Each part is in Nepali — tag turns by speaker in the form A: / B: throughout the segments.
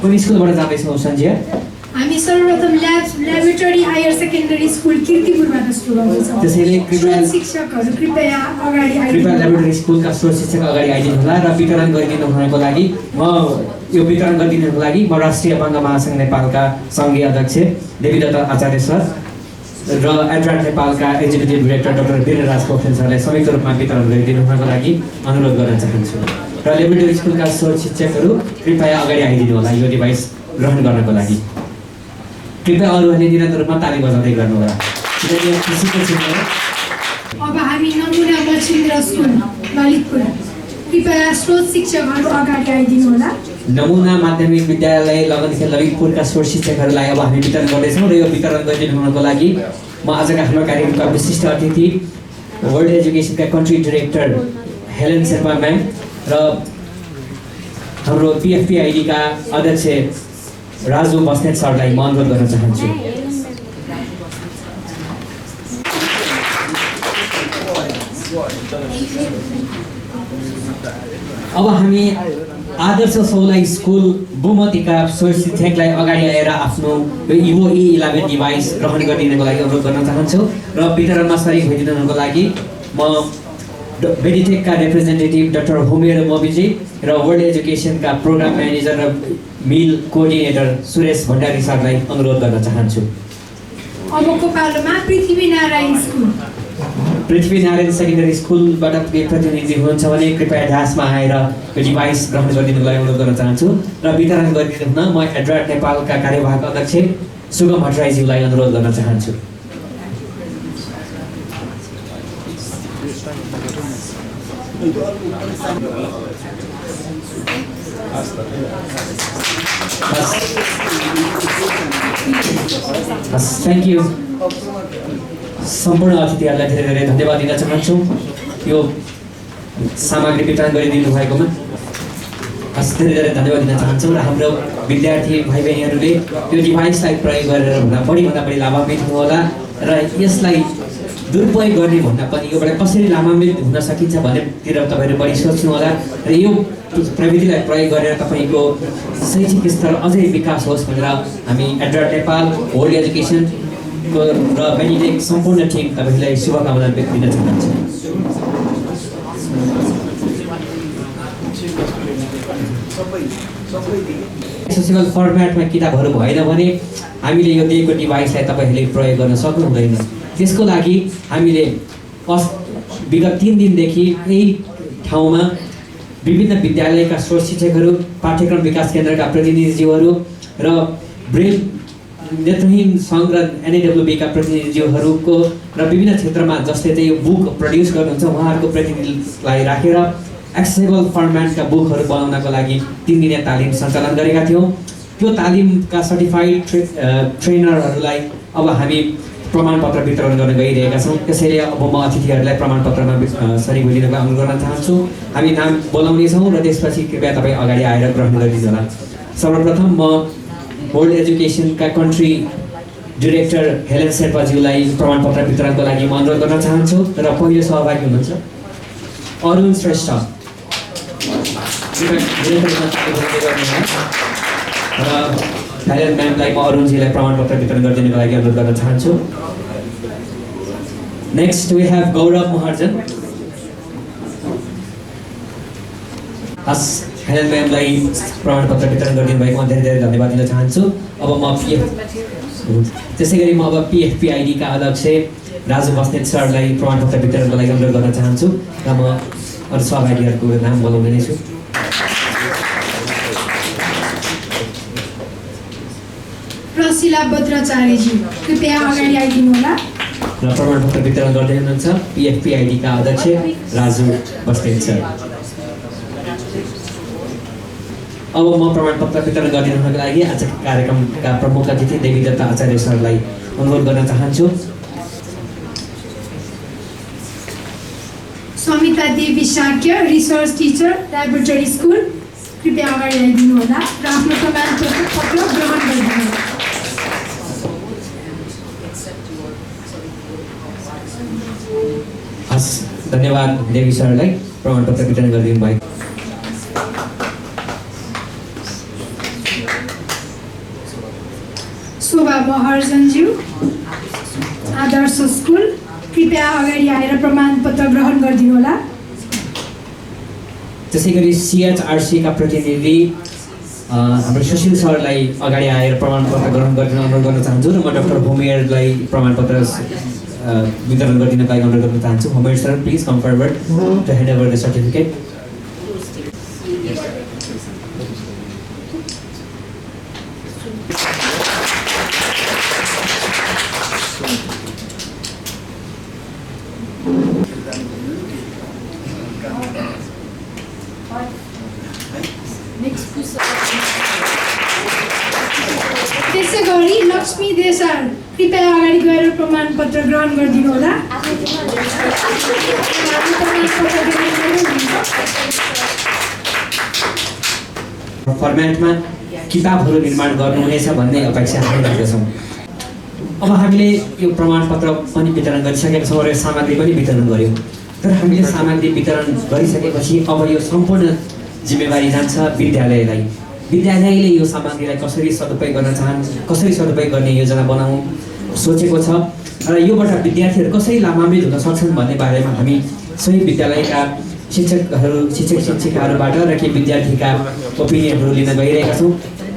A: कुन स्कुलबाट जाँदैछौ सञ्जिया?
B: हामी सर्वप्रथम ल्याबोरेटरी हायर सेकेन्डरी स्कुल कीर्तिपुरबाट सुरु गर्दैछौँ।
A: त्यसैले कृपया
B: शिक्षकहरू कृपया अगाडि
A: कृपया ल्याबोरेटरी स्कुलका स्रोत शिक्षक अगाडि आइदिनु होला र वितरण गरिदिनु भएको लागि यो वितरण गरिदिनुको लागि म राष्ट्रिय बङ्ग महासङ्घ नेपालका सङ्घीय अध्यक्ष देवीदत्त आचार्य सर र एड्राट नेपालका executive director doctor Veeraraj Pokharel सरलाई संयुक्त रूपमा वितरण गरिदिनु हुनको लागि अनुरोध गर्न चाहन्छु र ल्याबोरेटरी स्कुलका स्रोत शिक्षकहरू कृपया अगाडि आइदिनु होला यो डिभाइस ग्रहण गर्नको लागि। कृपया अरूहरूले निरन्तर रूपमा ताली बजाउँदै गर्नुहोला।
B: अब हामी नमुना मछिन्द्र स्कुल ललितपुर कृपया स्रोत शिक्षकहरू अगाडि आइदिनु होला।
A: नमुना माध्यमिक विद्यालय लगनखेल ललितपुरका स्रोत शिक्षकहरूलाई अब हामी वितरण गर्दैछौँ र यो वितरण गरिदिनु हुनको लागि म आजका हाम्रो कार्यक्रमका विशिष्ट अतिथि वर्ल्ड एजुकेसनका country director Helen Sherpa ma'am र हाम्रो पिएफपिआइडीका अध्यक्ष राजु बस्नेत सरलाई म अनुरोध गर्न चाहन्छु। अब हामी आदर्श सौला स्कुल बुमतीका स्रोत शिक्षकलाई अगाडि आएर आफ्नो इभो E11 डिभाइस ग्रहण गरिदिनको लागि अनुरोध गर्न चाहन्छु र वितरणमा सरिक भइदिनुको लागि म बेडिटेकका रिप्रेजेन्टेटिभ डाक्टर होमेर मोबिजी र वर्ल्ड एजुकेसनका प्रोग्राम म्यानेजर र मिल कोअर्डिनेटर सुरेश भण्डारी सरलाई अनुरोध गर्न चाहन्छु।
B: अबको पालोमा पृथ्वीनारायण स्कुल
A: पृथ्वीनारायण सेकेन्डरी स्कुलबाट प्रतिनिधि हुनुहुन्छ भने कृपया ढाँसमा आएर यो डिभाइस ग्रहण गरिदिनुको लागि अनुरोध गर्न चाहन्छु र वितरण गरिदिनु हुन म एड्राट नेपालका कार्यवाहक अध्यक्ष सुगम भट्टराईज्यूलाई अनुरोध गर्न चाहन्छु। Thank you. सम्पूर्ण अतिथिहरूलाई धेरै धेरै धन्यवाद दिन चाहन्छु यो सामग्री वितरण गरिदिनु भएकोमा धेरै धेरै धन्यवाद दिन चाहन्छौँ र हाम्रो विद्यार्थी भाइ बहिनीहरूले यो डिभाइसलाई प्रयोग गरेर भन्दा बढी लाभान्वित हुनुहोला र यसलाई दुरुपयोग गर्ने भन्दा पनि योबाट कसरी लाभान्वित हुन सकिन्छ भनेतिर तपाईँहरू बढी सोच्नुहोला र यो प्रविधिलाई प्रयोग गरेर तपाईँको शैक्षिक स्तर अझै विकास होस् भनेर हामी एड्राट नेपाल वर्ल्ड एजुकेसन र बेनिटेक सम्पूर्ण टिम तपाईँलाई शुभकामना व्यक्त दिन चाहन्छु। एक्सेसिबल फर्मेटमा किताबहरू भएन भने हामीले यो दिएको डिभाइसलाई तपाईँहरूले प्रयोग गर्न सक्नुहुँदैन। त्यसको लागि हामीले विगत 3 दिनदेखि यही ठाउँमा विभिन्न विद्यालयका स्रोत शिक्षकहरू पाठ्यक्रम विकास केन्द्रका प्रतिनिधिज्यूहरू र ब्रेल नेत्रहीन सङ्घ र एनएडब्ल्युबीका प्रतिनिधिज्यूहरूको र विभिन्न क्षेत्रमा जसले चाहिँ यो बुक प्रड्युस गर्नुहुन्छ उहाँहरूको प्रतिनिधिलाई राखेर एक्सेसिबल फर्मेटका बुकहरू बनाउनको लागि 3 दिने तालिम सञ्चालन गरेका थियौँ। त्यो तालिमका सर्टिफाइड ट्रेनरहरूलाई अब हामी प्रमाणपत्र वितरण गर्न गइरहेका छौँ। त्यसैले अब म अतिथिहरूलाई प्रमाणपत्रमा सरिक हुइदिनको अनुरोध गर्न चाहन्छु। हामी नाम बोलाउनेछौँ र त्यसपछि कृपया तपाईँ अगाडि आएर ग्रहण गरिदिनु होला। सर्वप्रथम म वर्ल्ड एजुकेसनका कन्ट्री डिरेक्टर हेलेन शेर्पाज्यूलाई प्रमाणपत्र वितरणको लागि म अनुरोध गर्न चाहन्छु र पहिलो सहभागी हुनुहुन्छ अरुण श्रेष्ठ र हेलेन म्यामलाई म अरुणजीलाई प्रमाणपत्र वितरण गरिदिनुको लागि अनुरोध गर्न चाहन्छु। Next we have Gaurav Maharjan. Helen म्यामलाई प्रमाणपत्र वितरण गरिदिनु भएकोमा धेरै धेरै धन्यवाद दिन चाहन्छु। अब म त्यसै गरी म अब पिएफपिआइडीका अध्यक्ष राजु बस्नेत सरलाई प्रमाणपत्र वितरणको लागि अनुरोध गर्न चाहन्छु र म अरू सहभागीहरूको नाम बोलाउने नै छु।
B: प्रशिला भद्राचार्यजी कृपया अगाडि आइदिनु होला
A: र प्रमाणपत्र वितरण गर्दै हुनुहुन्छ पिएफपिआइडीका अध्यक्ष राजु बस्नेत सर। अब म प्रमाणपत्र वितरण गरिदिनुको लागि आजको कार्यक्रमका प्रमुख अतिथि देवीदत्त आचार्य सरलाई अनुरोध गर्न चाहन्छु।
B: Samita Devi Shakya research teacher laboratory school कृपया अगाडि आइदिनु होला र आफ्नो प्रमाणपत्र ग्रहण गरिदिनु होला।
A: हस् धन्यवाद देवी सरलाई प्रमाणपत्र वितरण गरिदिनु भयो।
B: शोभा महर्जनज्यू आदर्श स्कुल कृपया अगाडि आएर प्रमाणपत्र ग्रहण गरिदिनुहोला।
A: त्यसै गरी CHRC का प्रतिनिधि हाम्रो सुशील सरलाई अगाडि आएर प्रमाणपत्र ग्रहण गरिदिन अनुरोध गर्न चाहन्छु र म डाक्टर होमेयरलाई प्रमाणपत्र वितरण गरिदिनका लागि अनुरोध गर्न चाहन्छु। Homeyar sir, please come forward to hand over the certificate.
B: त्यसै गरी लक्ष्मी देसार कृपया अगाडि गएर प्रमाणपत्र ग्रहण गरिदिनुहोला।
A: फर्मेटमा किताबहरू निर्माण गर्नुहुनेछ भन्ने अपेक्षा हामी राख्दछौँ। अब हामीले यो प्रमाणपत्र पनि वितरण गरिसकेका छौँ र सामग्री पनि वितरण गऱ्यौँ। तर हामीले सामग्री वितरण गरिसकेपछि अब यो सम्पूर्ण जिम्मेवारी जान्छ विद्यालयलाई। विद्यालयले यो सामग्रीलाई कसरी सदुपयोग गर्ने योजना बनाउँ सोचेको छ र योबाट विद्यार्थीहरू कसरी लाभान्वित हुन सक्छन् भन्ने बारेमा हामी सही विद्यालयका शिक्षिकाहरूबाट र केही विद्यार्थीका ओपिनियनहरू लिन गइरहेका छौँ।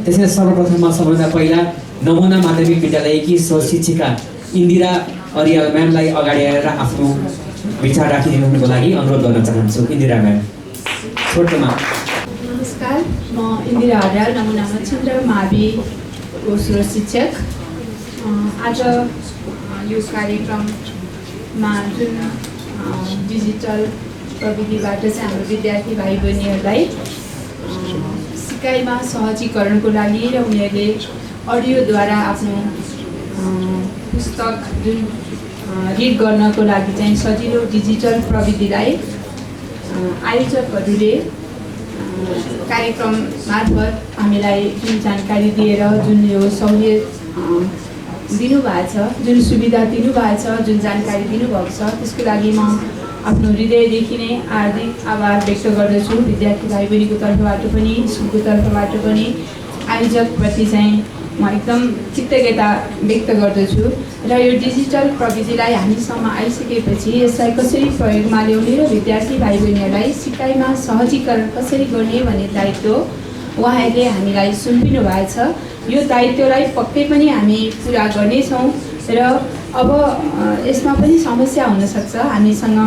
A: त्यसैले सर्वप्रथममा सबभन्दा पहिला नमुना माध्यमिक विद्यालयकी शिक्षिका इन्दिरा अरियाल म्यामलाई अगाडि आएर आफ्नो विचार राखिदिनुको लागि अनुरोध गर्न चाहन्छु। इन्दिरा म्याम, छोटोमा।
C: नमस्कार, म इन्दिरा अरियाल, नमुना मच्छिन्द्र माविको स्रोत शिक्षक। आज यो कार्यक्रममा जुन डिजिटल प्रविधिबाट चाहिँ हाम्रो विद्यार्थी भाइ बहिनीहरूलाई सिकाइमा सहजीकरणको लागि र उनीहरूले अडियोद्वारा आफ्नो पुस्तक जुन रिड गर्नको लागि चाहिँ सजिलो डिजिटल प्रविधिलाई आयोजकहरूले कार्यक्रम मार्फत हामीलाई जुन जानकारी दिएर जुन यो सहुलियत दिनुभएको छ, जुन सुविधा दिनुभएको छ, जुन जानकारी दिनुभएको छ, त्यसको लागि म आफ्नो हृदयदेखि नै हार्दिक आभार व्यक्त गर्दछु। विद्यार्थी भाइ बहिनीको तर्फबाट पनि, स्कुलको तर्फबाट पनि आयोजकप्रति चाहिँ म एकदम कृतज्ञता व्यक्त गर्दछु। र यो डिजिटल प्रविधिलाई हामीसम्म आइसकेपछि यसलाई कसरी प्रयोगमा ल्याउने र विद्यार्थी भाइ बहिनीहरूलाई सिकाइमा सहजीकरण कसरी गर्ने भन्ने दायित्व उहाँहरूले हामीलाई सुम्पिनु भएको छ। यो दायित्वलाई पक्कै पनि हामी पुरा गर्नेछौँ र अब यसमा पनि समस्या हुनसक्छ। हामीसँग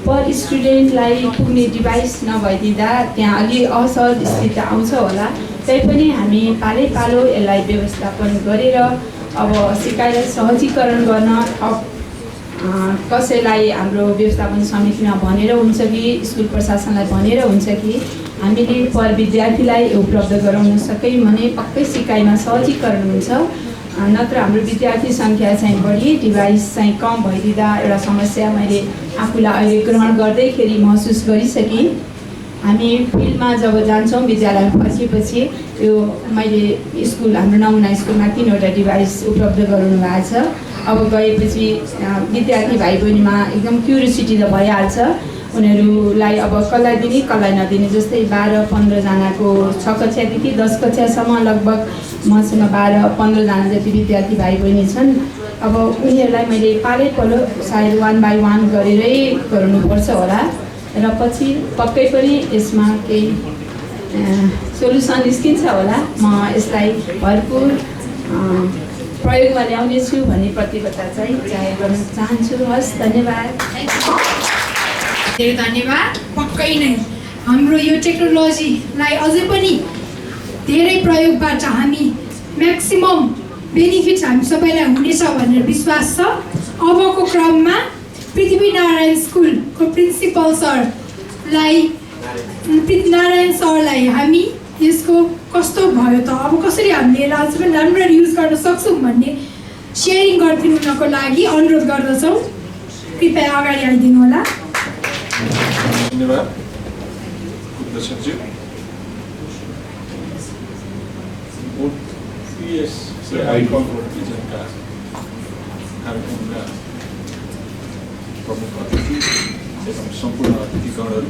C: पर स्टुडेन्टलाई पुग्ने डिभाइस नभइदिँदा त्यहाँ अलि असहज स्थिति आउँछ होला। तैपनि हामी पालै पालो यसलाई व्यवस्थापन गरेर अब सिकाइलाई सहजीकरण गर्न कसैलाई हाम्रो व्यवस्थापन समितिमा भनेर हुन्छ कि स्कुल प्रशासनलाई भनेर हुन्छ कि हामीले पर विद्यार्थीलाई उपलब्ध गराउन सक्यौँ भने पक्कै सिकाइमा सहजीकरण हुन्छ। नत्र हाम्रो विद्यार्थी सङ्ख्या चाहिँ बढी, डिभाइस चाहिँ कम भइदिँदा एउटा समस्या मैले आफूलाई अहिले ग्रहण गर्दैखेरि महसुस गरिसकेँ। हामी फिल्डमा जब जान्छौँ विद्यालयमा फर्केपछि यो मैले स्कुल हाम्रो नमुना स्कुलमा 3वटा डिभाइस उपलब्ध गराउनु भएको छ। अब गएपछि विद्यार्थी भाइ बहिनीमा एकदम क्युरियोसिटी त भइहाल्छ। उनीहरूलाई अब कसलाई दिने कसलाई नदिने, जस्तै 12-15 जनाको 6 कक्षादेखि 10 कक्षासम्म लगभग मसँग 12-15 जति विद्यार्थी भाइ बहिनी छन्। अब उनीहरूलाई मैले पालै पल्लो सायद 1 by 1 गरेरै गराउनुपर्छ होला र पछि पक्कै पनि यसमा केही सोल्युसन निस्किन्छ होला। म यसलाई भरपुर प्रयोगमा ल्याउनेछु भन्ने प्रतिबद्धता चाहिँ जाहेर गर्न चाहन्छु। हस्, धन्यवाद।
B: धेरै धन्यवाद। पक्कै नै हाम्रो यो टेक्नोलोजीलाई अझै पनि धेरै प्रयोगबाट हामी म्याक्सिमम बेनिफिट हामी सबैलाई हुनेछ भनेर विश्वास छ। अबको क्रममा पृथ्वीनारायण स्कुलको प्रिन्सिपल सरलाई हामी यसको कस्तो भयो त, अब कसरी हामीले अझ पनि राम्ररी युज गर्न सक्छौँ भन्ने सेयरिङ गरिदिनुको लागि अनुरोध गर्दछौँ। कृपया अगाडि आइदिनु होला।
D: धन्यवाद दर्शकज्यू। आइकन टेलिभिजनका कार्यक्रमका प्रमुख अतिथि एवं सम्पूर्ण अतिथिगणहरू,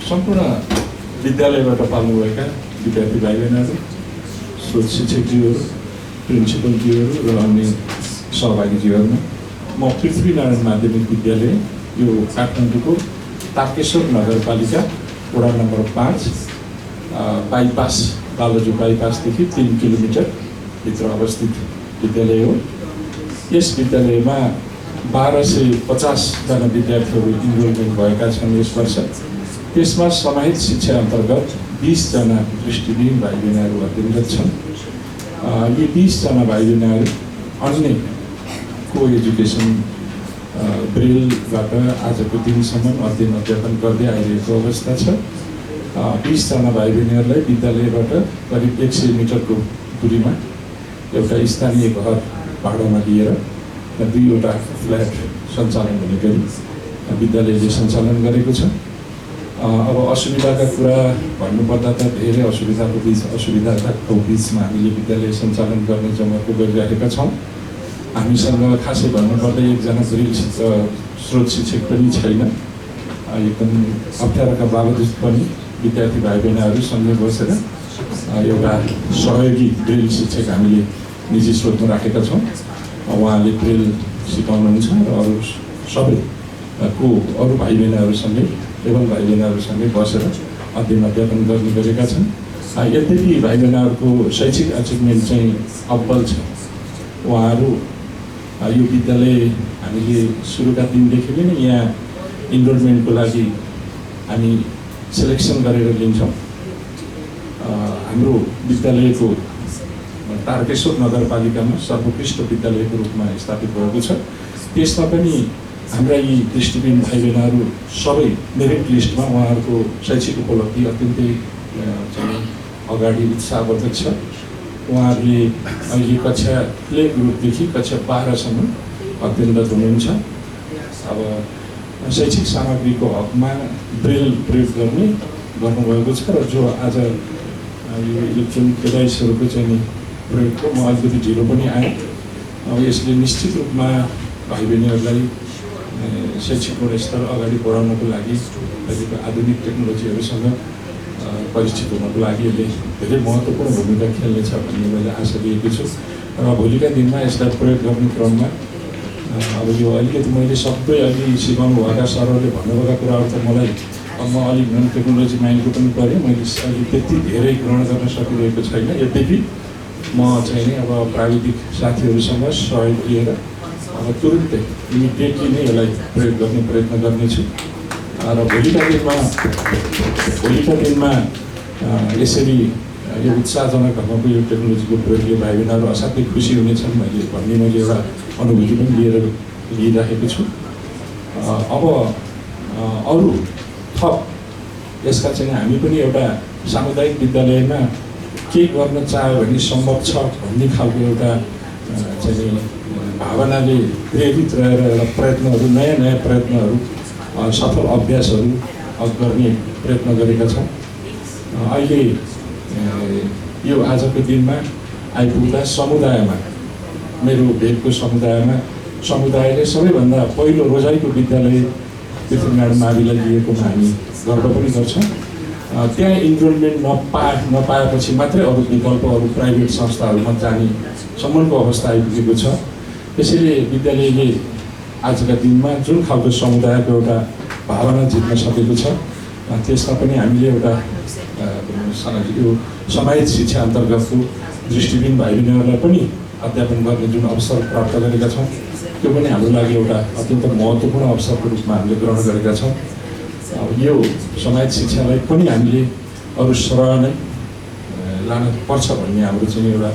D: सम्पूर्ण विद्यालयबाट पाल्नुभएका विद्यार्थी भाइ बहिनीहरू, स्रोत शिक्षकज्यूहरू, प्रिन्सिपलज्यूहरू र अन्य सहभागीज्यूहरूमा म पृथ्वीनारायण माध्यमिक विद्यालय यो काठमाडौँको तारकेश्वर नगरपालिका वडा नम्बर 5 बाइपास बालाजु बाइपासदेखि 3 किलोमिटर भित्र अवस्थित विद्यालय हो। यस विद्यालयमा 1250जना विद्यार्थीहरू इनरोलमेन्ट भएका छन् यस वर्ष। त्यसमा समाहित शिक्षा अन्तर्गत 20जना दृष्टिविहीन भाइ बहिनीहरू अध्ययनरत छन्। यी 20जना भाइ बहिनीहरू अन्य को एजुकेसन ब्रेलबाट आजको दिनसम्म अध्ययन अध्यापन गर्दै आइरहेको अवस्था छ। 20जना भाइ बहिनीहरूलाई विद्यालयबाट करिब 100 मिटरको दूरीमा एउटा स्थानीय घर भाडामा लिएर 2वटा फ्ल्याट सञ्चालन हुने गरी विद्यालयले सञ्चालन गरेको छ। अब असुविधाका कुरा भन्नुपर्दा त धेरै असुविधाको बिचमा हामीले विद्यालय सञ्चालन गर्ने जमर्को गरिरहेका छौँ। हामीसँग खासै भन्नुपर्दा एकजना ब्रेल स्रोत शिक्षक पनि छैन। एकदम अप्ठ्यारोका बावजुद पनि विद्यार्थी भाइ बहिनीहरू सँगै बसेर एउटा सहयोगी ब्रेल शिक्षक हामीले निजी स्रोतमा राखेका छौँ। उहाँले ब्रेल सिकाउनुहुन्छ र अरू सबैको अरू भाइ बहिनीहरूसँगै एवं भाइ बहिनीहरूसँगै बसेर अध्ययन अध्यापन गर्ने गरेका छन्। यद्यपि भाइ बहिनीहरूको शैक्षिक अचिभमेन्ट चाहिँ अब्बल छ। उहाँहरू यो विद्यालय हामीले सुरुका दिनदेखि नै यहाँ इनरोलमेन्टको लागि हामी सेलेक्सन गरेर लिन्छौँ। हाम्रो विद्यालयको तारकेश्वर नगरपालिकामा सर्वोत्कृष्ट विद्यालयको रूपमा स्थापित भएको छ। त्यसमा पनि हाम्रा यी दृष्टिविहीन भाइ बहिनीहरू सबै मेरिट लिस्टमा उहाँहरूको शैक्षिक उपलब्धि अत्यन्तै चाहिँ अगाडि उत्साहवर्धक छ। उहाँहरूले अहिले कक्षा प्ले ग्रुपदेखि कक्षा 12सम्म अध्ययनरत हुनुहुन्छ। अब शैक्षिक सामग्रीको हकमा ब्रेल प्रयोग गर्नुभएको छ र जो आज यो इलेक्ट्रोनिक डिभाइसहरूको चाहिँ प्रयोगको म अलिकति ढिलो पनि आएँ। अब यसले निश्चित रूपमा भाइ बहिनीहरूलाई शैक्षिक गुणस्तर अगाडि बढाउनको लागि अहिलेको आधुनिक टेक्नोलोजीहरूसँग परिचित हुनको लागि यसले धेरै महत्त्वपूर्ण भूमिका खेल्नेछ भन्ने मैले आशा लिएको छु। र भोलिका दिनमा यसलाई प्रयोग गर्ने क्रममा अब यो अलिकति मैले सबै अघि सिकाउनु भएका सरहरूले भन्नुभएका कुराहरू त मलाई अब म अलिक नन टेक्नोलोजी माइन्डको पनि परेँ। मैले अहिले त्यति धेरै ग्रहण गर्न सकिरहेको छैन। यद्यपि म चाहिँ नि अब प्राविधिक साथीहरूसँग सहयोग लिएर अब तुरुन्तै इमिडिएटली नै यसलाई प्रयोग गर्ने प्रयत्न गर्नेछु। र भोलिका दिनमा यसरी यो उत्साहजनक ढङ्गको यो टेक्नोलोजीको प्रयोगले भाइ बहिनीहरू असाध्यै खुसी हुनेछन् भन्ने मैले एउटा अनुभूति पनि लिइराखेको छु। अब अरू थप यसका चाहिँ हामी पनि एउटा सामुदायिक विद्यालयमा के गर्न चाह्यो भने सम्भव छ भन्ने खालको एउटा चाहिँ भावनाले प्रेरित रहेर एउटा प्रयत्नहरू नयाँ प्रयत्नहरू सफल अभ्यासहरू गर्ने प्रयत्न गरेका छौँ। अहिले यो आजको दिनमा आइपुग्दा समुदायमा मेरो भेगको समुदायले सबैभन्दा पहिलो रोजाइको विद्यालय पृथ्वीनारायण माविलाई दिएकोमा हामी गर्व पनि गर्छौँ। त्यहाँ इनरोलमेन्ट नपाएपछि मात्रै अरू विकल्प अरू प्राइभेट संस्थाहरूमा जाने सम्मको अवस्था आइपुगेको छ। त्यसैले विद्यालयले आजका दिनमा जुन खालको समुदायको एउटा भावना जित्न सकेको छ त्यसमा पनि हामीले एउटा यो समाहित शिक्षा अन्तर्गतको दृष्टिविहीन भाइ बहिनीहरूलाई पनि अध्यापन गर्ने जुन अवसर प्राप्त गरेका छौँ त्यो पनि हाम्रो लागि एउटा अत्यन्त महत्त्वपूर्ण अवसरको रूपमा हामीले ग्रहण गरेका छौँ। अब यो समाहित शिक्षालाई पनि हामीले अरू सरह नै लान पर्छ भन्ने हाम्रो चाहिँ एउटा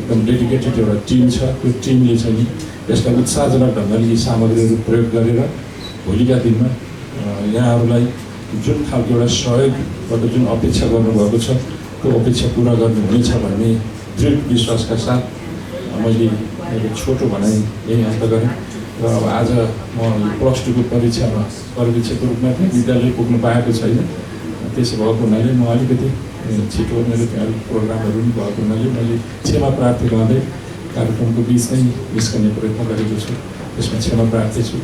D: एकदम डेडिकेटेड एउटा टिम छ। त्यो टिमले चाहिँ यसलाई उत्साहजनक ढङ्गले यी सामग्रीहरू प्रयोग गरेर भोलिका दिनमा यहाँहरूलाई जुन खालको एउटा सहयोगबाट जुन अपेक्षा गर्नुभएको छ त्यो अपेक्षा पुरा गर्नुहुनेछ भन्ने दृढ विश्वासका साथ मैले मेरो छोटो भनाइ यही अन्त गरेँ। र अब आज म +2को परीक्षामा पर्यवेक्षकको रूपमा थिएँ, विद्यालय पुग्नु पाएको छैन। त्यसो भएको हुनाले म अलिकति छिटो मेरो प्रोग्रामहरू पनि भएको हुनाले मैले क्षमा प्रार्थी गर्दै कार्यक्रमको बिचमै निस्कने प्रयत्न गरेको छु। त्यसमा क्षमा प्रार्थी छु।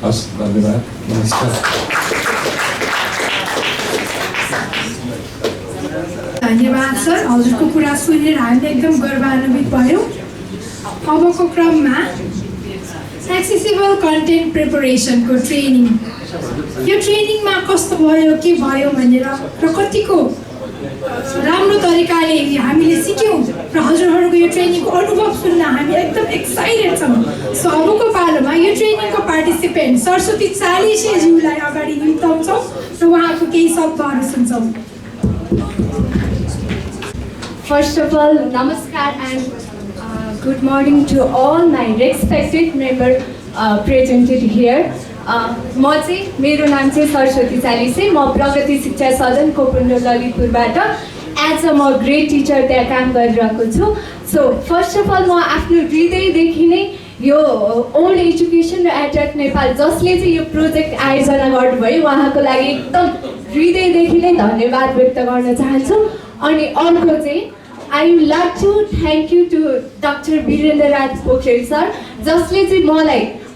D: हस्, धन्यवाद, नमस्कार।
B: धन्यवाद सर, हजुरको कुरा सुनेर हामीले एकदम गर्वान्वित भयौँ। अबको क्रममा एक्सेसिबल कन्टेन्ट प्रिपरेसनको ट्रेनिङ, यो ट्रेनिङमा कस्तो भयो के भयो भनेर र कतिको राम्रो तरिकाले हामीले सिक्यौँ र हजुरहरूको यो ट्रेनिङको अनुभव सुन्न हामी एकदम एक्साइटेड छौँ। सो अबको पालोमा यो ट्रेनिङको पार्टिसिपेन्ट सरस्वती चालिसेज्यूलाई अगाडि निम्ताउँछौँ र उहाँको केही शब्दहरू सुन्छौँ।
E: First of all, namaskar and good morning to all my respected member presented here. म चाहिँ मेरो नाम चाहिँ सरस्वती चालिसे, म प्रगति शिक्षा सदन कोपुण्डो ललितपुरबाट एज अ म ग्रेड टिचर त्यहाँ काम गरिरहेको छु। सो फर्स्ट अफ अल म आफ्नो हृदयदेखि नै यो ओल्ड एजुकेसन र एट्र्याक्ट नेपाल जसले चाहिँ यो प्रोजेक्ट आयोजना गर्नुभयो उहाँको लागि एकदम हृदयदेखि नै धन्यवाद व्यक्त गर्न चाहन्छु। अनि अर्को चाहिँ I would like to thank you to doctor Virendra Raj Pokhrel sir, जसले चाहिँ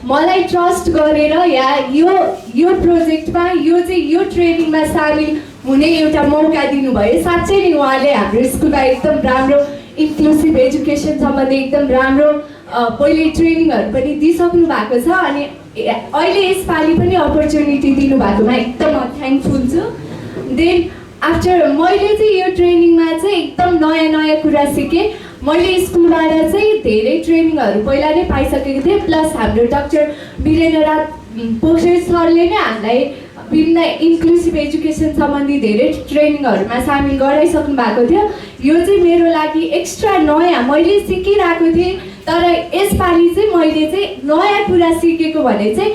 E: मलाई ट्रस्ट गरेर या यो प्रोजेक्टमा यो ट्रेनिङमा सामेल हुने एउटा मौका दिनुभयो। साँच्चै नै उहाँले हाम्रो स्कुलमा एकदम राम्रो इन्क्लुसिभ एजुकेसन सम्बन्धी एकदम राम्रो पहिले ट्रेनिङहरू पनि दिइसक्नु भएको छ अनि अहिले यसपालि पनि अपर्च्युनिटी दिनुभएकोमा एकदम म थ्याङ्कफुल छु। देन आफ्टर मैले चाहिँ यो ट्रेनिङमा चाहिँ एकदम नयाँ कुरा सिकेँ। मैले स्कुलबाट चाहिँ धेरै ट्रेनिङहरू पहिला नै पाइसकेको थिएँ, प्लस हाम्रो डाक्टर वीरेन्द्र राज पोखरेल सरले नै हामीलाई विभिन्न इन्क्लुसिभ एजुकेसन सम्बन्धी धेरै ट्रेनिङहरूमा सामेल गराइसक्नु भएको थियो। यो चाहिँ मेरो लागि एक्स्ट्रा नयाँ मैले सिकिरहेको थिएँ, तर यसपालि चाहिँ मैले चाहिँ नयाँ कुरा सिकेको भने चाहिँ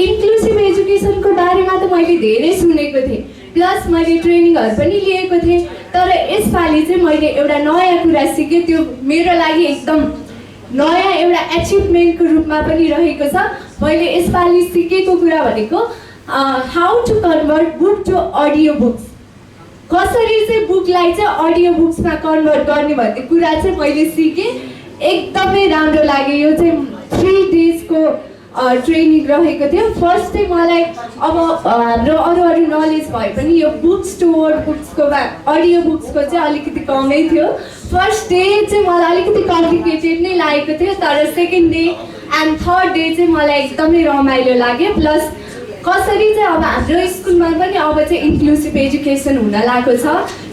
E: इन्क्लुसिभ एजुकेसनको बारेमा त मैले धेरै सुनेको थिएँ, प्लस मैले ट्रेनिङहरू पनि लिएको थिएँ, तर यसपालि चाहिँ मैले एउटा नयाँ कुरा सिकेँ। त्यो मेरो लागि एकदम नयाँ एउटा एचिभमेन्टको रूपमा पनि रहेको छ। मैले यसपालि सिकेको कुरा भनेको how to convert book to audio books, कसरी चाहिँ बुकलाई चाहिँ अडियो बुक्समा कन्भर्ट गर्ने भन्ने कुरा चाहिँ मैले सिकेँ। एकदमै राम्रो लाग्यो। यो चाहिँ 3 डेजको ट्रेनिङ रहेको थियो। फर्स्ट चाहिँ मलाई अब हाम्रो अरू नलेज भए पनि यो बुक्स टु वर्ड बुक्सको अडियो बुक्सको चाहिँ अलिकति कमै थियो। फर्स्ट डे चाहिँ मलाई अलिकति कम्प्लिकेटेड नै लागेको थियो, तर second day and third day चाहिँ मलाई एकदमै रमाइलो लाग्यो। प्लस कसरी चाहिँ अब हाम्रो स्कुलमा पनि अब चाहिँ इन्क्लुसिभ एजुकेसन हुन लागेको छ।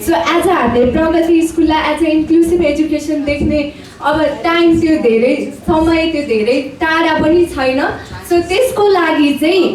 E: सो एज हामीले प्रगति स्कुललाई एज अ इन्क्लुसिभ एजुकेसन देख्ने अब टाइम त्यो धेरै समय त्यो धेरै टाढा पनि छैन। सो त्यसको लागि चाहिँ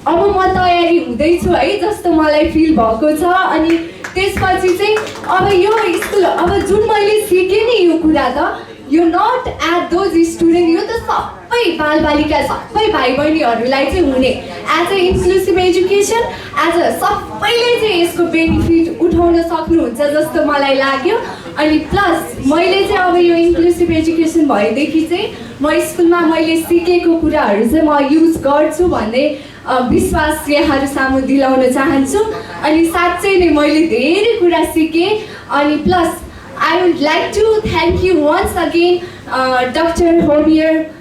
E: अब म तयारी हुँदैछु है जस्तो मलाई फिल भएको छ। अनि त्यसपछि चाहिँ अब यो स्कुल अब जुन मैले सिकेँ नि यो कुरा त यो नट एट दोज स्टुडेन्ट, यो त सबै बालबालिका सबै भाइ बहिनीहरूलाई चाहिँ हुने as a inclusive education as a सबैले चाहिँ यसको बेनिफिट उठाउन सक्नुहुन्छ जस्तो मलाई लाग्यो। अनि प्लस मैले चाहिँ अब यो इन्क्लुसिभ एजुकेसन भएदेखि चाहिँ म स्कुलमा मैले सिकेको कुराहरू चाहिँ म युज गर्छु भन्ने विश्वास यहाँहरू सामु दिलाउन चाहन्छु। अनि साँच्चै नै मैले धेरै कुरा सिकेँ। अनि plus I would like to thank you once again, Dr. Homier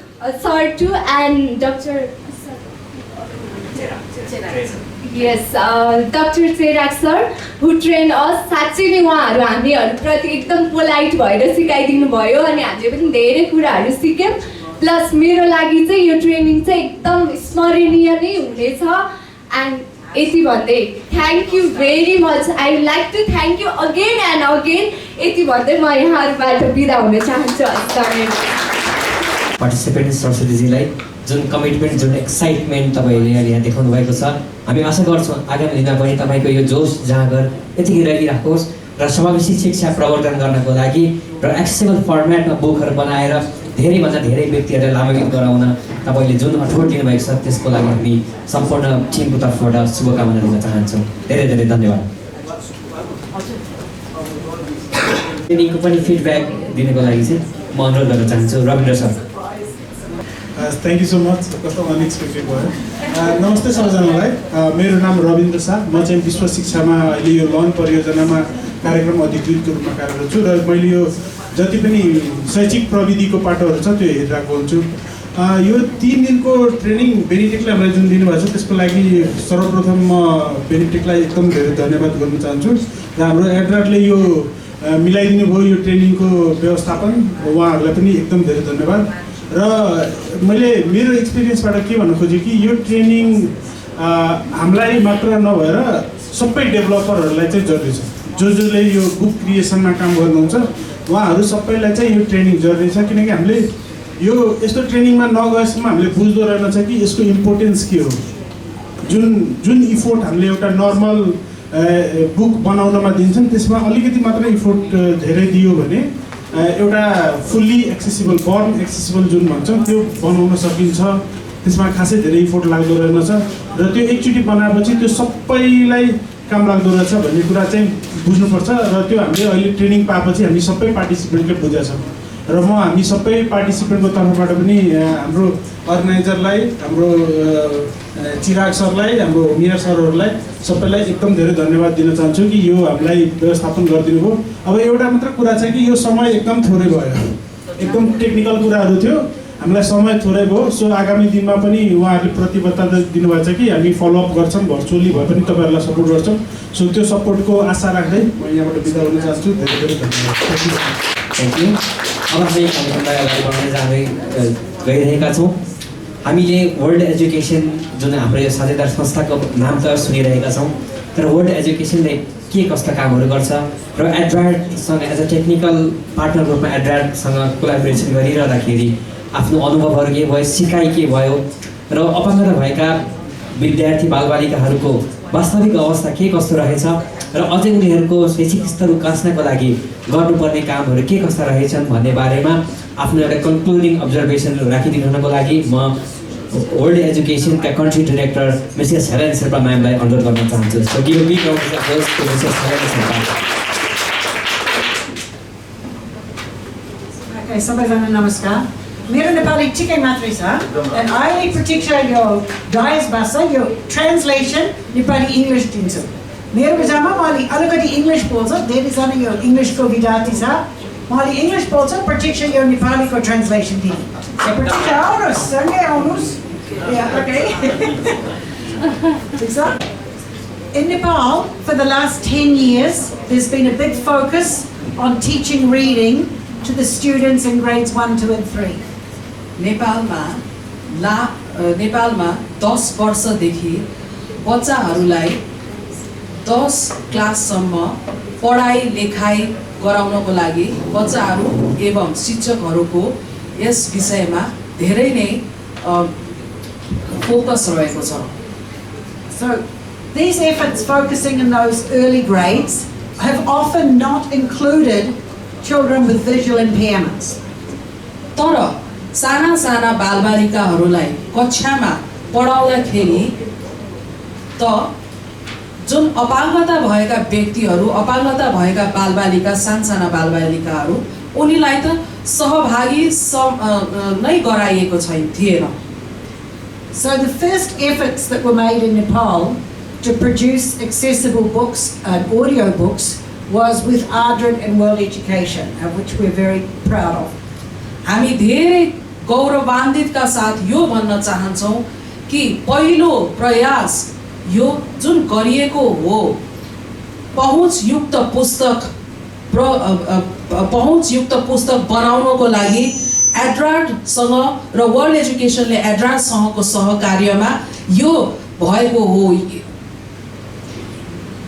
E: sir too, and Dr. Dr. Cherak sir who trained us. साँच्चै नै उहाँहरू हामीहरूप्रति एकदम पोलाइट भएर सिकाइदिनु भयो अनि हामीले पनि धेरै कुराहरू सिक्यौँ। प्लस मेरो लागि चाहिँ यो ट्रेनिङ चाहिँ एकदम स्मरणीय नै हुनेछ। एन्ड यति भन्दै thank you very much. I would like to thank you again and again. यति भन्दै म यहाँहरूबाट बिदा हुन चाहन्छु।
A: पार्टिसिपेन्ट सरस्वतीजीलाई जुन कमिटमेन्ट जुन एक्साइटमेन्ट तपाईँले यहाँ देखाउनु भएको छ, हामी आशा गर्छौँ आगामी दिनमा पनि तपाईँको यो जोस जाँगर यतिकै रहिराखोस् र समावेशी शिक्षा प्रवर्धन गर्नको लागि र एक्सेसिबल फर्मेटमा बुकहरू बनाएर धेरैभन्दा धेरै व्यक्तिहरूलाई लाभान्वित गराउन तपाईँले जुन अठोट दिनुभएको छ त्यसको लागि हामी सम्पूर्ण टिमको तर्फबाट शुभकामना दिन चाहन्छौँ। धेरै धेरै धन्यवाद। ट्रेनिङको पनि फिडब्याक दिनको लागि चाहिँ म अनुरोध गर्न चाहन्छु Rabindra sir.
F: Thank you so much. कस्तो अनएक्सपेक्टेड भयो। नमस्ते सबैजनालाई। मेरो नाम रविन्द्र शाह। म चाहिँ विश्व शिक्षामा अहिले यो लन परियोजनामा कार्यक्रम अधिकृतको रूपमा कार्यरत छु र मैले यो जति पनि शैक्षिक प्रविधिको पाटोहरू छ त्यो हेरिरहेको हुन्छु। यो 3 दिनको ट्रेनिङ बेनिटेकले हामीलाई जुन दिनुभएको छ त्यसको लागि सर्वप्रथम म बेनिटेकलाई एकदम धेरै धन्यवाद गर्न चाहन्छु र हाम्रो एड्राटले यो मिलाइदिनु भयो यो ट्रेनिङको व्यवस्थापन, उहाँहरूलाई पनि एकदम धेरै धन्यवाद। र मैले मेरो एक्सपिरियन्सबाट के भन्न खोजेँ कि यो ट्रेनिङ हामीलाई मात्र नभएर सबै डेभलपरहरूलाई चाहिँ जरुरी छ। जसले यो बुक क्रिएसनमा काम गर्नुहुन्छ उहाँहरू सबैलाई चाहिँ यो ट्रेनिङ जरुरी छ, किनकि हामीले यो यस्तो ट्रेनिङमा नगएसम्म हामीले बुझ्दो रहेनछ कि यसको इम्पोर्टेन्स के हो। जुन इफोर्ट हामीले एउटा नर्मल बुक बनाउनमा दिन्छौँ त्यसमा अलिकति मात्र इफोर्ट धेरै दियो भने एउटा फुल्ली एक्सेसिबल बर्न एक्सेसिबल जुन भन्छौँ त्यो बनाउन सकिन्छ। त्यसमा खासै धेरै इफोर्ट लाग्दो रहेनछ र त्यो एकचोटि बनाएपछि त्यो सबैलाई काम लाग्दो रहेछ भन्ने कुरा चाहिँ बुझ्नुपर्छ। र त्यो हामीले अहिले ट्रेनिङ पाएपछि हामी सबै पार्टिसिपेन्टले बुझेका छौँ र म हामी सबै पार्टिसिपेन्टको तर्फबाट पनि हाम्रो अर्गनाइजरलाई, हाम्रो चिराग सरलाई, हाम्रो मियर सरहरूलाई सबैलाई एकदम धेरै धन्यवाद दिन चाहन्छु कि यो हामीलाई व्यवस्थापन गरिदिनु भयो। अब एउटा मात्र कुरा छ कि यो समय एकदम थोरै भयो, एकदम टेक्निकल कुराहरू थियो, हामीलाई समय थोरै भयो। सो आगामी दिनमा पनि उहाँहरूले प्रतिबद्धता दिनुभएको छ कि हामी फलोअप गर्छौँ, भर्चुअली भए पनि तपाईँहरूलाई सपोर्ट गर्छौँ। सो त्यो सपोर्टको आशा राख्दै म यहाँबाट बिदा हुन चाहन्छु। धेरै धेरै धन्यवाद।
A: Thank you. अब हामी कार्यक्रमलाई अगाडि बढाउँदै जाँदै गइरहेका छौँ। हामीले वर्ल्ड एजुकेसन जुन हाम्रो यो साझेदार संस्थाको नाम त सुनिरहेका छौँ, तर वर्ल्ड एजुकेसनले के कस्ता कामहरू गर्छ र एड्राडसँग एज अ टेक्निकल पार्टनर रूपमा एड्राडसँग कोलाबोरेसन गरिरहँदाखेरि आफ्नो अनुभवहरू के भयो, सिकाइ के भयो र अपाङ्गता भएका विद्यार्थी बालबालिकाहरूको वास्तविक अवस्था के कस्तो रहेछ र अझै उनीहरूको शैक्षिक स्तर उकास्नको लागि गर्नुपर्ने कामहरू के कस्ता रहेछन् भन्ने बारेमा आफ्नो एउटा कन्क्लुडिङ अब्जर्भेसनहरू राखिदिनुको लागि म वर्ल्ड एजुकेसनका country director Mrs Helen Sherpa म्यामलाई अनुरोध गर्न चाहन्छु। So give a big round of applause to Mrs Helen Sherpa.
G: सबैजना नमस्कार। मेरो नेपाली ठिकै मात्रै छ एन्ड अहिले प्रतीक्षा यो डायसबाट यो ट्रान्सलेसन नेपाली इङ्ग्लिस दिन्छु। मेरो विचारमा मैले अलिकति इङ्ग्लिस बोल्छ, धेरैजना यो इङ्ग्लिसको विद्यार्थी छ, मैले इङ्ग्लिस बोल्छ, प्रतीक्षा यो नेपालीको ट्रान्सलेसन दिने। प्रतीक्षा आउनुहोस्, सँगै आउनुहोस्। In Nepal, for the last 10 years, there's been a big focus on teaching reading to the students in grades 1, 2 and 3.
H: नेपालमा 10 वर्षदेखि बच्चाहरूलाई 10 क्लाससम्म पढाइ लेखाइ गराउनको लागि बच्चाहरू एवं शिक्षकहरूको यस विषयमा धेरै नै फोकस रहेको छ।
G: So these efforts focusing in those early grades have often not included children with visual impairments.
H: तर साना साना बालबालिकाहरूलाई कक्षामा पढाउँदाखेरि त जुन अपाङ्गता भएका व्यक्तिहरू, अपाङ्गता भएका बालबालिका, सानसाना बालबालिकाहरू उनीलाई त सहभागी नै गराइएको थिएन।
G: So the first efforts that were made in Nepal to produce accessible books and audio books was with ADRID and World Education, of which we're very proud of.
H: हामी धेरै गौरवान्वितका साथ यो भन्न चाहन्छौँ कि पहिलो प्रयास यो जुन गरिएको हो पहुँचयुक्त पुस्तक बनाउनको लागि एड्राडसँग र वर्ल्ड एजुकेसनले एड्राडसँगको सहकार्यमा यो भएको हो।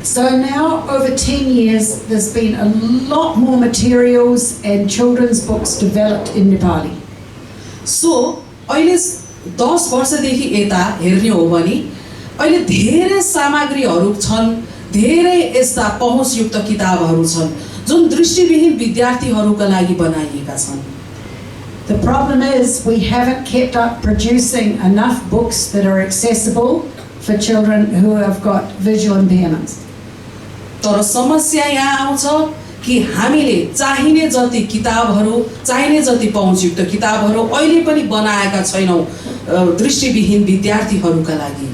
G: So now, over 10 years, there's been a lot more materials and children's books developed in Nepali.
H: So, अहिले 10 वर्षदेखि यता हेर्ने हो भने अहिले धेरै सामग्रीहरू छन्, धेरै यस्ता पहुँचयुक्त किताबहरू छन् जुन दृष्टिविहीन विद्यार्थीहरूका लागि बनाइएका छन्।
G: The problem is we haven't kept up producing enough books that are accessible for children who have got visual impairments.
H: तर समस्या यहाँ आउँछ कि हामीले चाहिने जति किताबहरू, चाहिने जति पहुँचयुक्त किताबहरू अहिले पनि बनाएका छैनौँ दृष्टिविहीन विद्यार्थीहरूका लागि।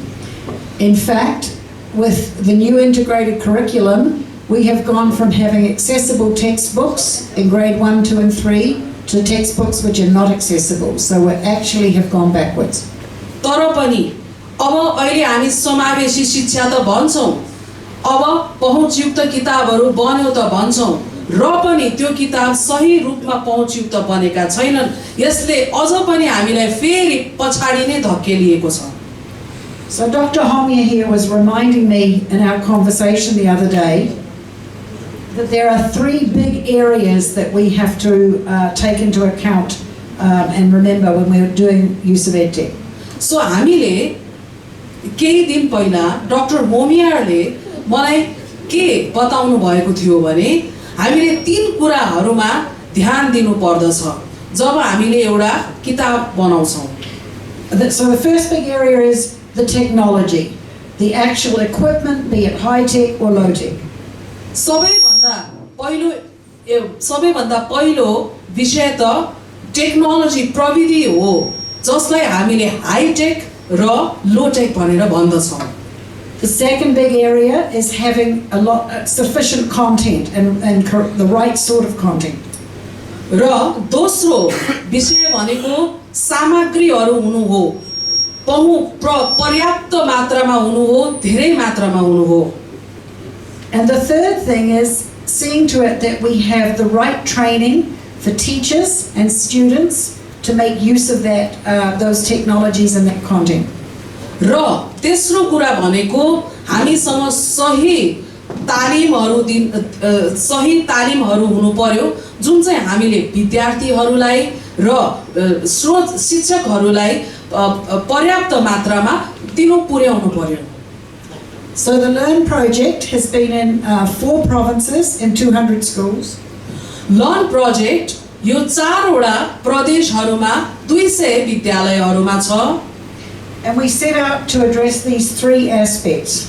G: In fact, with the new integrated curriculum, we have gone from having accessible textbooks in grade 1, 2 and 3 to textbooks which are not accessible. So we actually have gone backwards.
H: तर पनि अब अहिले हामी समावेशी शिक्षा त भन्छौँ, अब पहुँचयुक्त किताबहरू बन्यो त भन्छौँ, र पनि त्यो किताब सही रूपमा पहुँचयुक्त बनेका छैनन्। यसले अझ पनि हामीलाई फेरि पछाडि नै धकेलिएको छ।
G: So Dr. Homia here was reminding me in our conversation the other day that there are 3 big areas that we have to take into account and remember when we're doing use of EdTech.
H: So हामीले केही दिन पहिला डाक्टर होमियारले मलाई के बताउनु भएको थियो भने हामीले 3 कुराहरुमा ध्यान दिनु पर्दछ जब हामीले एउटा किताब बनाउँछौं।
G: So the first big area is the technology, the actual equipment, be it high tech or low tech.
H: सबैभन्दा पहिलो विषय त टेक्नोलोजी प्रविधि हो जसलाई हामीले हाई टेक र लो टेक भनेर भन्दछौं।
G: The second big area is having sufficient content and the right sort of content.
H: र दोस्रो विषय भनेको सामग्रीहरु हुनु हो, पर्याप्त मात्रामा हुनु हो, धेरै मात्रामा हुनु हो।
G: And the third thing is seeing to it that we have the right training for teachers and students to make use of those technologies and that content.
H: र तेस्रो कुरा भनेको हामीसँग सही तालिमहरु हुनु पर्यो जुन चाहिँ हामीले विद्यार्थीहरुलाई र स्रोत शिक्षकहरुलाई पर्याप्त मात्रामा दिनु पुर्याउनु पर्यो।
G: So the Learn project has been in 4 provinces in 200 schools.
H: Learn project यो 4 वटा प्रदेशहरुमा 200 विद्यालयहरुमा छ।
G: And we set out to address these 3 aspects.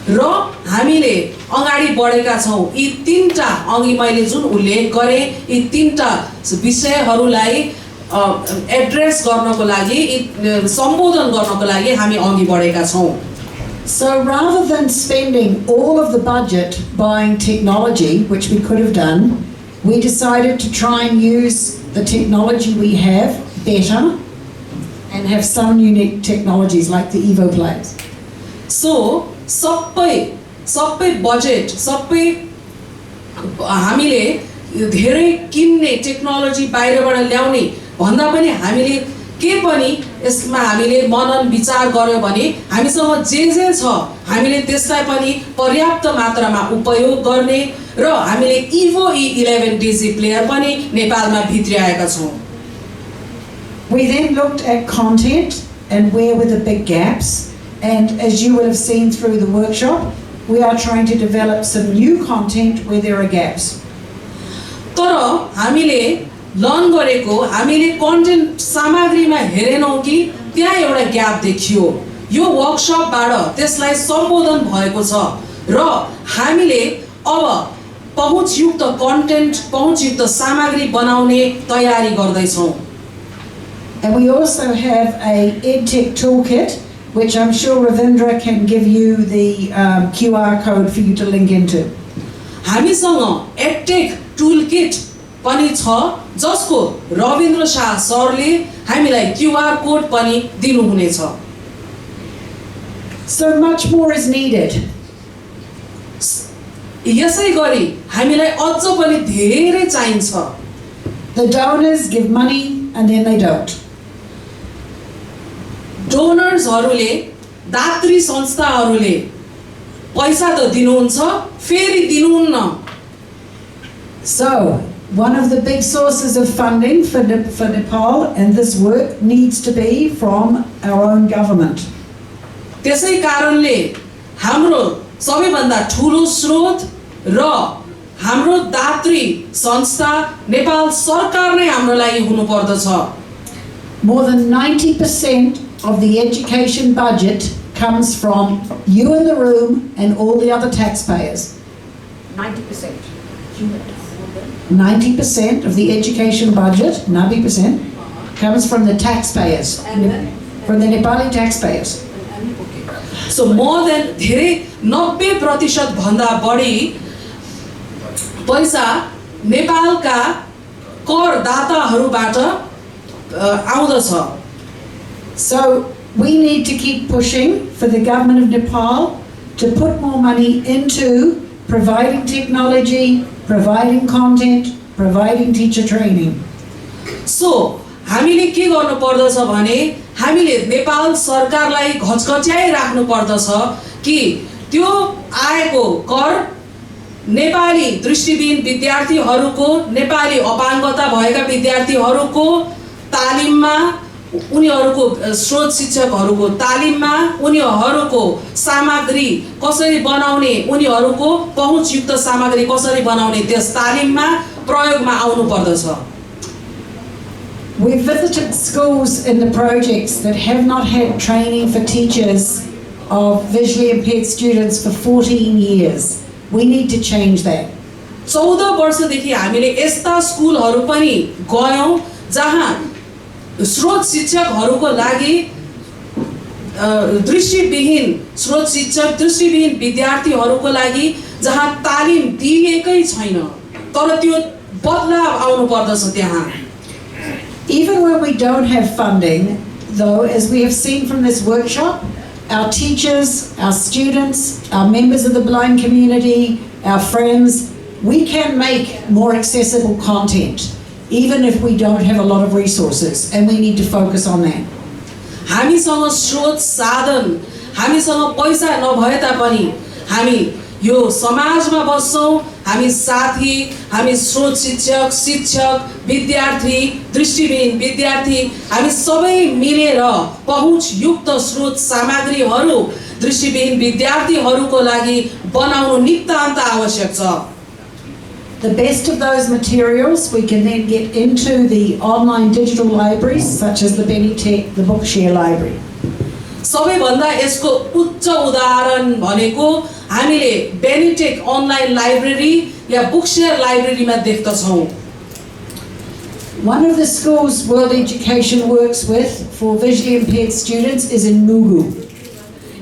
H: र हामीले अगाडि बढेका छौं यी 3टा अघि मैले जुन उल्लेख गरे यी 3टा विषयहरुलाई एड्रेस गर्नको लागि सम्बोधन गर्नको लागि हामी अघि बढेका छौं।
G: So rather than spending all of the budget buying technology, which we could have done, we decided to try and use the technology we have better and have some unique technologies like the Evo players.
H: So सबै बजेट सबै हामीले धेरै किन्ने टेक्नोलोजी बाहिरबाट ल्याउने भन्दा पनि हामीले के पनि यसमा हामीले मनन विचार गर्यो भने हामीसँग जे छ हामीले त्यसलाई पनि पर्याप्त मात्रामा उपयोग गर्ने र हामीले Evo E11 डिजी प्लेयर पनि नेपालमा भित्र्याएका छौं।
G: We then looked at content and where were the big gaps, and as you will have seen through the workshop, we are trying to develop some new content where there are gaps.
H: तर हामीले लर्न गरेको हामीले कन्टेन्ट सामग्रीमा हेरेनौं कि त्यहाँ एउटा ग्याप देखियो। यो वर्कशपबाट त्यसलाई सम्बोधन भएको छ र हामीले अब पहुँचयुक्त कन्टेन्ट पहुँचयुक्त सामग्री बनाउने तयारी गर्दै छौं।
G: And we also have a EdTech toolkit, which I'm sure Ravindra can give you the QR code for you to link into.
H: हामीसँग EdTech toolkit पनि छ जसको रविन्द्र शाह सरले हामीलाई QR कोड पनि दिनुहुनेछ।
G: So much more is needed.
H: यसै गरी हामीलाई अझ पनि धेरै चाहिन्छ।
G: The donors give money and then they don't.
H: डोनर्सहरुले दात्री संस्थाहरुले पैसा त दिनुहुन्छ फेरि दिनुहुन्न।
G: So one of the big sources of funding for Nepal and this work needs to be from our own government.
H: त्यसै कारणले हाम्रो सबैभन्दा ठूलो स्रोत र हाम्रो दात्री संस्था नेपाल सरकार नै हाम्रो लागि हुनु पर्दछ।
G: More than 90% of the education budget comes from you in the room and all the other taxpayers. 90%. 90% of the education budget, 90%, comes from the taxpayers, from the Nepali taxpayers.
H: So more than धेरै 90% भन्दा बढी पैसा नेपालका करदाताहरूबाट आउँदछ।
G: So we need to keep pushing for the government of Nepal to put more money into providing technology, providing content, providing teacher training.
H: So हामीले के गर्नु पर्दछ भने हामीले नेपाल सरकारलाई घचघच्याइ राख्नु पर्दछ कि त्यो आएको कर नेपाली दृष्टिविहीन विद्यार्थीहरूको, नेपाली अपाङ्गता भएका विद्यार्थीहरूको तालिममा, उनीहरूको स्रोत शिक्षकहरूको तालिममा, उनीहरूको सामग्री कसरी बनाउने, उनीहरूको पहुँचयुक्त सामग्री कसरी बनाउने त्यस तालिममा प्रयोगमा आउनु पर्दछ।
G: We've visited schools in the projects that have not had training for teachers of visually impaired students for 14 years. We need to change that.
H: 14 वर्षदेखि हामीले यस्ता स्कुलहरू पनि गयौँ जहाँ स्रोत शिक्षकहरूको लागि दृष्टिविहीन स्रोत शिक्षक, दृष्टिविहीन विद्यार्थीहरूको लागि जहाँ तालिम दिएकै छैन, तर त्यो बदलाव आउनु पर्दछ त्यहाँ।
G: Even when we don't have funding, though, as we have seen from this workshop, our teachers, our students, our members of the blind community, our friends, we can make more accessible content, even if we don't have a lot of resources, and we need to focus on that.
H: हामीसँग स्रोत साधन, हामीसँग पैसा नभए तापनि हामी यो समाजमा बस्छौँ, हामी साथी, हामी स्रोत शिक्षक, शिक्षक, विद्यार्थी, दृष्टिविहीन विद्यार्थी, हामी सबै मिलेर पहुँचयुक्त स्रोत सामग्रीहरू दृष्टिविहीन विद्यार्थीहरूको लागि बनाउनु नितान्त आवश्यक छ।
G: The best of those materials we can then get into the online digital libraries such as the Benitech, the Bookshare Library.
H: सबैभन्दा यसको उच्च उदाहरण भनेको हामीले बेनिटेक अनलाइन लाइब्रेरी या बुकशेयर लाइब्रेरीमा देख्दछौँ।
G: One of the schools World Education works with for visually impaired students is in Mugu.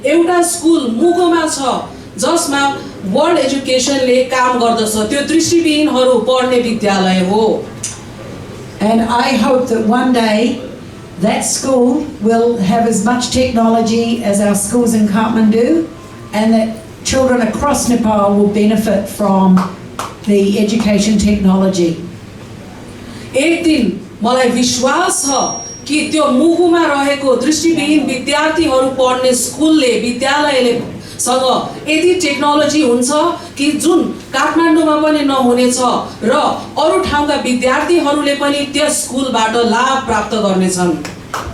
H: एउटा स्कुल मुगुमा छ जसमा वर्ल्ड एजुकेसनले काम गर्दछ, त्यो दृष्टिविहीनहरू पढ्ने विद्यालय हो।
G: And I hope that one day that school will have as much technology as our schools in Kathmandu, and that children across Nepal will benefit from the education technology.
H: एक दिन मलाई विश्वास छ कि त्यो मुगुमा रहेको दृष्टिविहीन विद्यार्थीहरू पढ्ने स्कुलले, विद्यालयले सँग यति टेक्नोलोजी हुन्छ कि जुन काठमाडौँमा पनि नहुनेछ र अरू ठाउँका विद्यार्थीहरूले पनि त्यस स्कुलबाट लाभ प्राप्त गर्नेछन्।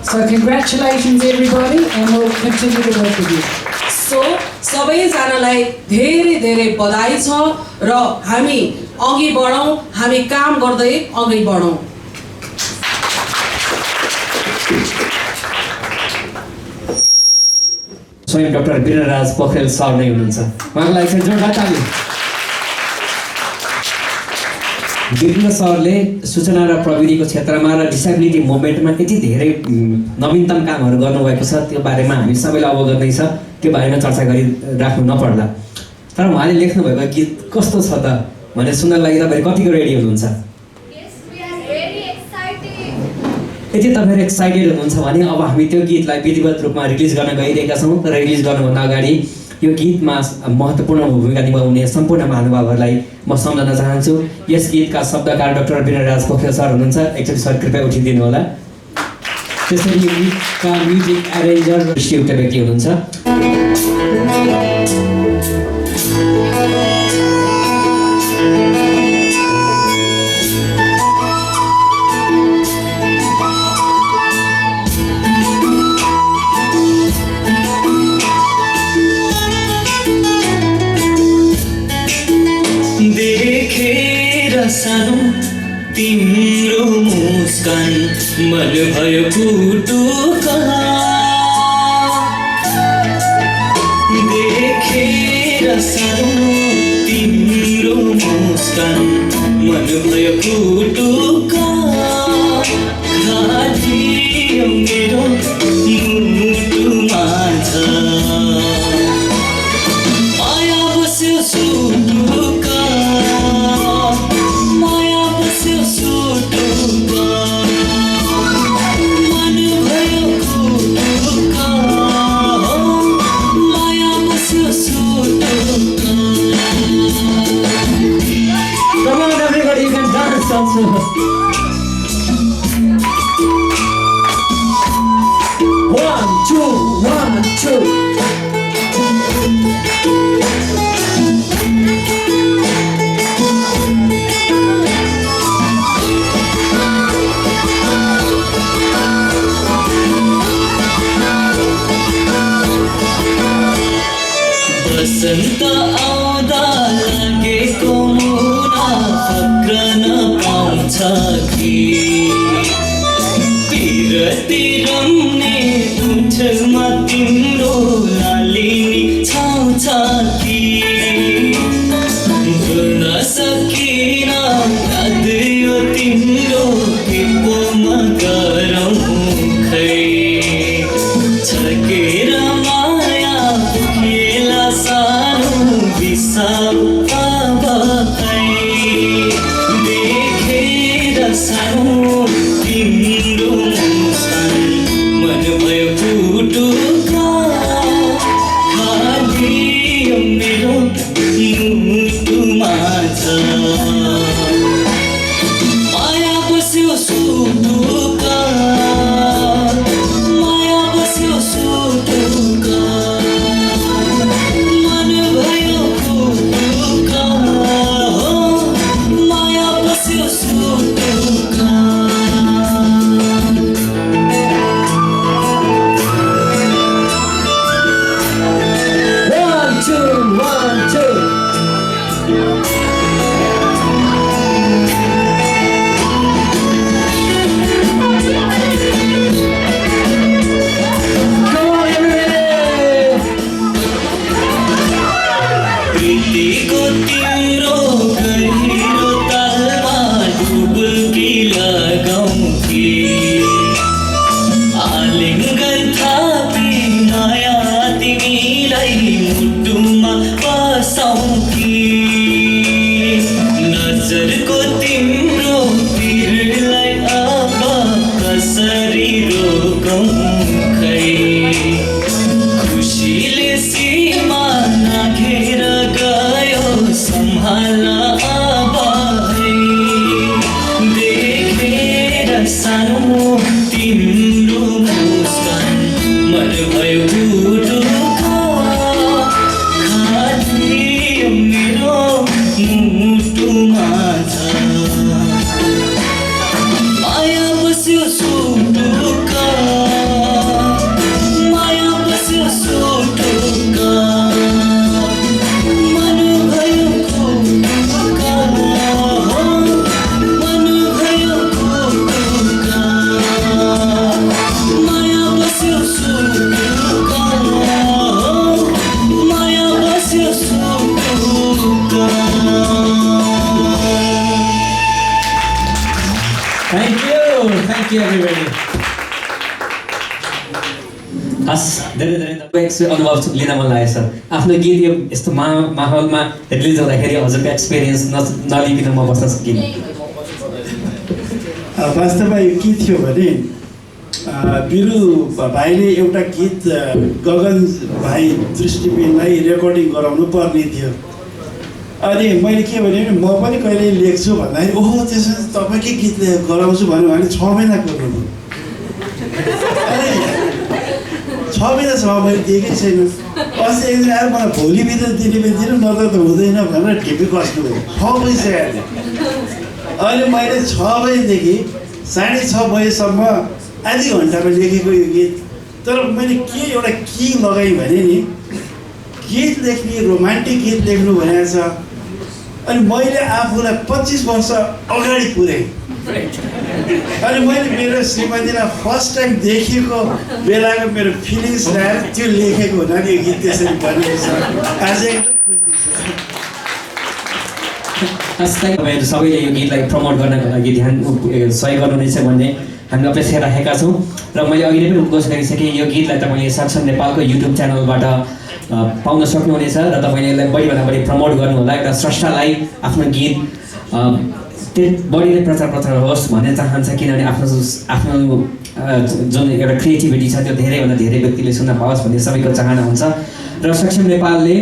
G: So congratulations everybody, and we'll continue to work with you.
H: So सबैजनालाई धेरै धेरै बधाई छ र हामी अघि बढौँ, हामी काम गर्दै अघि बढौँ।
A: स्वयं डाक्टर वीरराज पोखरेल सर नै हुनुहुन्छ, उहाँको लागि चाहिँ जोरदार ताली। वीरेन्द्र सरले सूचना र प्रविधिको क्षेत्रमा र डिसेबिलिटी मुभमेन्टमा यति धेरै नवीनतम कामहरू गर्नुभएको छ, त्यो बारेमा हामी सबैलाई अवगत नै छ, त्यो बारेमा चर्चा गरिराख्नु नपर्ला। तर उहाँले लेख्नुभएको गीत कस्तो छ त भनेर सुन्नको लागि तपाईँहरू कतिको रेडी हुनुहुन्छ? यदि तपाईँहरू एक्साइटेड हुनुहुन्छ भने अब हामी त्यो गीतलाई विधिवत रूपमा रिलिज गर्न गइरहेका छौँ। तर रिलिज गर्नुभन्दा अगाडि यो गीतमा महत्त्वपूर्ण भूमिका निभाउने सम्पूर्ण महानुभावहरूलाई म सम्झन चाहन्छु। यस गीतका शब्दकार डाक्टर वीरराज पोखरेल सर हुनुहुन्छ, एकचोटि सर कृपया उठिदिनु होला। त्यसरी यो गीतका म्युजिक एरेन्जर एउटा व्यक्ति हुनुहुन्छ।
I: सानो तिम्रो मुस्कान मन भयो कुटुका, देखेर सानो तिम्रो मुस्कान मन भयो कुटुका, खालियो मेरो मुटुमा छ माया बस्यो सुटुका,
A: सक्छु। One, two, one, two.
I: बसन्त आउँदा लागेको मुना फक्रन पाउँछ कि पिरती रम्ने उठमा तिम्रो लालिनी छाउँछ कि भुल्न सकिन याद यो तिम्रो के पोमा गरौँ खै छर्केर माया पुगेला सानो बिसाउ अब खै देखेर सानो तिम्रो मुस्कान मन भयो फुटुका खाली मेरो मुटुमा छ माया बस्यो सुटुका माया बस्यो सुटुका मन भयो फुटुका हो माया बस्यो सुटुका
A: One, two, one, two. Come on, everybody!
I: प्रीतिको तिम्रो गहिरो तालमा डुबुल्की लगाउँ कि आलिङ्गन थापी माया तिमीलाई मुटुमा बसाउँ कि नजरको तिम्रो पिरलाई अब कसरी रोकौँ खै खुसीले सीमा नाघेर गयो सम्हाल अब है देखेर सानो तिम्रो मुस्कान मन भयो फुटुका खाली मेरो मुटुमा छ माया बस्यो सुटुका माया बस्यो सुटुका मन भयो फुटुका मन भयो फुटुका माया बस्यो सुटुका माया बस्यो सुटुका
A: Thank you everybody. हस् धेरै धेरै एक्सपिरियन्स अनुभव लिन मन लागेको छ आफ्नो गीत यो यस्तो माहौलमा रिलिज हुँदाखेरि हजुरको एक्सपिरियन्स नलिकन म बस्न सकिनँ।
F: वास्तवमा यो के थियो भने बिरु भाइले एउटा गीत गगन भाइ दृष्टिबिनलाई रेकर्डिङ गराउनु पर्ने थियो। अनि मैले के भने म पनि कहिले लेख्छु भन्दाखेरि ओहो त्यसो तपाईँकै गीत गराउँछु भन्यो भने 6 महिना गर्नु। अनि 6 महिनासम्म मैले दिएकै छैन। अस्ति एकदिन आएर मलाई भोलिभित्र दिने दिनु नत्र त हुँदैन भनेर ढिपी कस्नुभयो। 6 बजिसकेको थियो। अहिले मैले 6 बजीदेखि 6:30 बजीसम्म आधी घन्टामा लेखेको यो गीत। तर मैले के एउटा की लगाएँ भने नि गीत लेख्ने रोमान्टिक गीत लेख्नु भनेको छ। अनि मैले आफूलाई 25 वर्ष अगाडि पुर्याएँ। अनि मैले मेरो श्रीमतीलाई फर्स्ट टाइम देखेको बेलाको मेरो फिलिङ्स ल्याएर त्यो लेखेको हुँदा नि यो गीत त्यसरी बनेको छ। आज एकदम खुसी छ।
A: तपाईँहरू सबैले यो गीतलाई प्रमोट गर्नको लागि ध्यान सहयोग गर्नुहुनेछ भन्ने हामी अपेक्षा राखेका छौँ र मैले अहिले पनि घोषणा गरिसकेँ यो गीतलाई तपाईँले सक्षम नेपालको युट्युब च्यानलबाट पाउन सक्नुहुनेछ र तपाईँले यसलाई बढीभन्दा बढी प्रमोट गर्नुहोला। एउटा स्रष्टालाई आफ्नो गीत बढी नै प्रचार प्रसार होस् भन्ने चाहन्छ किनभने आफ्नो जुन एउटा क्रिएटिभिटी छ त्यो धेरैभन्दा धेरै व्यक्तिले सुन्न पाओस् भन्ने सबैको चाहना हुन्छ र सक्षम नेपालले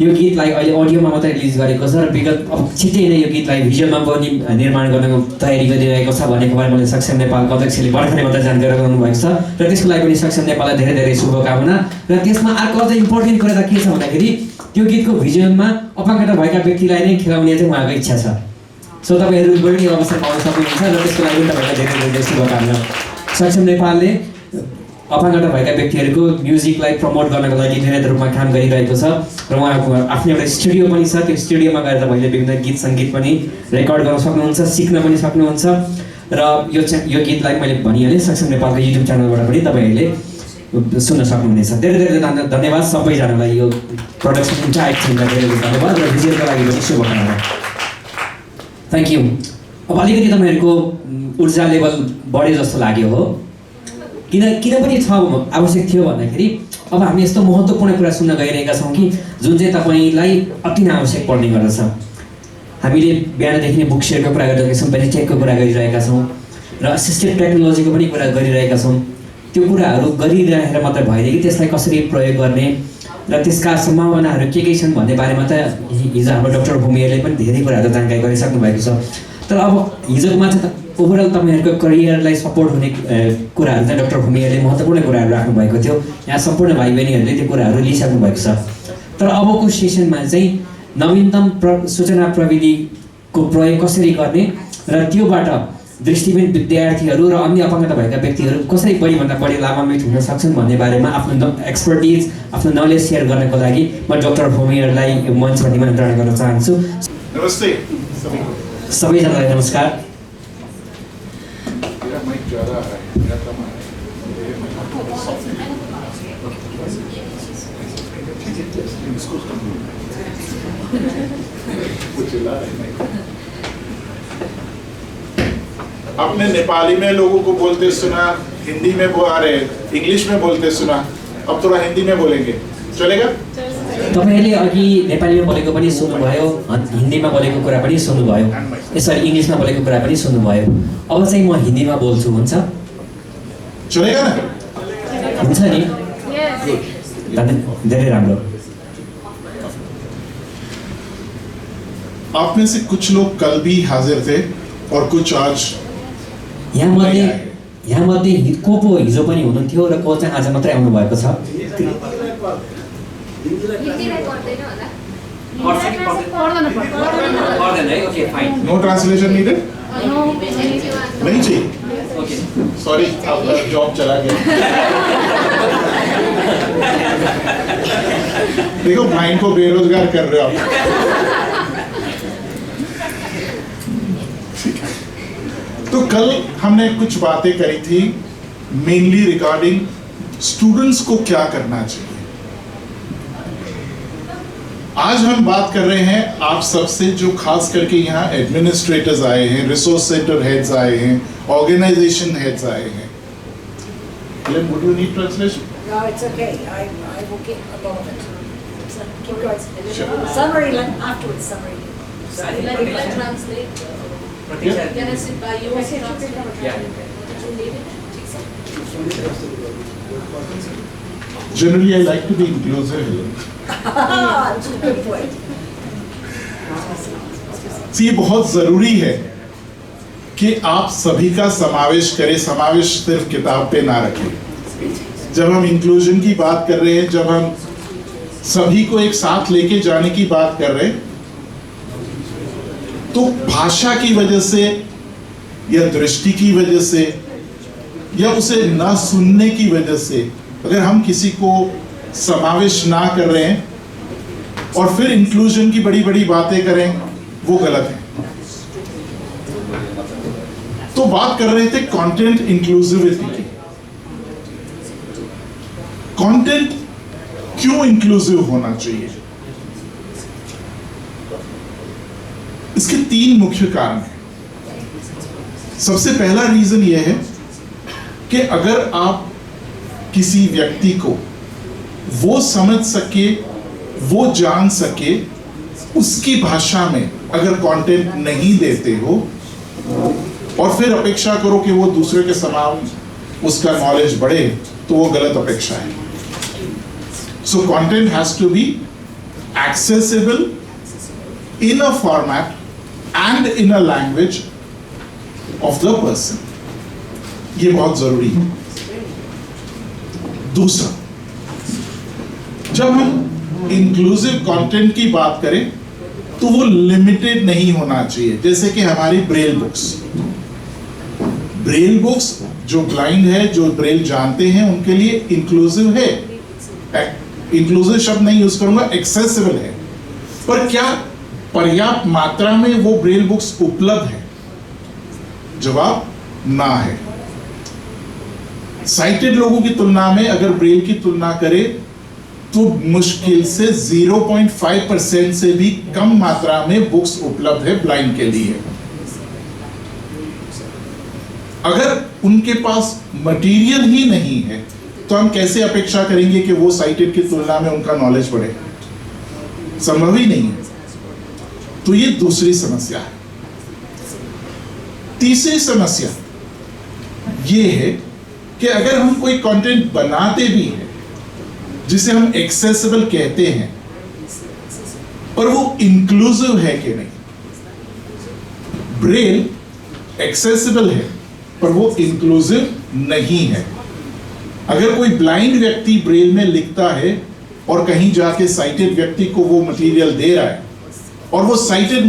A: यो गीतलाई अहिले अडियोमा मात्रै रिलिज गरेको छ र विगत अब छिट्टै नै यो गीतलाई भिजुअलमा पनि निर्माण गर्नको तयारी गरिरहेको छ भन्ने खबर मैले सक्षम नेपालको अध्यक्षले भर्खरै मात्रै जानकारी गराउनु भएको छ र त्यसको लागि पनि सक्षम नेपाललाई धेरै धेरै शुभकामना। र त्यसमा अर्को अझ इम्पोर्टेन्ट कुरा त के छ भन्दाखेरि त्यो गीतको भिजुअलमा अपाङ्गता भएका व्यक्तिलाई नै खेलाउने चाहिँ उहाँको इच्छा छ। सो तपाईँहरू पनि अवसर पाउन सक्नुहुन्छ र त्यसको लागि पनि तपाईँलाई धेरै धेरै शुभकामना। सक्षम नेपालले अपाङ्गता भएका व्यक्तिहरूको म्युजिकलाई प्रमोट गर्नको लागि निरन्तर रूपमा काम गरिरहेको छ र उहाँको आफ्नो एउटा स्टुडियो पनि छ। त्यो स्टुडियोमा गएर तपाईँले विभिन्न गीत सङ्गीत पनि रेकर्ड गर्न सक्नुहुन्छ, सिक्न पनि सक्नुहुन्छ। र यो गीतलाई मैले भनिहालेँ सक्षम नेपालको युट्युब च्यानलबाट पनि तपाईँहरूले सुन्न सक्नुहुनेछ। धेरै धेरै धन्यवाद सबैजनालाई, यो प्रडक्सन इन्टायर टिमलाई धेरै धेरै धन्यवाद र भिजुअलको लागि पनि शुभकामना। Thank you. अब अलिकति तपाईँहरूको ऊर्जा लेभल बढे जस्तो लाग्यो हो, किन पनि छ आवश्यक थियो भन्दाखेरि अब हामी यस्तो महत्त्वपूर्ण कुरा सुन्न गइरहेका छौँ कि जुन चाहिँ तपाईँलाई अति नै आवश्यक पर्ने गर्दछ। हामीले बिहानदेखि नै बुक सेयरको कुरा गरिरहेका छौँ, बेनिटेकको कुरा गरिरहेका छौँ र असिस्टेड टेक्नोलोजीको पनि कुरा गरिरहेका छौँ। त्यो कुराहरू गरिरहेर मात्रै भएन कि त्यसलाई कसरी प्रयोग गर्ने र त्यसका सम्भावनाहरू के छन् भन्ने बारेमा त हिजो हाम्रो डाक्टर भूमिहरूले पनि धेरै कुराहरू जानकारी गरिसक्नु भएको छ। तर अब हिजोको मात्र ओभरअल तपाईँहरूको करियरलाई सपोर्ट हुने कुराहरू चाहिँ डाक्टर भूमिहरूले महत्त्वपूर्ण कुराहरू राख्नुभएको थियो। यहाँ सम्पूर्ण भाइ बहिनीहरूले त्यो कुराहरू लिइसक्नु भएको छ। तर अबको सेसनमा चाहिँ नवीनतम सूचना प्रविधिको प्रयोग कसरी गर्ने र त्योबाट दृष्टिहीन विद्यार्थीहरू र अन्य अपाङ्गता भएका व्यक्तिहरू कसरी बढीभन्दा बढी लाभान्वित हुन सक्छन् भन्ने बारेमा आफ्नो एक्सपर्टिज, आफ्नो नलेज सेयर गर्नको लागि म डाक्टर भूमिहरूलाई मञ्चमा निमन्त्रण गर्न चाहन्छु।
J: नमस्ते
A: सबैजनालाई नमस्कार।
J: आपने नेपाली में लोगों को बोलते सुना, हिंदी में इंग्लिश में बोलते सुना, अब थोड़ा हिंदी में बोलेंगे, चलेगा?
A: तपाईँहरूले अघि नेपालीमा बोलेको पनि सुन्नुभयो, हिन्दीमा बोलेको कुरा पनि सुन्नुभयो, यसरी इङ्ग्लिसमा बोलेको कुरा पनि सुन्नुभयो। अब चाहिँ म हिन्दीमा बोल्छु, हुन्छ?
J: चलेगा ना?
A: हुन्छ नि? धेरै राम्रो।
J: आप में से कुछ लोग कल भी हाजिर थे और कुछ आज
A: यहाँ मध्ये को हिजो पनि हुनुहुन्थ्यो र को चाहिँ आज मात्रै आउनु भएको छ।
J: No translation needed? नहीं चाहिए? सॉरी, आपका जॉब चला गया। देखो माइंड को बेरोजगार कर रहे हो आप। तो कल हमने कुछ बातें करी थी मेनली रिगार्डिंग स्टूडेंट्स को क्या करना चाहिए। आज हम बात कर रहे हैं आप सबसे, जो खास करके यहाँ एडमिनिस्ट्रेटर्स आए हैं, रिसोर्स सेंटर हेड्स आए हैं, ऑर्गेनाइजेशन हेड्स आए हैं। Would you need translation?
G: No, it's okay. I will get a lot of it. Keep going. Summary afterwards. Summary.
K: Translate.
J: Yeah.
K: Can I sit by you?
J: Generally, I like to be inclusive.
G: Good point.
J: ये बहुत जरूरी है कि आप सभी का समावेश करें। समावेश सिर्फ किताब पे ना रखें। जब हम इंक्लूजन की बात कर रहे हैं, जब हम सभी को एक साथ लेके जाने की बात कर रहे हैं, तो भाषा की वजह से या दृष्टि की वजह से या उसे ना सुनने की वजह से अगर हम किसी को समावेश ना कर रहे हैं और फिर इंक्लूजन की बड़ी बड़ी बातें करें, वो गलत है। तो बात कर रहे थे कंटेंट इंक्लूसिविटी की। कंटेंट क्यों इंक्लूसिव होना चाहिए? इसके 3 मुख्य कारण हैं। सबसे पहला रीजन यह है कि अगर आप किसी व्यक्ति को वो समझ सके, वो जान सके, उसकी भाषा में अगर कंटेंट नहीं देते हो और फिर अपेक्षा करो कि वो दूसरे के समान उसका नॉलेज बढ़े, तो वो गलत अपेक्षा है। So content has to be accessible in a format and in a language of the person. ये बहुत जरूरी है। दूसरा, जब हम इंक्लूसिव कंटेंट की बात करें तो वो लिमिटेड नहीं होना चाहिए। जैसे कि हमारी ब्रेल बुक्स जो ब्लाइंड है, जो ब्रेल जानते हैं, उनके लिए इंक्लूसिव है। इंक्लूसिव शब्द नहीं यूज करूंगा, एक्सेसिबल है। पर क्या पर्याप्त मात्रा में वो ब्रेल बुक्स उपलब्ध है? जवाब ना है। साइटेड लोगों की तुलना में अगर ब्रेल की तुलना करें तो मुश्किल से 0.5% से भी कम मात्रा में बुक्स उपलब्ध है ब्लाइंड के लिए। अगर उनके पास मटेरियल ही नहीं है तो हम कैसे अपेक्षा करेंगे कि वो साइटेड की तुलना में उनका नॉलेज बढ़े? संभव ही नहीं है। तो ये दूसरी समस्या है। तीसरी समस्या ये है कि अगर हम कोई कंटेंट बनाते भी हैं जिसे हम एक्सेसिबल कहते हैं, पर वो इंक्लूसिव है कि नहीं? ब्रेल एक्सेसिबल है पर वो इंक्लूसिव नहीं है। अगर कोई ब्लाइंड व्यक्ति ब्रेल में लिखता है और कहीं जाके साइटेड व्यक्ति को वो मटेरियल दे रहा है और वो साइटेड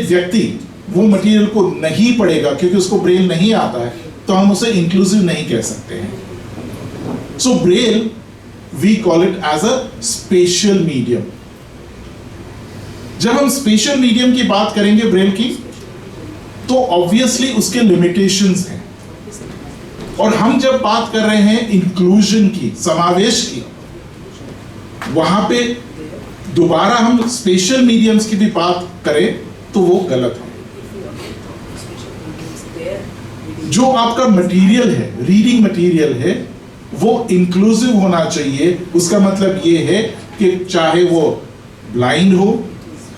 J: व्यक्ति वो मटेरियल को नहीं पढ़ेगा क्योंकि उसको ब्रेल नहीं आता है, तो हम उसे इंक्लूसिव नहीं कह सकते हैं। So braille we call it as a special medium. जब हम स्पेशल मीडियम की बात करेंगे ब्रेल की, तो ऑब्वियसली उसके लिमिटेशंस हैं। और हम जब बात कर रहे हैं इंक्लूजन की, समावेश की, वहां पे दोबारा हम स्पेशल मीडियम्स की भी बात करें तो वो गलत है। जो आपका मटेरियल है, रीडिंग मटेरियल है, वो इंक्लूसिव होना चाहिए। उसका मतलब ये है कि चाहे वो ब्लाइंड हो,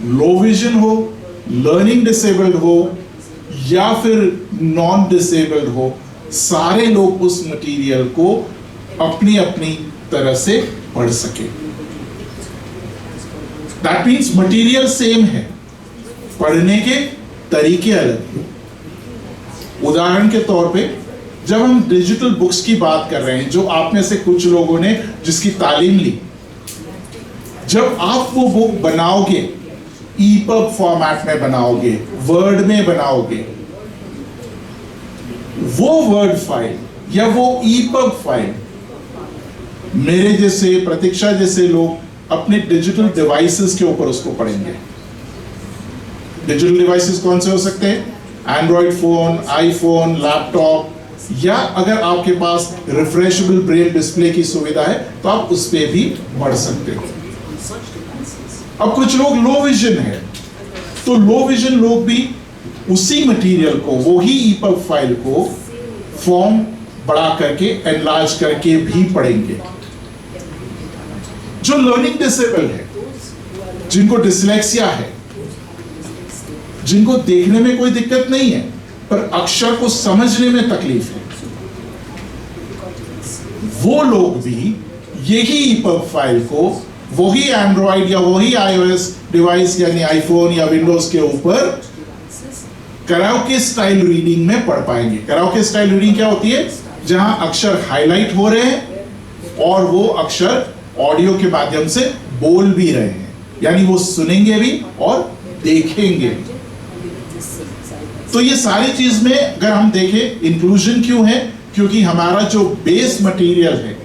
J: लो विजन हो, लर्निंग डिसेबल्ड हो या फिर नॉन डिसेबल्ड हो, सारे लोग उस मटेरियल को अपनी अपनी तरह से पढ़ सके। दैट मीन्स मटेरियल सेम है, पढ़ने के तरीके अलग हैं। उदाहरण के तौर पे जब हम डिजिटल बुक्स की बात कर रहे हैं, जो आप में से कुछ लोगों ने जिसकी तालीम ली, जब आप वो बुक बनाओगे, ईपब फॉर्मेट में बनाओगे, वर्ड में बनाओगे, वो वर्ड फाइल या वो ईपब फाइल मेरे जैसे, प्रतीक्षा जैसे लोग अपने डिजिटल डिवाइसेस के ऊपर उसको पढ़ेंगे। डिजिटल डिवाइसेस कौन से हो सकते हैं? एंड्रॉइड फोन, आईफोन, लैपटॉप, या अगर आपके पास रिफ्रेशेबल ब्रेल डिस्प्ले की सुविधा है तो आप उस पर भी पढ़ सकते हो। अब कुछ लोग लो विजन है, तो लो विजन लोग भी उसी मटेरियल को, वही ईपब फाइल को फॉर्म बड़ा करके, एनलार्ज करके भी पढ़ेंगे। जो लर्निंग डिसेबल है, जिनको डिसलेक्सिया है, जिनको देखने में कोई दिक्कत नहीं है पर अक्षर को समझने में तकलीफ है, वो लोग भी यही ईपब फाइल को वही एंड्रॉइड या वही आईओएस डिवाइस यानी आईफोन या विंडोज के ऊपर कराओके स्टाइल रीडिंग में पढ़ पाएंगे। कराओके स्टाइल रीडिंग क्या होती है? जहां अक्षर हाईलाइट हो रहे हैं और वो अक्षर ऑडियो के माध्यम से बोल भी रहे हैं, यानी वो सुनेंगे भी और देखेंगे भी। तो ये सारी चीज में अगर हम देखें, इंक्लूजन क्यों है? क्योंकि हमारा जो बेस मटेरियल है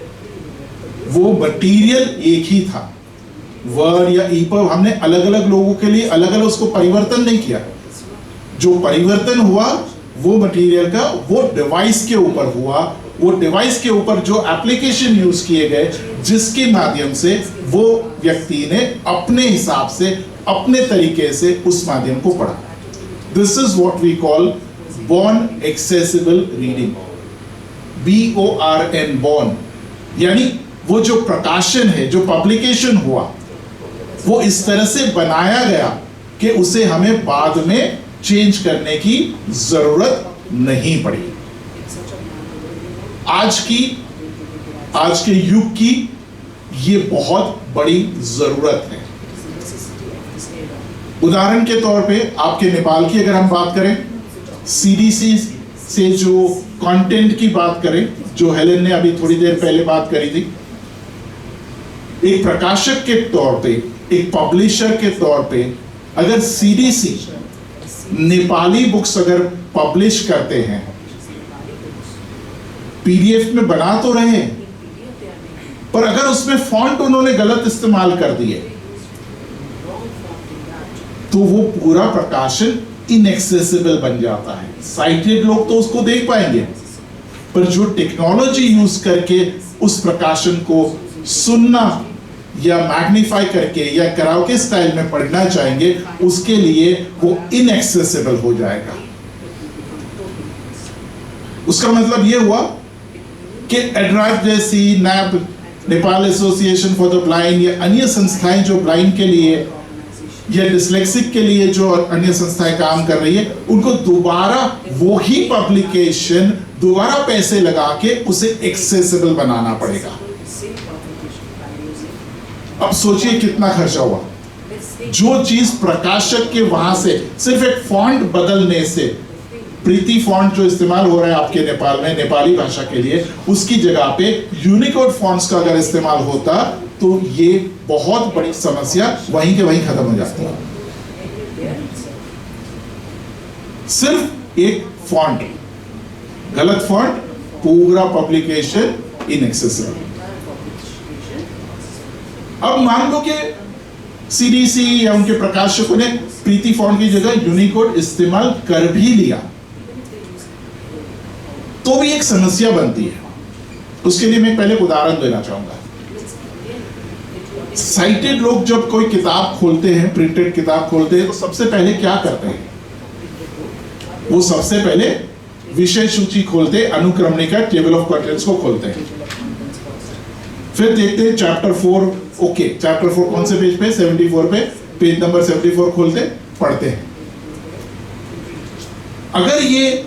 J: वो मटेरियल एक ही था। वर्ड या ईपब हमने अलग अलग लोगों के लिए अलग अलग उसको परिवर्तन नहीं किया। जो परिवर्तन हुआ वो मटेरियल का वो डिवाइस के ऊपर हुआ, वो डिवाइस के ऊपर जो एप्लीकेशन यूज किए गए जिसके माध्यम से वो व्यक्ति ने अपने हिसाब से, अपने तरीके से उस माध्यम को पढ़ा। This is what we call born accessible reading, BORN, born, यानी वो जो प्रकाशन है, जो पब्लिकेशन हुआ, वो इस तरह से बनाया गया कि उसे हमें बाद में चेंज करने की जरूरत नहीं पड़ी। आज के युग की ये बहुत बड़ी जरूरत है। उदाहरण के तौर पे आपके नेपाल की अगर हम बात करें, सीडीसी से जो कंटेंट की बात करें, जो हेलेन ने अभी थोड़ी देर पहले बात करी थी, एक प्रकाशक के तौर पे, एक पब्लिशर के तौर पे, अगर सीडीसी नेपाली बुक्स अगर पब्लिश करते हैं, पीडीएफ में बना तो रहे हैं, पर अगर उसमें फॉन्ट उन्होंने गलत इस्तेमाल कर दिए तो वो पूरा प्रकाशन इनएक्सेसिबल बन जाता है। साइटेड लोग तो उसको देख पाएंगे, पर जो टेक्नोलॉजी यूज करके उस प्रकाशन को सुनना या मैग्नीफाई करके या कराओके स्टाइल में पढ़ना चाहेंगे, उसके लिए वो इनएक्सेसिबल हो जाएगा। उसका मतलब ये हुआ कि एड्राइव जैसी, NAB, Nepal association for the blind या अन्य संस्थाएं जो ब्लाइंड के लिए या डिस्लेक्सिक के लिए जो अन्य संस्थाएं काम कर रही है, उनको दोबारा वो ही पब्लिकेशन दोबारा पैसे लगा के उसे एक्सेसिबल बनाना पड़ेगा। अब सोचिए कितना खर्चा हुआ। जो चीज प्रकाशक के वहां से सिर्फ एक फॉन्ट बदलने से, प्रीति फॉन्ट जो इस्तेमाल हो रहा है आपके नेपाल में नेपाली भाषा के लिए, उसकी जगह पे यूनिकोड फॉन्ट्स का अगर इस्तेमाल होता तो ये बहुत बड़ी समस्या वहीं के वहीं खत्म हो जाती है। सिर्फ एक फॉन्ट, गलत फॉन्ट, पूरा पब्लिकेशन इनएक्सेसिबल। अब मान लो कि सीडीसी या उनके प्रकाशकों ने प्रीति फॉन्ट की जगह यूनिकोड इस्तेमाल कर भी लिया, तो भी एक समस्या बनती है। उसके लिए मैं पहले एक उदाहरण देना चाहूंगा। साइटेड लोग जब कोई किताब खोलते हैं, प्रिंटेड किताब खोलते हैं, तो सबसे पहले क्या करते हैं? वो सबसे पहले विषय सूची खोलते, अनुक्रमणिका, टेबल ऑफ कंटेंट्स को खोलते हैं। फिर देखते हैं चैप्टर 4, ओके, चैप्टर 4 कौन से पेज पे? 74 पे, पेज नंबर 74 खोलते, पढ़ते हैं। अगर ये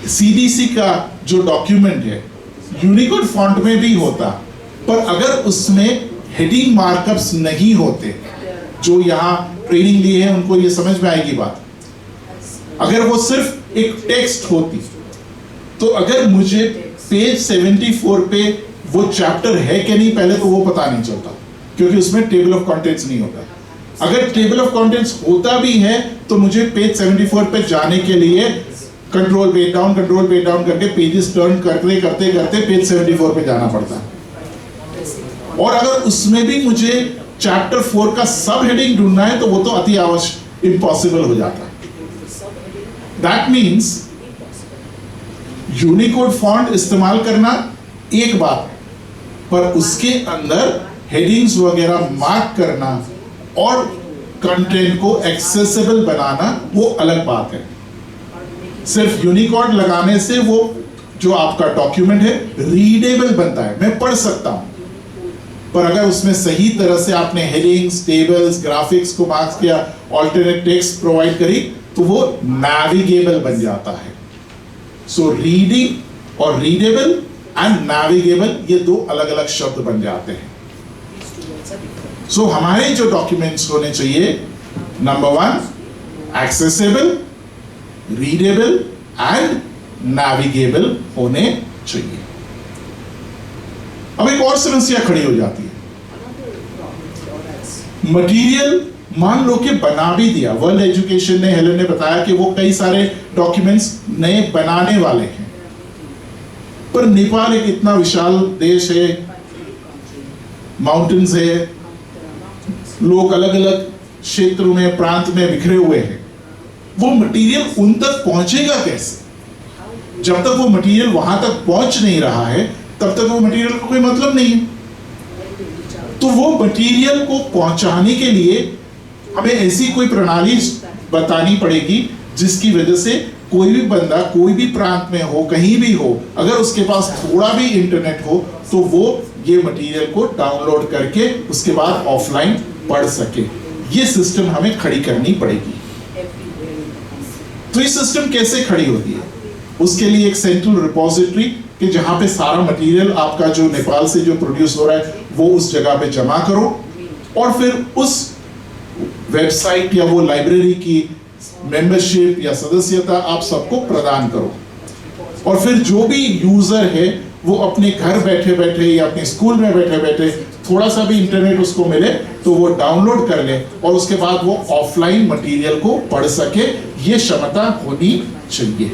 J: सीडीसी का जो डॉक्यूमेंट है यूनिकोड फॉन्ट में भी होता, पर अगर उसमें हेडिंग मार्कअप्स नहीं होते, जो यहाँ ट्रेनिंग ली है उनको ये समझ में आएगी बात। अगर वो सिर्फ एक टेक्स्ट होती, तो अगर मुझे पेज 74 पे वो चैप्टर है कि नहीं पहले तो वो पता नहीं चलता, क्योंकि उसमें टेबल ऑफ कंटेंट्स नहीं होता। अगर टेबल ऑफ कंटेंट्स होता भी है तो मुझे पेज 74 पे जाने के लिए कंट्रोल पेज डाउन करके पेजेस टर्न करते करते करते पेज 74 पे जाना पड़ता है। और अगर उसमें भी मुझे चैप्टर 4 का सब हेडिंग ढूंढना है तो वो तो अति आवश्यक, इम्पॉसिबल हो जाता है। दैट मीन्स यूनिकोड फॉन्ट इस्तेमाल करना एक बात है, पर उसके अंदर हेडिंग्स वगैरह मार्क करना और कंटेंट को एक्सेसिबल बनाना वो अलग बात है। सिर्फ यूनिकोड लगाने से वो जो आपका डॉक्यूमेंट है रीडेबल बनता है, मैं पढ़ सकता हूं, पर अगर उसमें सही तरह से आपने हेडिंग्स, टेबल्स, ग्राफिक्स को मार्क किया, ऑल्टरनेट टेक्स्ट प्रोवाइड करी, तो वो नेविगेबल बन जाता है। सो रीडिंग और रीडेबल एंड नेविगेबल ये दो अलग अलग शब्द बन जाते हैं। सो हमारे जो डॉक्यूमेंट्स होने चाहिए, number 1 accessible, readable and navigable होने चाहिए। अब एक और समस्या खड़ी हो जाती है। मटेरियल मान लो कि बना भी दिया, वर्ल्ड एजुकेशन ने, हेलेन ने बताया कि वो कई सारे डॉक्यूमेंट्स नए बनाने वाले हैं, पर नेपाल एक इतना विशाल देश है, माउंटेन्स है, लोग अलग अलग क्षेत्रों में, प्रांत में बिखरे हुए हैं। वो मटेरियल उन तक पहुंचेगा कैसे? जब तक वो मटेरियल वहां तक पहुंच नहीं रहा है तब तक वो मटेरियल का कोई मतलब नहीं है। तो वो मटेरियल को पहुंचाने के लिए हमें ऐसी कोई प्रणाली बतानी पड़ेगी जिसकी वजह से कोई भी बंदा कोई भी प्रांत में हो, कहीं भी हो, अगर उसके पास थोड़ा भी इंटरनेट हो तो वो ये मटेरियल को डाउनलोड करके उसके बाद ऑफलाइन पढ़ सके। ये सिस्टम हमें खड़ी करनी पड़ेगी। तो ये सिस्टम कैसे खड़ी होती है? उसके लिए एक सेंट्रल रिपोजिटरी कि जहाँ पे सारा मटेरियल आपका जो नेपाल से जो प्रोड्यूस हो रहा है वो उस जगह पे जमा करो और फिर उस वेबसाइट या वो लाइब्रेरी की मेंबरशिप या सदस्यता आप सबको प्रदान करो। और फिर जो भी यूजर है वो अपने घर बैठे बैठे या अपने स्कूल में बैठे बैठे थोड़ा सा भी इंटरनेट उसको मिले तो वो डाउनलोड कर ले और उसके बाद वो ऑफलाइन मटेरियल को पढ़ सके, ये क्षमता होनी चाहिए।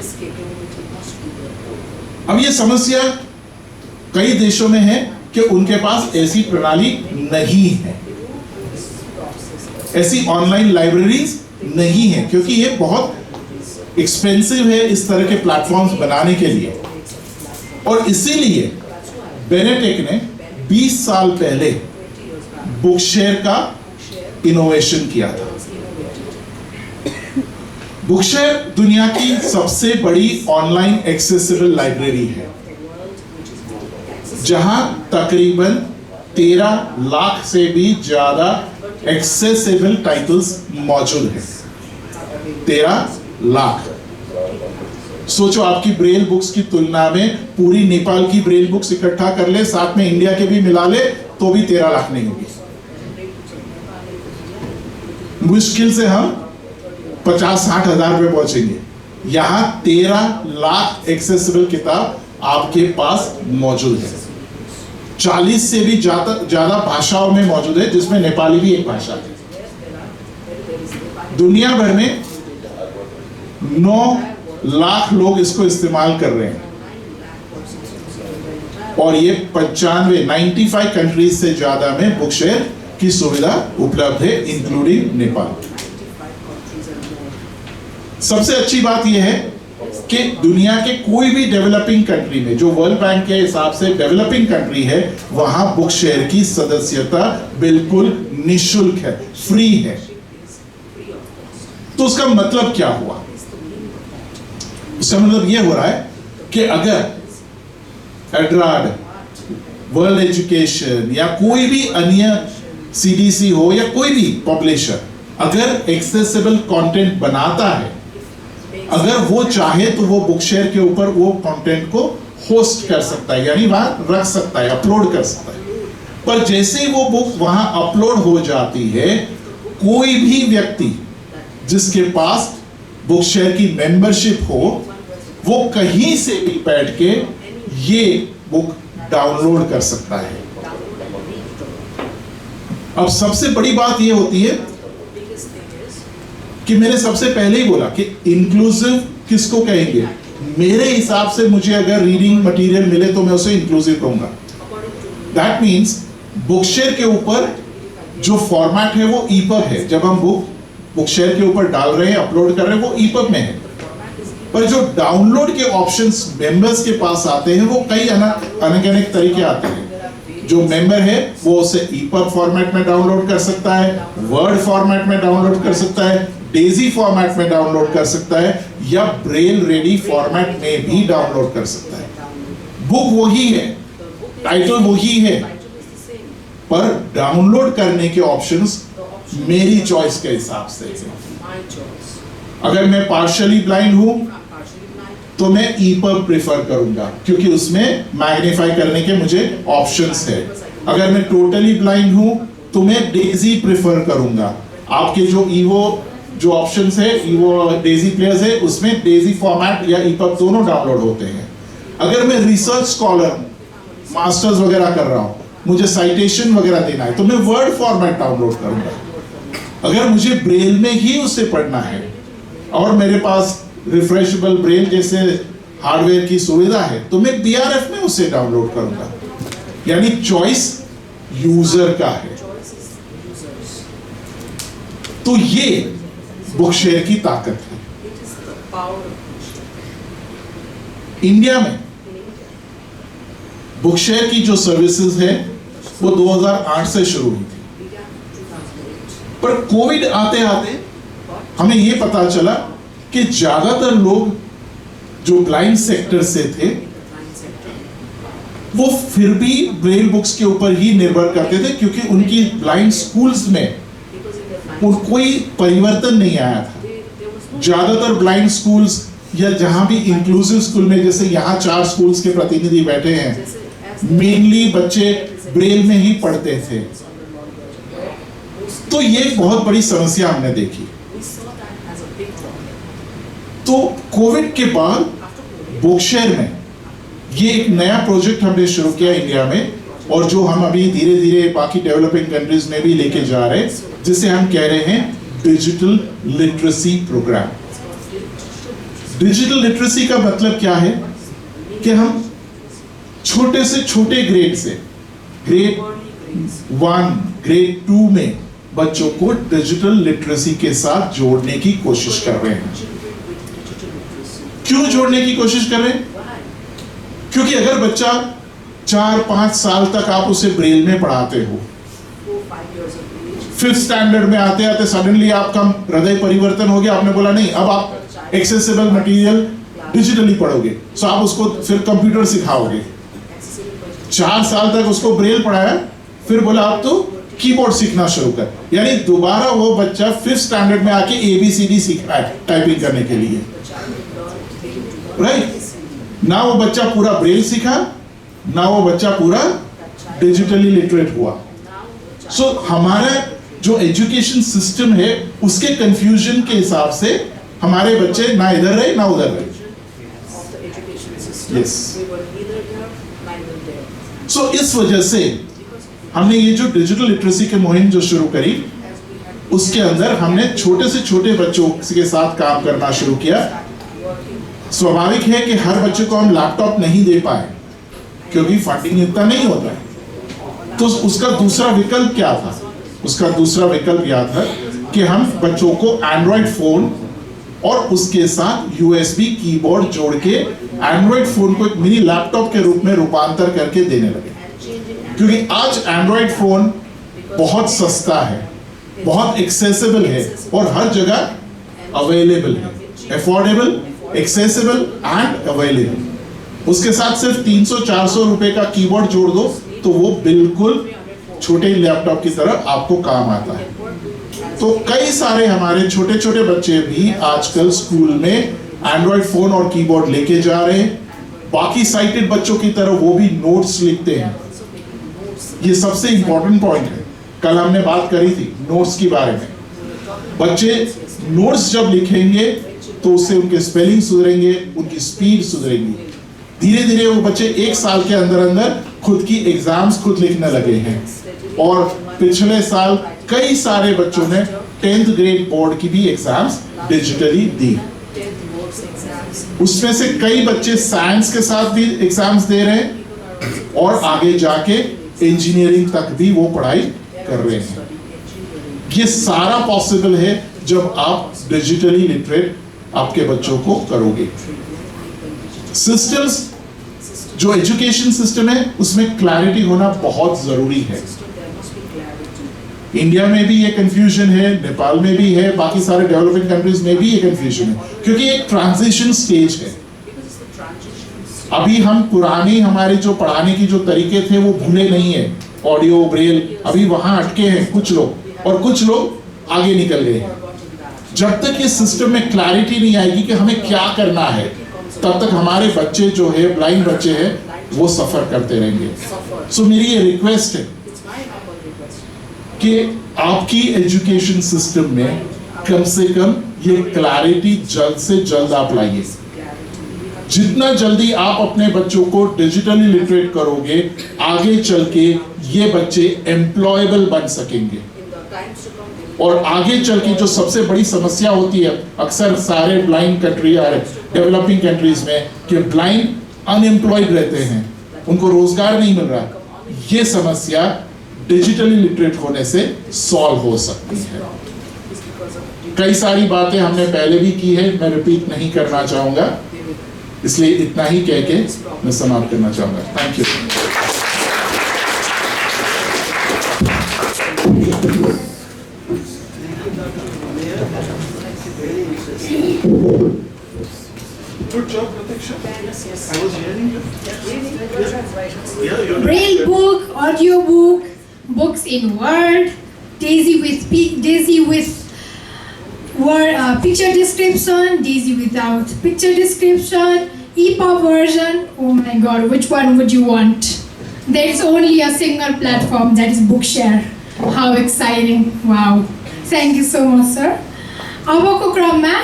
J: अब ये समस्या कई देशों में है कि उनके पास ऐसी प्रणाली नहीं है, ऐसी ऑनलाइन लाइब्रेरीज नहीं है, क्योंकि ये बहुत एक्सपेंसिव है इस तरह के प्लेटफॉर्म्स बनाने के लिए। और इसीलिए बेनेटेक ने 20 साल पहले बुकशेयर का इनोवेशन किया था। बुकशेयर दुनिया की सबसे बड़ी ऑनलाइन एक्सेसिबल लाइब्रेरी है, जहां तकरीबन 13 लाख से भी ज्यादा एक्सेसिबल टाइटल्स मौजूद हैं। 13 लाख। सोचो आपकी ब्रेल बुक्स की तुलना में पूरी नेपाल की ब्रेल बुक्स इकट्ठा कर ले, साथ में इंडिया के भी मिला ले, तो भी 13 लाख नहीं होगी। मुश्किल से हम 50-60 हजार पे पहुंचेंगे। यहां 13 लाख एक्सेसिबल किताब आपके पास मौजूद है। 40 से भी ज्यादा भाषाओं में मौजूद है, जिसमें नेपाली भी एक भाषा है। दुनिया भर में 9 लाख लोग इसको इस्तेमाल कर रहे हैं और ये 95 कंट्रीज से ज्यादा में बुकशेयर की सुविधा उपलब्ध है, इंक्लूडिंग नेपाल। सबसे अच्छी बात यह है कि दुनिया के कोई भी डेवलपिंग कंट्री में, जो वर्ल्ड बैंक के हिसाब से डेवलपिंग कंट्री है, वहां बुकशेयर की सदस्यता बिल्कुल निःशुल्क है, फ्री है। तो उसका मतलब क्या हुआ? इसका मतलब यह हो रहा है कि अगर एड्राड, वर्ल्ड एजुकेशन या कोई भी अन्य CDC हो या कोई भी पब्लिशर अगर एक्सेसिबल कंटेंट बनाता है, अगर वो चाहे तो वो बुकशेयर के ऊपर वो कंटेंट को होस्ट कर सकता है, यानी वहां रख सकता है, अपलोड कर सकता है। पर जैसे ही वो बुक वहां अपलोड हो जाती है, कोई भी व्यक्ति जिसके पास बुकशेयर की मेंबरशिप हो, वो कहीं से भी बैठ के ये बुक डाउनलोड कर सकता है। अब सबसे बड़ी बात ये होती है कि मैंने सबसे पहले ही बोला कि इंक्लूसिव किसको कहेंगे। मेरे हिसाब से मुझे अगर रीडिंग मटेरियल मिले तो मैं उसे इंक्लूसिव कहूंगा। दैट मीन्स बुकशेयर के ऊपर जो फॉर्मेट है वो EPUB है। जब हम बुकशेयर के ऊपर डाल रहे हैं, अपलोड कर रहे हैं, वो EPUB में है। पर जो डाउनलोड के ऑप्शंस मेंबर्स के पास आते हैं वो कई अनेक तरीके आते हैं। जो मेंबर है वो उसे EPUB फॉर्मेट में डाउनलोड कर सकता है, वर्ड फॉर्मेट में डाउनलोड कर सकता है, डेजी फॉर्मेट में डाउनलोड कर सकता है, या ब्रेल रेडी फॉर्मेट में भी डाउनलोड कर सकता है। बुक वही है, टाइटल वही है, पर डाउनलोड करने के ऑप्शंस मेरी चॉइस के हिसाब से है। अगर मैं पार्शियली ब्लाइंड हूं तो मैं EPUB प्रेफर करूंगा, क्योंकि उसमें मैग्नीफाई करने के मुझे ऑप्शंस है। अगर मैं टोटली ब्लाइंड हूं तो मैं डेजी प्रेफर करूंगा। आपके जो ईवो जो ऑप्शंस है, ईवो डेजी प्लेयर्स है, उसमें डेजी फॉर्मेट या EPUB दोनों डाउनलोड होते हैं। अगर मैं रिसर्च स्कॉलर, मास्टर्स वगैरह कर रहा हूं, मुझे साइटेशन वगैरह देना है, तो मैं वर्ड फॉर्मेट डाउनलोड करूंगा। अगर मुझे ब्रेल में ही उसे पढ़ना है और मेरे पास रिफ्रेशेबल ब्रेल जैसे हार्डवेयर की सुविधा है, तो मैं BRF में उसे डाउनलोड करूंगा। यानी चॉइस यूजर का है। तो ये बुकशेयर की ताकत है। इंडिया में बुकशेयर की जो सर्विसेज है वो 2008 से शुरू हुई थी, पर कोविड आते आते हमें ये पता चला कि ज्यादातर लोग जो ब्लाइंड सेक्टर से थे वो फिर भी ब्रेल बुक्स के ऊपर ही निर्भर करते थे, क्योंकि उनकी ब्लाइंड स्कूल्स में कोई परिवर्तन नहीं आया था। ज्यादातर ब्लाइंड स्कूल्स या जहाँ भी इंक्लूसिव स्कूल में, जैसे यहाँ 4 स्कूल्स के प्रतिनिधि बैठे हैं, मेनली बच्चे ब्रेल में ही पढ़ते थे। तो ये बहुत बड़ी समस्या हमने देखी। तो कोविड के बाद बुकशेयर में ये एक नया प्रोजेक्ट हमने शुरू किया इंडिया में, और जो हम अभी धीरे धीरे बाकी डेवलपिंग कंट्रीज में भी लेके जा रहे हैं, जिसे हम कह रहे हैं digital literacy program. Digital literacy का मतलब क्या है कि हम छोटे से छोटे ग्रेड से, ग्रेड 1, ग्रेड 2 में बच्चों को डिजिटल लिटरेसी के साथ जोड़ने की कोशिश कर रहे हैं। क्यों जोड़ने की कोशिश कर रहे हैं? क्योंकि अगर बच्चा 4-5 साल तक आप उसे ब्रेल में पढ़ाते हो, 5th स्टैंडर्ड में आते आते सडनली आपका हृदय परिवर्तन हो गया, आपने बोला नहीं अब आप एक्सेसिबल मटेरियल डिजिटली पढ़ोगे, सो आप उसको फिर कंप्यूटर सिखाओगे। 4 साल तक उसको ब्रेल पढ़ाया, फिर बोला आप तो कीबोर्ड सीखना शुरू कर, यानी दोबारा वो बच्चा 5th स्टैंडर्ड में आके ABCD सीख रहा है टाइपिंग करने के लिए, राइट? ना वो बच्चा पूरा ब्रेल सीखा, ना वो बच्चा पूरा डिजिटली लिटरेट हुआ। सो हमारा जो एजुकेशन सिस्टम है उसके कंफ्यूजन के हिसाब से हमारे बच्चे ना इधर रहे ना उधर रहे। यस, सो इस वजह से हमने ये जो डिजिटल लिटरेसी के मुहिम जो शुरू करी, उसके अंदर हमने छोटे से छोटे बच्चों के साथ काम करना शुरू किया। स्वाभाविक है कि हर बच्चे को हम लैपटॉप नहीं दे पाए क्योंकि फंडिंग इतना नहीं होता है। तो उसका दूसरा विकल्प क्या था? उसका दूसरा विकल्प यह था कि हम बच्चों को एंड्रॉइड फोन और उसके साथ USB कीबोर्ड जोड़ के एंड्रॉइड फोन को एक मिनी लैपटॉप के रूप में रूपांतर करके देने लगे। क्योंकि आज एंड्रॉइड फोन बहुत सस्ता है, बहुत एक्सेसिबल है और हर जगह अवेलेबल है, अफोर्डेबल, एक्सेसिबल एंड अवेलेबल। उसके साथ सिर्फ 300-400 रुपए का कीबोर्ड जोड़ दो तो वो बिल्कुल छोटे लैपटॉप की तरह आपको काम आता है। तो कई सारे हमारे छोटे छोटे बच्चे भी आजकल स्कूल में एंड्रॉइड फोन और कीबोर्ड लेके जा रहे हैं। बाकी साइटेड बच्चों की तरह वो भी नोट्स लिखते हैं। ये सबसे इंपॉर्टेंट पॉइंट है, कल हमने बात करी थी नोट्स के बारे में। बच्चे नोट्स जब लिखेंगे तो उससे उनके स्पेलिंग सुधरेंगे, उनकी स्पीड सुधरेंगी। धीरे धीरे वो बच्चे 1 साल के अंदर अंदर खुद की एग्जाम्स खुद लिखने लगे हैं। और पिछले साल कई सारे बच्चों ने 10th ग्रेड बोर्ड की भी एग्जाम्स डिजिटली दी। उसमें से कई बच्चे साइंस के साथ भी एग्जाम्स दे रहे हैं और आगे जाके इंजीनियरिंग तक भी वो पढ़ाई कर रहे हैं। ये सारा पॉसिबल है जब आप डिजिटली लिटरेट आपके बच्चों को करोगे। सिस्टम्स, जो एजुकेशन सिस्टम है उसमें क्लैरिटी होना बहुत जरूरी है। इंडिया में भी ये कंफ्यूजन है, नेपाल में भी है, बाकी सारे डेवलपिंग कंट्रीज में भी ये कंफ्यूजन है, क्योंकि एक ट्रांजिशन स्टेज है। अभी हम पुरानी हमारे जो पढ़ाने की जो तरीके थे वो भूले नहीं है। ऑडियो, ब्रेल, अभी वहां अटके हैं कुछ लोग और कुछ लोग आगे निकल गए हैं। जब तक ये सिस्टम में क्लैरिटी नहीं आएगी कि हमें क्या करना है, तब तक हमारे बच्चे जो है, ब्लाइंड बच्चे हैं, वो सफर करते रहेंगे। सो मेरी ये रिक्वेस्ट है कि आपकी एजुकेशन सिस्टम में कम से कम ये क्लैरिटी जल्द से जल्द आप लाइए। जितना जल्दी आप अपने बच्चों को डिजिटली लिटरेट करोगे, आगे चल के ये बच्चे एम्प्लॉयबल बन सकेंगे। और आगे चल के जो सबसे बड़ी समस्या होती है अक्सर सारे ब्लाइंड कंट्री और डेवलपिंग कंट्रीज में, कि ब्लाइंड अनएम्प्लॉयड रहते हैं, उनको रोजगार नहीं मिल रहा, ये समस्या डिजिटली लिटरेट होने से सॉल्व हो सकती है। कई सारी बातें हमने पहले भी की है, मैं रिपीट नहीं करना चाहूंगा, इसलिए इतना ही कह के मैं समाप्त करना चाहूंगा। Thank you. Good job, Pratiksha. I was hearing you.
B: Braille book, audio book, books in Word, Daisy with Word, picture description, DZ without picture description, EPUB version. Oh my god, which one would you want? There is only a single platform, that is Bookshare. How exciting. Wow. Thank you so much, sir. अबको क्रममा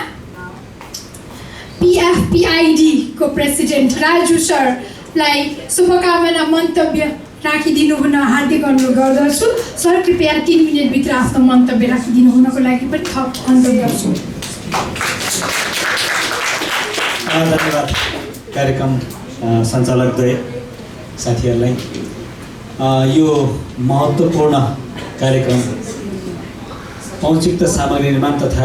B: PFPID को प्रेसिडेन्ट राजु सरलाई शुभकामना मन्तव्य राखिदिनु हुन हार्दिक अनुरोध गर्दछु। सर कृपया 3 मिनेटभित्र आफ्नो मन्तव्य राखिदिनु हुनको लागि पनि थप अनुरोध गर्छु।
L: धन्यवाद कार्यक्रम सञ्चालकद्वय साथीहरूलाई। यो महत्त्वपूर्ण कार्यक्रम पहुँचयुक्त सामग्री निर्माण तथा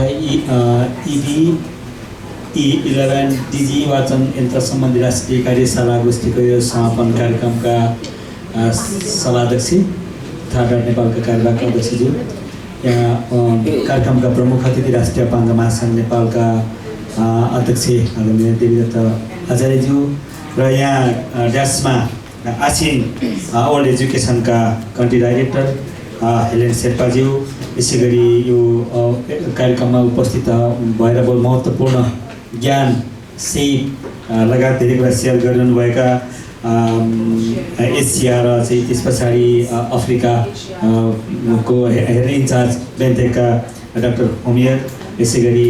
L: E11 DG वाचन यन्त्र सम्बन्धी राष्ट्रिय कार्यशाला गोष्ठीको यो समापन कार्यक्रमका सभाध्यक्ष तथा नेपालका कार्यवाहक अध्यक्षज्यू, यहाँ कार्यक्रमका प्रमुख अतिथि राष्ट्रिय अपाङ्ग महासङ्घ नेपालका अध्यक्ष आदरणीय देवीदत्त आचार्यज्यू र यहाँ ड्यासमा आसिन ओल्ड एजुकेसनका कन्ट्री डाइरेक्टर हेलेन शेर्पाज्यू, यसै गरी यो कार्यक्रममा उपस्थित भएर महत्त्वपूर्ण ज्ञान सिप लगायत धेरै कुरा सेयर गरिरहनुभएका एसिया र चाहिँ त्यस पछाडि अफ्रिका को हेर्ने इन्चार्ज बेन्टेकका डाक्टर होमियर, यसै गरी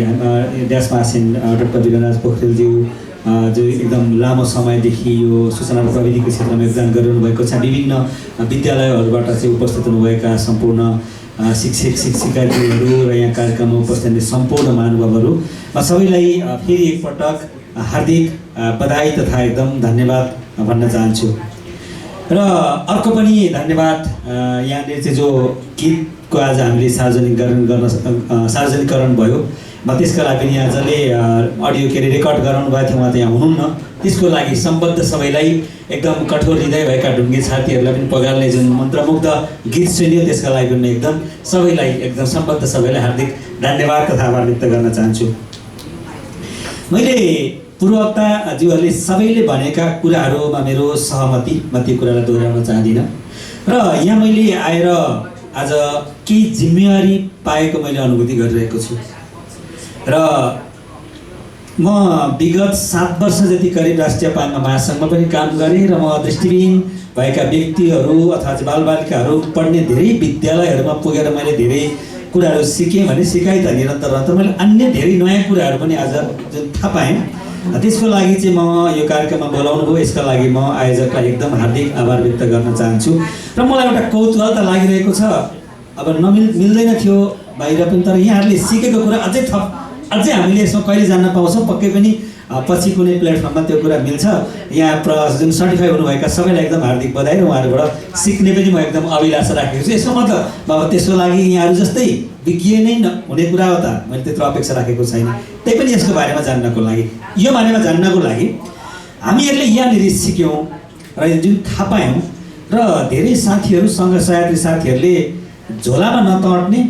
L: ड्यासमा आसिन डाक्टर वीरराज पोखरेलज्यू जो एकदम लामो समयदेखि यो सूचना र प्रविधिको क्षेत्रमा योगदान गरिरहनु भएको छ। विभिन्न विद्यालयहरूबाट चाहिँ उपस्थित हुनुभएका सम्पूर्ण शिक्षक शिक्षिकाज्यूहरू र यहाँ कार्यक्रममा उपस्थित हुने सम्पूर्ण महानुभावहरू, म सबैलाई फेरि एकपटक हार्दिक बधाई तथा एकदम धन्यवाद भन्न चाहन्छु। र अर्को पनि धन्यवाद यहाँनिर चाहिँ जो गीतको आज हामीले सार्वजनिकरण भयो, म त्यसका लागि पनि यहाँ जसले अडियो रेकर्ड गराउनु भएको थियो उहाँ त यहाँ हुनुहुन्न, त्यसको लागि सम्बद्ध सबैलाई एकदम कठोर हृदय भएका ढुङ्गे छातीहरूलाई पनि पगाल्ने जुन मन्त्रमुग्ध गीत सुनियो त्यसका लागि पनि एकदम सबैलाई एकदम सम्बद्ध सबैलाई हार्दिक धन्यवाद तथा आभार व्यक्त गर्न चाहन्छु। मैले पूर्ववक्ताज्यूहरूले सबैले भनेका कुराहरूमा मेरो सहमति, म त्यो कुरालाई दोहोऱ्याउन चाहदिनँ र यहाँ मैले आएर आज केही जिम्मेवारी पाएको मैले अनुभूति गरिरहेको छु र म विगत 7 वर्ष जति करिब राष्ट्रिय अपाङ्ग महासङ्घमा पनि काम गरेँ र म दृष्टिविहीन भएका व्यक्तिहरू अथवा बालबालिकाहरू पढ्ने धेरै विद्यालयहरूमा पुगेर मैले धेरै कुराहरू सिकेँ भने सिकाइ त निरन्तर रहन्छ, मैले अन्य धेरै नयाँ कुराहरू पनि आज जुन थाहा पाएँ, त्यसको लागि चाहिँ म यो कार्यक्रममा बोलाउनु भयो, यसका लागि म आयोजकलाई एकदम हार्दिक आभार व्यक्त गर्न चाहन्छु। र मलाई एउटा कौतूहलता लागिरहेको छ, अब मिल्दैन थियो बाहिर पनि, तर यहाँहरूले सिकेको कुरा अझै हामीले यसमा कहिले जान्न पाउँछौँ, पक्कै पनि पछि कुनै प्लेटफर्ममा त्यो कुरा मिल्छ। यहाँ जुन सर्टिफाई हुनुभएका सबैलाई एकदम हार्दिक बधाई र उहाँहरूबाट सिक्ने पनि म एकदम अभिलाषा राखेको छु। यसको मतलब अब त्यसको लागि यहाँहरू जस्तै विज्ञ नै हुने कुरा हो त, मैले त्यत्रो अपेक्षा राखेको छैन। त्यही पनि यसको बारेमा जान्नको लागि, यो बारेमा जान्नको लागि हामीहरूले यहाँनिर सिक्यौँ र जुन थाहा पायौँ र धेरै साथीहरू सङ्घ सहायत्री साथीहरूले झोलामा नतड्ने,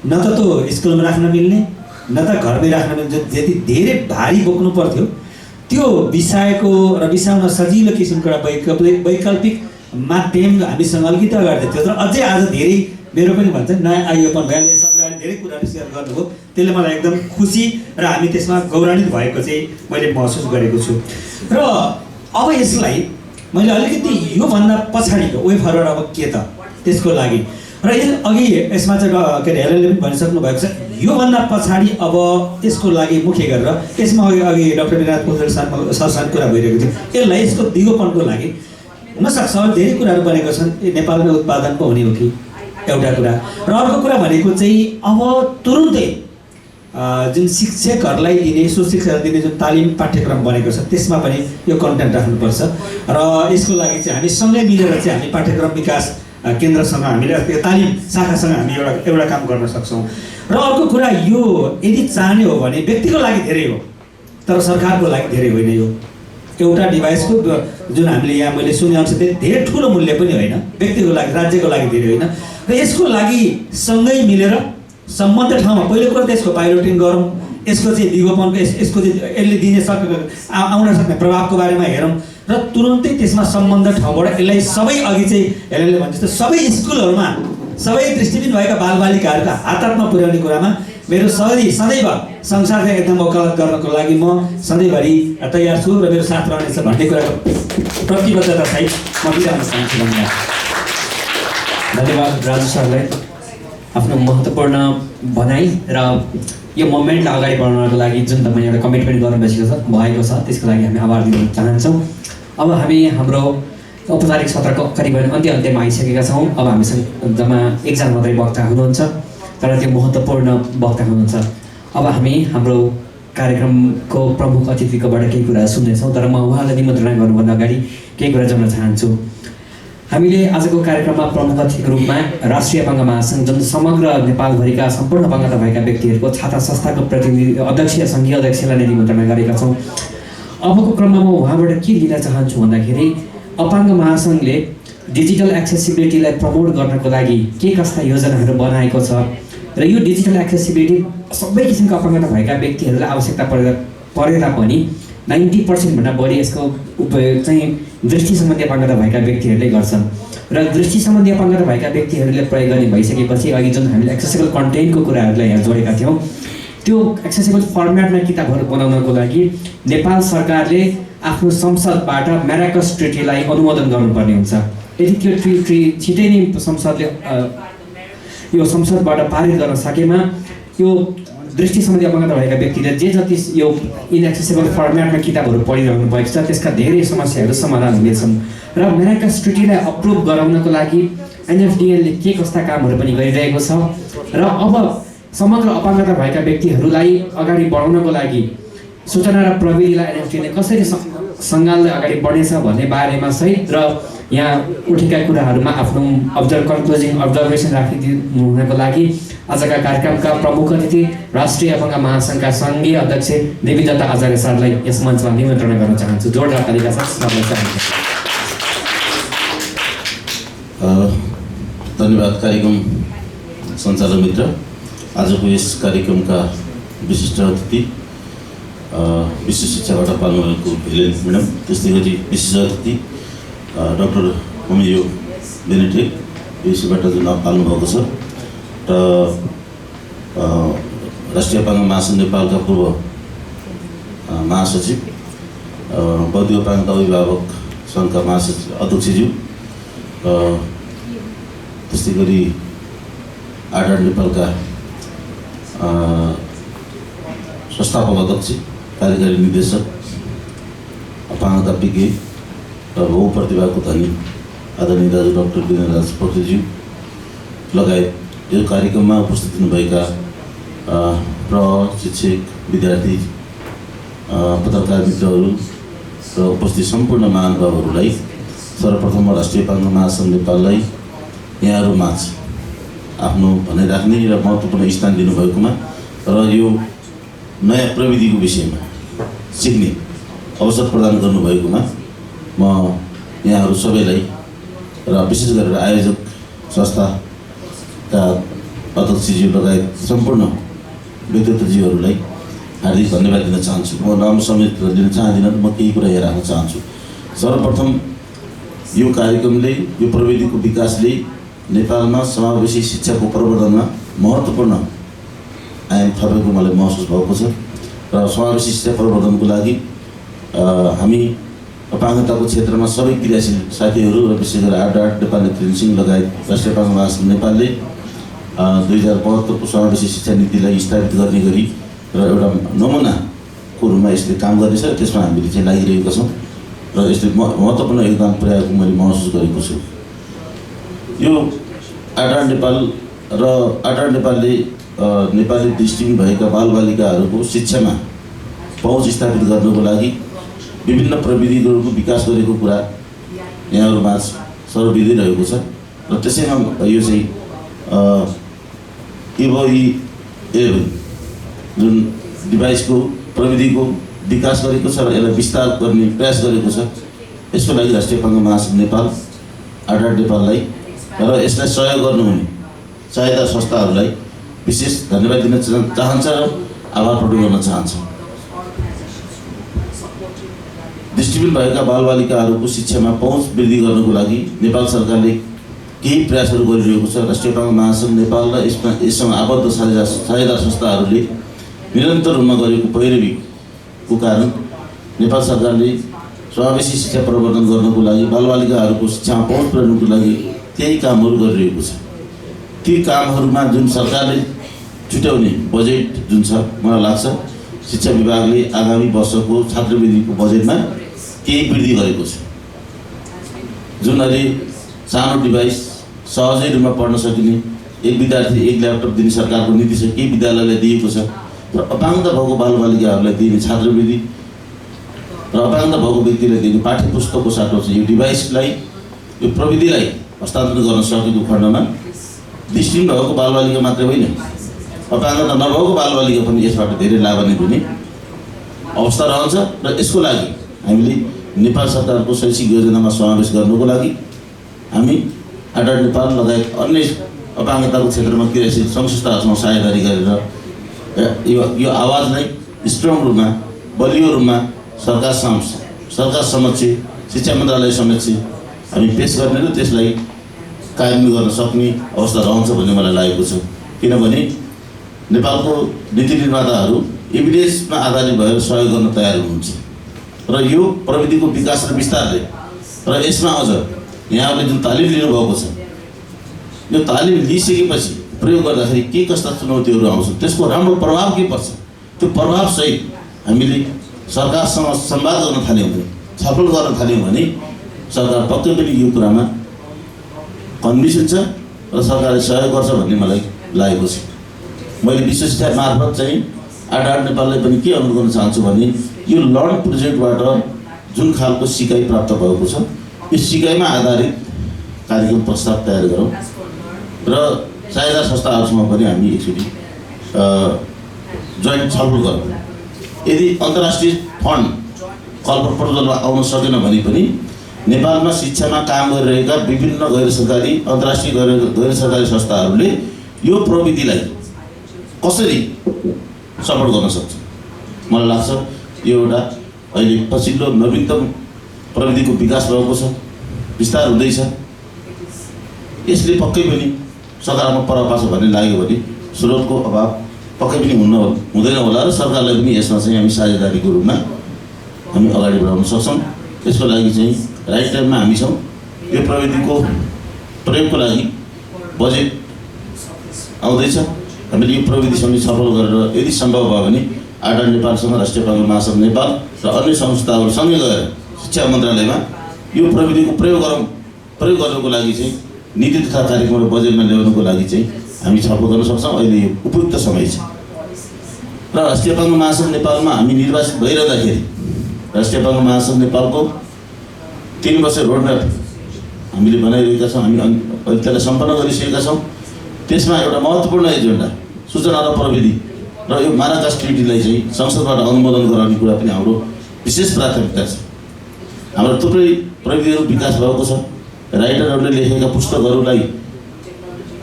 L: न त त्यो स्कुलमा राख्न मिल्ने, न त घरमै राख्न मिल्ने, जति धेरै भारी बोक्नु पर्थ्यो त्यो बिसाएको र बिसाउन सजिलो किसिमको एउटा वैकल्पिक माध्यम हामीसँग अलिकति अगाडि थियो। तर अझै आज धेरै मेरो पनि भन्छ नयाँ आइयोपन भयो, सँगै धेरै कुराहरू सेयर गर्नुभयो, त्यसले मलाई एकदम खुसी र हामी त्यसमा गौरवान्वित भएको चाहिँ मैले महसुस गरेको छु। र अब यसलाई मैले अलिकति योभन्दा पछाडिको वे फरवर्ड अब के त त्यसको लागि र अघि यसमा चाहिँ के अरे हेलेनले पनि भनिसक्नु भएको छ, योभन्दा पछाडि अब यसको लागि मुख्य गरेर यसमा अघि डाक्टर वीरराज पोखरेल सरसँग कुरा भइरहेको थियो, यसलाई यसको दिगोपनको लागि हुनसक्छ धेरै कुराहरू बनेको छन्, नेपालमै उत्पादन पो हुने हो कि एउटा कुरा, र अर्को कुरा भनेको चाहिँ अब तुरुन्तै जुन शिक्षकहरूलाई दिने सुशिक्षा दिने जुन तालिम पाठ्यक्रम बनेको छ त्यसमा पनि यो कन्टेन्ट राख्नुपर्छ र यसको लागि चाहिँ हामी सँगै मिलेर चाहिँ हामी पाठ्यक्रम विकास केन्द्रसँग हामीले तालिम शाखासँग हामी एउटा काम गर्न सक्छौँ। र अर्को कुरा यो यदि चाहने हो भने व्यक्तिको लागि धेरै हो तर सरकारको लागि धेरै होइन। यो एउटा डिभाइसको जुन हामीले यहाँ मैले सुने अनुसार धेरै ठुलो मूल्य पनि होइन, व्यक्तिको लागि राज्यको लागि धेरै होइन, र यसको लागि सँगै मिलेर सम्बन्ध ठाउँमा पहिलो कुरा त यसको पाइलोटिङ गरौँ, यसको चाहिँ दिगोपनको यसको चाहिँ यसले दिने आउन सक्ने प्रभावको बारेमा हेरौँ र तुरुन्तै त्यसमा सम्बन्ध ठाउँबाट यसलाई सबै अघि चाहिँ हेलेनले भने जस्तो सबै स्कुलहरूमा सबै दृष्टिविहीन भएका बालबालिकाहरूका हात हातमा पुर्याउने कुरामा मेरो सदैव संसारका एकदम वकालत गर्नको लागि म सधैँभरि तयार छु र मेरो साथ रहनेछ भन्ने कुराको प्रतिबद्धता सहित म बिदा हुन चाहन्छु।
A: धन्यवाद राजु सरलाई आफ्नो महत्त्वपूर्ण भनाइ र यो मोमेन्टलाई अगाडि बढाउनको लागि जुन तपाईँ एउटा कमिटमेन्ट गर्नुभएको छ त्यसको लागि हामी आभार दिन चाहन्छौँ। अब हामी हाम्रो औपचारिक सत्रको करिबन अन्त्यमा आइसकेका छौँ। अब हामीसँग जम्मा 1 जना मात्रै वक्ता हुनुहुन्छ, तर त्यो महत्त्वपूर्ण वक्ता हुनुहुन्छ। अब हामी हाम्रो कार्यक्रमको प्रमुख अतिथिकोबाट केही कुरा सुन्नेछौँ, तर म उहाँलाई निमन्त्रणा गर्नुभन्दा अगाडि केही कुरा जान्न चाहन्छु। हामीले आजको कार्यक्रममा प्रमुख अतिथिको रूपमा राष्ट्रिय अपाङ्ग महासङ्घ जुन समग्र नेपालभरिका सम्पूर्ण अपाङ्गता भएका व्यक्तिहरूको छाता संस्थाको प्रतिनिधि अध्यक्ष सङ्घीय अध्यक्षलाई नै निमन्त्रणा गरेका छौँ। अबको क्रममा म उहाँबाट के लिन चाहन्छु भन्दाखेरि अपाङ्ग महासङ्घले डिजिटल एक्सेसिबिलिटीलाई प्रमोट गर्नको लागि के कस्ता योजनाहरू बनाएको छ र यो डिजिटल एक्सेसिबिलिटी सबै किसिमका अपाङ्गता भएका व्यक्तिहरूलाई आवश्यकता परे तापनि 90% भन्दा बढी यसको उपयोग चाहिँ दृष्टि सम्बन्धी अपाङ्गता भएका व्यक्तिहरूले गर्छन् र दृष्टि सम्बन्धी अपाङ्गता भएका व्यक्तिहरूले प्रयोग गर्ने भइसकेपछि अघि जुन हामीले एक्सेसिबल कन्टेन्टको कुराहरूलाई यहाँ जोडेका थियौँ त्यो एक्सेसिबल फर्मेटमा किताबहरू बनाउनको लागि नेपाल सरकारले आफ्नो संसदबाट म्याराकस ट्रिटीलाई अनुमोदन गर्नुपर्ने हुन्छ। यदि त्यो ट्रिटी छिटै नै संसदले यो संसदबाट पारित गर्न सकेमा यो दृष्टि सम्बन्धी अपाङ्गता भएका व्यक्तिले जे जति यो इनएक्सेसिबल फर्मेटमा किताबहरू पढिरहनु भएको छ त्यसका धेरै समस्याहरू समाधान हुनेछन् र म्याराकस ट्रिटीलाई अप्रुभ गराउनको लागि एनएफडिएलले के कस्ता कामहरू पनि गरिरहेको छ र अब समग्र अपाङ्गता भएका व्यक्तिहरूलाई अगाडि बढाउनको लागि सूचना र प्रविधिलाई एनएफडिएलले कसरी सङ्घालले अगाडि बढ्नेछ भन्ने बारेमा सहित र यहाँ उठेका कुराहरूमा आफ्नो कन्क्लुजिङ अब्जर्भेसन राखिदिनु हुनको लागि आजका कार्यक्रमका प्रमुख अतिथि राष्ट्रिय अपाङ्ग महासङ्घका सङ्घीय अध्यक्ष देवीदत्त आचार्य सरलाई यस मञ्चमा निमन्त्रणा गर्न चाहन्छु। जोरदार तालिका साथ स्वागत चाहन्छु।
M: धन्यवाद कार्यक्रम सञ्चालक मित्र। आजको यस कार्यक्रमका विशिष्ट अतिथि विश्व शिक्षाबाट पाल्नुभएको हेलेन म्याडम, त्यस्तै गरी विशेष अतिथि डाक्टर होमियो बेनेडिक्ट यसबाट जुन पाल्नुभएको छ र राष्ट्रिय अपाङ्ग महासङ्घ नेपालका पूर्व महासचिव बौद्धिक अपाङ्गता अभिभावक सङ्घका महासचिव अध्यक्षज्यू, त्यस्तै गरी आर्ट नेपालका संस्थापक अध्यक्ष कार्यकारी निर्देशक अपाङ्गता विज्ञ र बहुप्रतिभाको धनी आदरणीय दाजु डाक्टर वीरेन्द्रराज पोखरेलज्यू लगायत यो कार्यक्रममा उपस्थित हुनुभएका प्रशिक्षक, विद्यार्थी, पत्रकार मित्रहरू र उपस्थित सम्पूर्ण महानुभावहरूलाई सर्वप्रथम राष्ट्रिय अपाङ्ग महासङ्घ नेपाललाई यहाँहरूमाझ आफ्नो भनाइ राख्ने र महत्त्वपूर्ण स्थान दिनुभएकोमा र यो नयाँ प्रविधिको विषयमा सिक्ने अवसर प्रदान गर्नुभएकोमा म यहाँहरू सबैलाई र विशेष गरेर आयोजक संस्थाका अध्यक्षज्यू लगायत सम्पूर्ण व्यक्तित्वज्यूहरूलाई हार्दिक धन्यवाद दिन चाहन्छु। म लामो समय लिन चाहदिनँ, म केही कुरा यहाँ राख्न चाहन्छु। सर्वप्रथम यो कार्यक्रमले, यो प्रविधिको विकासले नेपालमा समावेशी शिक्षाको प्रवर्धनमा महत्त्वपूर्ण आयाम थपेको मलाई महसुस भएको छ र समावेशी शिक्षा प्रवर्धनको लागि हामी अपाङ्गताको क्षेत्रमा सबै क्रियाशील साथीहरू र विशेष गरेर आर्ट नेपाल नेतृत्व सिंह लगायत राष्ट्रिय अपाङ्ग महासङ्घ नेपालले 2072 को समावेशी शिक्षा नीतिलाई स्थापित गर्ने गरी र एउटा नमुनाको रूपमा यसले काम गर्नेछ। त्यसमा हामीले चाहिँ लागिरहेका छौँ र यसले महत्त्वपूर्ण योगदान पुर्याएको मैले महसुस गरेको छु। यो आर्ट नेपाल र आर्ट नेपालले नेपाली दृष्टिहीन भएका बालबालिकाहरूको शिक्षामा पहुँच स्थापित गर्नको लागि विभिन्न प्रविधिहरूको विकास गरेको कुरा यहाँहरूमा सर्वविदित रहेको छ र त्यसैमा यो चाहिँ EVO-11 जुन डिभाइसको प्रविधिको विकास गरेको छ र यसलाई विस्तार गर्ने प्रयास गरेको छ। यसको लागि राष्ट्रिय अपाङ्ग महासङ्घ नेपाल आर्ट नेपाललाई र यसलाई सहयोग गर्नुहुने सहायता संस्थाहरूलाई विशेष धन्यवाद दिन चाहन्छ र आभार प्रकट गर्न चाहन्छ। दृष्टिहीन भएका बालबालिकाहरूको शिक्षामा पहुँच वृद्धि गर्नको लागि नेपाल सरकारले केही प्रयासहरू गरिरहेको छ। राष्ट्रिय अपाङ्ग महासङ्घ नेपाल र यससँग आबद्ध साझेदार संस्थाहरूले निरन्तर रूपमा गरेको पैरवीको कारण नेपाल सरकारले समावेशी शिक्षा प्रवर्धन गर्नको लागि बालबालिकाहरूको शिक्षामा पहुँच पुर्याउनको लागि केही कामहरू गरिरहेको छ। ती कामहरूमा जुन सरकारले छुट्याउने बजेट जुन छ, मलाई लाग्छ शिक्षा विभागले आगामी वर्षको छात्रवृत्तिको बजेटमा केही वृद्धि गरेको छ। जुन अहिले सानो डिभाइस सहजै रूपमा पढ्न सकिने, एक विद्यार्थी एक ल्यापटप दिने सरकारको नीति छ, केही विद्यालयलाई दिएको छ। र अपाङ्गता भएको बालबालिकाहरूलाई दिने छात्रवृत्ति र अपाङ्गता भएको व्यक्तिलाई दिने पाठ्य पुस्तकको साटो छ। यो डिभाइसलाई, यो प्रविधिलाई हस्तान्तरण गर्न सकेको खण्डमा दृष्टिहीन भएको बालबालिका मात्रै होइन, अपाङ्गता नभएको बालबालिका पनि यसबाट धेरै लाभान्वित हुने अवस्था रहन्छ। र यसको लागि हामीले नेपाल सरकारको शैक्षिक योजनामा समावेश गर्नको लागि हामी आधार नेपाल लगायत अन्य अपाङ्गताको क्षेत्रमा क्रियाशील सङ्घ संस्थाहरूसँग साझेदारी गरेर यो आवाजलाई स्ट्रङ रूपमा, बलियो रूपमा सरकार समक्ष, शिक्षा मन्त्रालय समक्ष हामी पेश गर्ने र त्यसलाई कार्यान्वयन गर्न सक्ने अवस्था रहन्छ भन्ने मलाई लागेको छ। किनभने नेपालको नीति निर्माताहरू एभिडेन्समा आधारित भएर सहयोग गर्न तयार हुनुहुन्छ र यो प्रविधिको विकास र विस्तारले र यसमा अझ यहाँहरूले जुन तालिम लिनुभएको छ, यो तालिम लिइसकेपछि प्रयोग गर्दाखेरि के कस्ता चुनौतीहरू आउँछन्, त्यसको राम्रो प्रभाव के पर्छ, त्यो प्रभावसहित हामीले सरकारसँग संवाद गर्न थाल्यौँ भने, छलफल गर्न थाल्यौँ भने सरकार पक्कै पनि यो कुरामा कन्भिन्स हुन्छ र सरकारले सहयोग गर्छ भन्ने मलाई लागेको छ। मैले विश्व शिक्षा मार्फत चाहिँ आधार नेपाललाई पनि के अनुरोध गर्न चाहन्छु भने यो लर्न प्रोजेक्टबाट जुन खालको सिकाइ प्राप्त भएको छ, यो सिकाइमा आधारित कार्यक्रम प्रस्ताव तयार गरौँ र साझेदार संस्थाहरूसँग पनि हामी एकचोटि जोइन्ट छलफल गरौँ। यदि अन्तर्राष्ट्रिय फन्ड कल प्रपोजलमा आउन सकेन भने पनि नेपालमा शिक्षामा काम गरिरहेका विभिन्न गैर सरकारी, अन्तर्राष्ट्रिय गैर सरकारी संस्थाहरूले यो प्रविधिलाई कसरी सपोर्ट गर्न सक्छ, मलाई लाग्छ यो एउटा अहिले पछिल्लो नवीनतम प्रविधिको विकास भएको छ, विस्तार हुँदैछ। यसले पक्कै पनि सकारात्मक प्रभाव पार्छ भन्ने लाग्यो भने स्रोतको अभाव पक्कै पनि हुँदैन होला र सरकारलाई पनि यसमा चाहिँ हामी साझेदारीको रूपमा हामी अगाडि बढाउन सक्छौँ। यसको लागि चाहिँ राइट टाइममा हामी छौँ। यो प्रविधिको प्रयोगको लागि बजेट आउँदैछ। हामीले यो प्रविधिसँग छलफल गरेर यदि सम्भव भयो भने आधार नेपालसँग, राष्ट्रिय अपाङ्ग महासङ्घ नेपाल र अन्य संस्थाहरूसँगै गएर शिक्षा मन्त्रालयमा यो प्रविधिको प्रयोग गर्नको लागि चाहिँ नीति तथा कार्यक्रम र बजेटमा ल्याउनको लागि चाहिँ हामी छलफल गर्न सक्छौँ। अहिले यो उपयुक्त समय छ र राष्ट्रिय अपाङ्ग महासङ्घ नेपालमा हामी निर्वाचित भइरहँदाखेरि राष्ट्रिय अपाङ्ग महासङ्घ नेपालको 3 वर्ष रोडम्याप हामीले बनाइरहेका छौँ। हामी अहिले त्यसलाई सम्पन्न गरिसकेका छौँ। त्यसमा एउटा महत्त्वपूर्ण एजेन्डा सूचना र प्रविधि र यो माराकास ट्रिटीलाई चाहिँ संसदबाट अनुमोदन गराउने कुरा पनि हाम्रो विशेष प्राथमिकता छ। हाम्रो थुप्रै प्रविधिहरू विकास भएको छ। राइटरहरूले लेखेका पुस्तकहरूलाई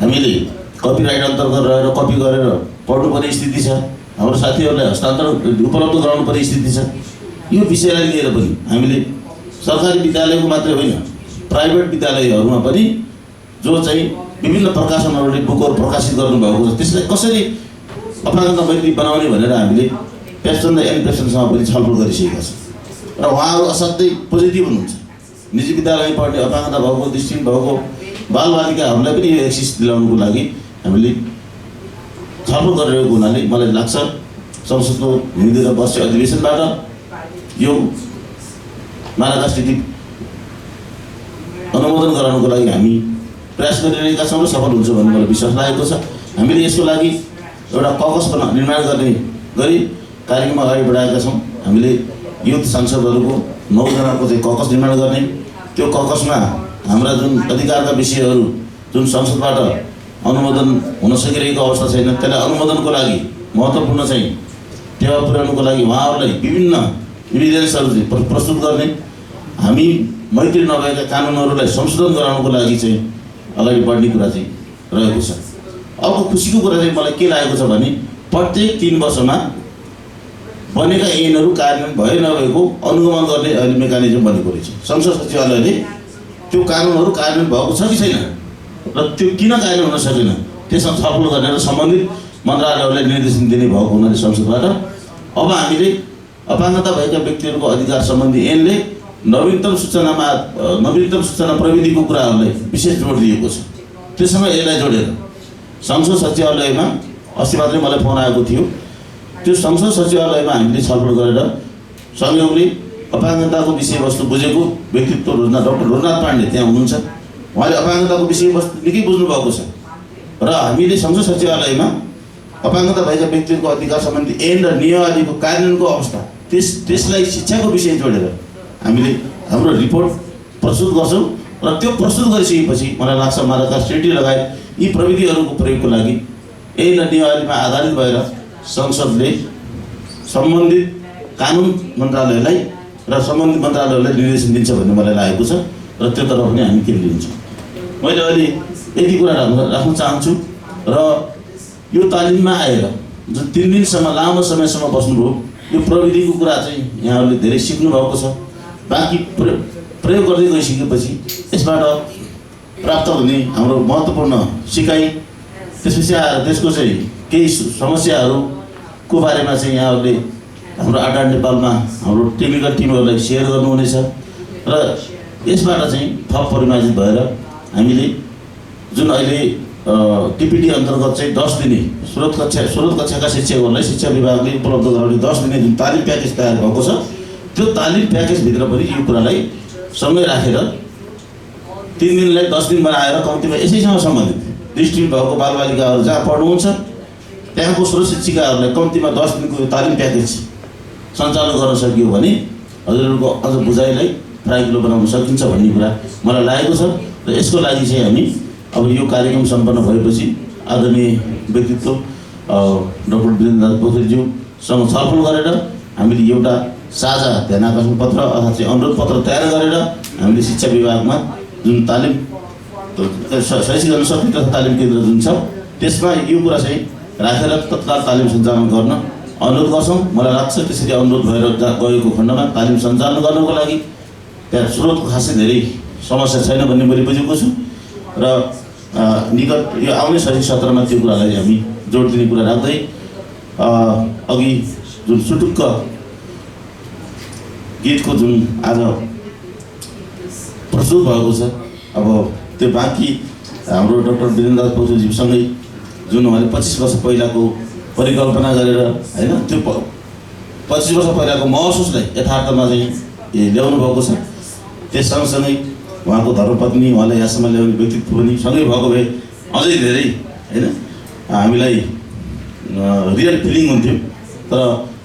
M: हामीले कपिराइट अन्तर्गत रहेर कपी गरेर पढ्नुपर्ने स्थिति छ। हाम्रो साथीहरूलाई हस्तान्तरण उपलब्ध गराउनुपर्ने स्थिति छ। यो विषयलाई लिएर पनि हामीले सरकारी विद्यालयको मात्रै होइन, प्राइभेट विद्यालयहरूमा पनि जो चाहिँ विभिन्न प्रकाशनहरूले बुकहरू प्रकाशित गर्नुभएको छ, त्यसलाई कसरी अपाङ्गता मैत्री बनाउने भनेर हामीले पेप्सन र एनपेप्सनसँग पनि छलफल गरिसकेका छौँ र उहाँहरू असाध्यै पोजिटिभ हुनुहुन्छ। निजी विद्यालयमा पढ्ने अपाङ्गता भएको, दृष्टिहीन भएको बालबालिकाहरूलाई पनि यो एक्सेस दिलाउनुको लागि हामीले छलफल गरिरहेको हुनाले मलाई लाग्छ संसदको हिँड्दै वर्षीय अधिवेशनबाट यो माराकास ट्रिटी अनुमोदन गराउनको लागि हामी प्रयास गरिरहेका छौँ र सफल हुन्छ भन्ने मलाई विश्वास लागेको छ। हामीले यसको लागि एउटा ककस निर्माण गर्ने गरी कार्यक्रम अगाडि बढाएका छौँ। हामीले युथ सांसदहरूको 9 जनाको चाहिँ ककस निर्माण गर्ने, त्यो ककसमा हाम्रा जुन अधिकारका विषयहरू जुन संसदबाट अनुमोदन हुन सकिरहेको अवस्था छैन, त्यसलाई अनुमोदनको लागि महत्त्वपूर्ण चाहिँ टेवा पुर्याउनुको लागि उहाँहरूलाई विभिन्न इभिडेन्सहरू प्रस्तुत गर्ने, हामी मैत्री नभएका कानुनहरूलाई संशोधन गराउनको लागि चाहिँ अगाडि बढ्ने कुरा चाहिँ रहेको छ। अब खुसीको कुरा चाहिँ मलाई के लागेको छ भने प्रत्येक 3 वर्षमा बनेका ऐनहरू कार्यान्वयन भए नभएको अनुगमन गर्ने अहिले मेकानिजम बनेको रहेछ। संसद सचिवालयले त्यो कानुनहरू कार्यान्वयन भएको छ कि छैन र त्यो किन कार्य हुन सकेन त्यसमा छलफल गरेर सम्बन्धित मन्त्रालयहरूले निर्देशन दिने भएको हुनाले संसदबाट अब हामीले अपाङ्गता भएका व्यक्तिहरूको अधिकार सम्बन्धी ऐनले नवीनतम सूचना प्रविधिको कुराहरूलाई विशेष जोड दिएको छ। त्यससँग यसलाई जोडेर संसद सचिवालयमा अस्ति मात्रै मलाई फोन आएको थियो। त्यो संसद सचिवालयमा हामीले छलफल गरेर संयोगले अपाङ्गताको विषयवस्तु बुझेको व्यक्तित्व डाक्टर रोजनाथ पाण्डे त्यहाँ हुनुहुन्छ। उहाँले अपाङ्गताको विषयवस्तु निकै बुझ्नु भएको छ र हामीले संसद सचिवालयमा अपाङ्गता भएका व्यक्तिहरूको अधिकार सम्बन्धी ऐन र नियमावलीको कार्यान्वयनको अवस्था त्यसलाई शिक्षाको विषय जोडेर हामीले हाम्रो रिपोर्ट प्रस्तुत गर्छौँ र त्यो प्रस्तुत गरिसकेपछि मलाई लाग्छ माराका सिटी लगायत यी प्रविधिहरूको प्रयोगको लागि ऐन र नियमावलीमा आधारित भएर संसदले सम्बन्धित कानुन मन्त्रालयलाई र सम्बन्धित मन्त्रालयहरूलाई निर्देशन दिन्छ भन्ने मलाई लागेको छ र त्यो तर्फ पनि हामी केन्द्रित हुन्छौँ। मैले अहिले यति कुरा राख्न चाहन्छु र यो तालिममा आएर जुन 3 दिनसम्म लामो समयसम्म बस्नुभयो यो प्रविधिको कुरा चाहिँ यहाँहरूले धेरै सिक्नु भएको छ। बाँकी प्रयोग गर्दै गइसकेपछि यसबाट प्राप्त हुने हाम्रो महत्त्वपूर्ण सिकाइ त्यसपछि आएर त्यसको चाहिँ केही समस्याहरूको बारेमा चाहिँ यहाँहरूले हाम्रो आडा नेपालमा हाम्रो टेक्निकल टिमहरूलाई सेयर गर्नुहुनेछ र यसबाट चाहिँ थप परिमार्जित भएर हामीले जुन अहिले टिपिटी अन्तर्गत चाहिँ 10 दिने स्रोत कक्षाका शिक्षकहरूलाई शिक्षा विभागले उपलब्ध गराउने 10 दिने जुन तालिम प्याकेज तयार भएको छ त्यो तालिम प्याकेजभित्र पनि यो कुरालाई सँगै राखेर 3 दिनलाई 10 दिन बनाएर कम्तीमा यसैसँग सम्बन्धित दृष्टिहीन भएको बालबालिकाहरू जहाँ पढ्नुहुन्छ त्यहाँको स्रोत शिक्षिकाहरूलाई कम्तीमा 10 दिनको तालिम प्याकेज सञ्चालन गर्न सकियो भने हजुरहरूको अझ बुझाइलाई प्राइगलो बनाउन सकिन्छ भन्ने कुरा मलाई लागेको छ र यसको लागि चाहिँ हामी अब यो कार्यक्रम सम्पन्न भएपछि आदरणीय व्यक्तित्व डाक्टर वीरेन्द्र पोखरेलज्यूसँग छलफल गरेर हामीले एउटा साझा ध्यानाकर्षण पत्र अथवा चाहिँ अनुरोध पत्र तयार गरेर हामीले शिक्षा विभागमा जुन तालिम शैक्षिक अनुसन्धान तथा तालिम केन्द्र जुन छ त्यसमा यो कुरा चाहिँ राखेर तत्काल तालिम सञ्चालन गर्न अनुरोध गर्छौँ। मलाई लाग्छ त्यसरी अनुरोध भएर गएको खण्डमा तालिम सञ्चालन गर्नको लागि त्यहाँ स्रोतको खासै धेरै समस्या छैन भन्ने मैले बुझेको छु र निकट यो आउने शैक्षिक सत्रमा त्यो कुरालाई हामी जोड दिने कुरा राख्दै अघि जुन सुटुक्क गीतको जुन आज प्रस्तुत भएको छ अब त्यो बाँकी हाम्रो डाक्टर वीरेन्द्र पोखरेलज्यूसँगै जुन उहाँले 25 वर्ष पहिलाको परिकल्पना गरेर हैन त्यो 25 वर्ष पहिलाको महसुसलाई यथार्थमा चाहिँ ल्याउनु भएको छ। त्यस सँगसँगै उहाँको धर्मपत्नी उहाँलाई यहाँसम्म ल्याउने व्यक्तित्व पनि सँगै भएको भए अझै धेरै हैन हामीलाई रियल फिलिङ हुन्थ्यो। तर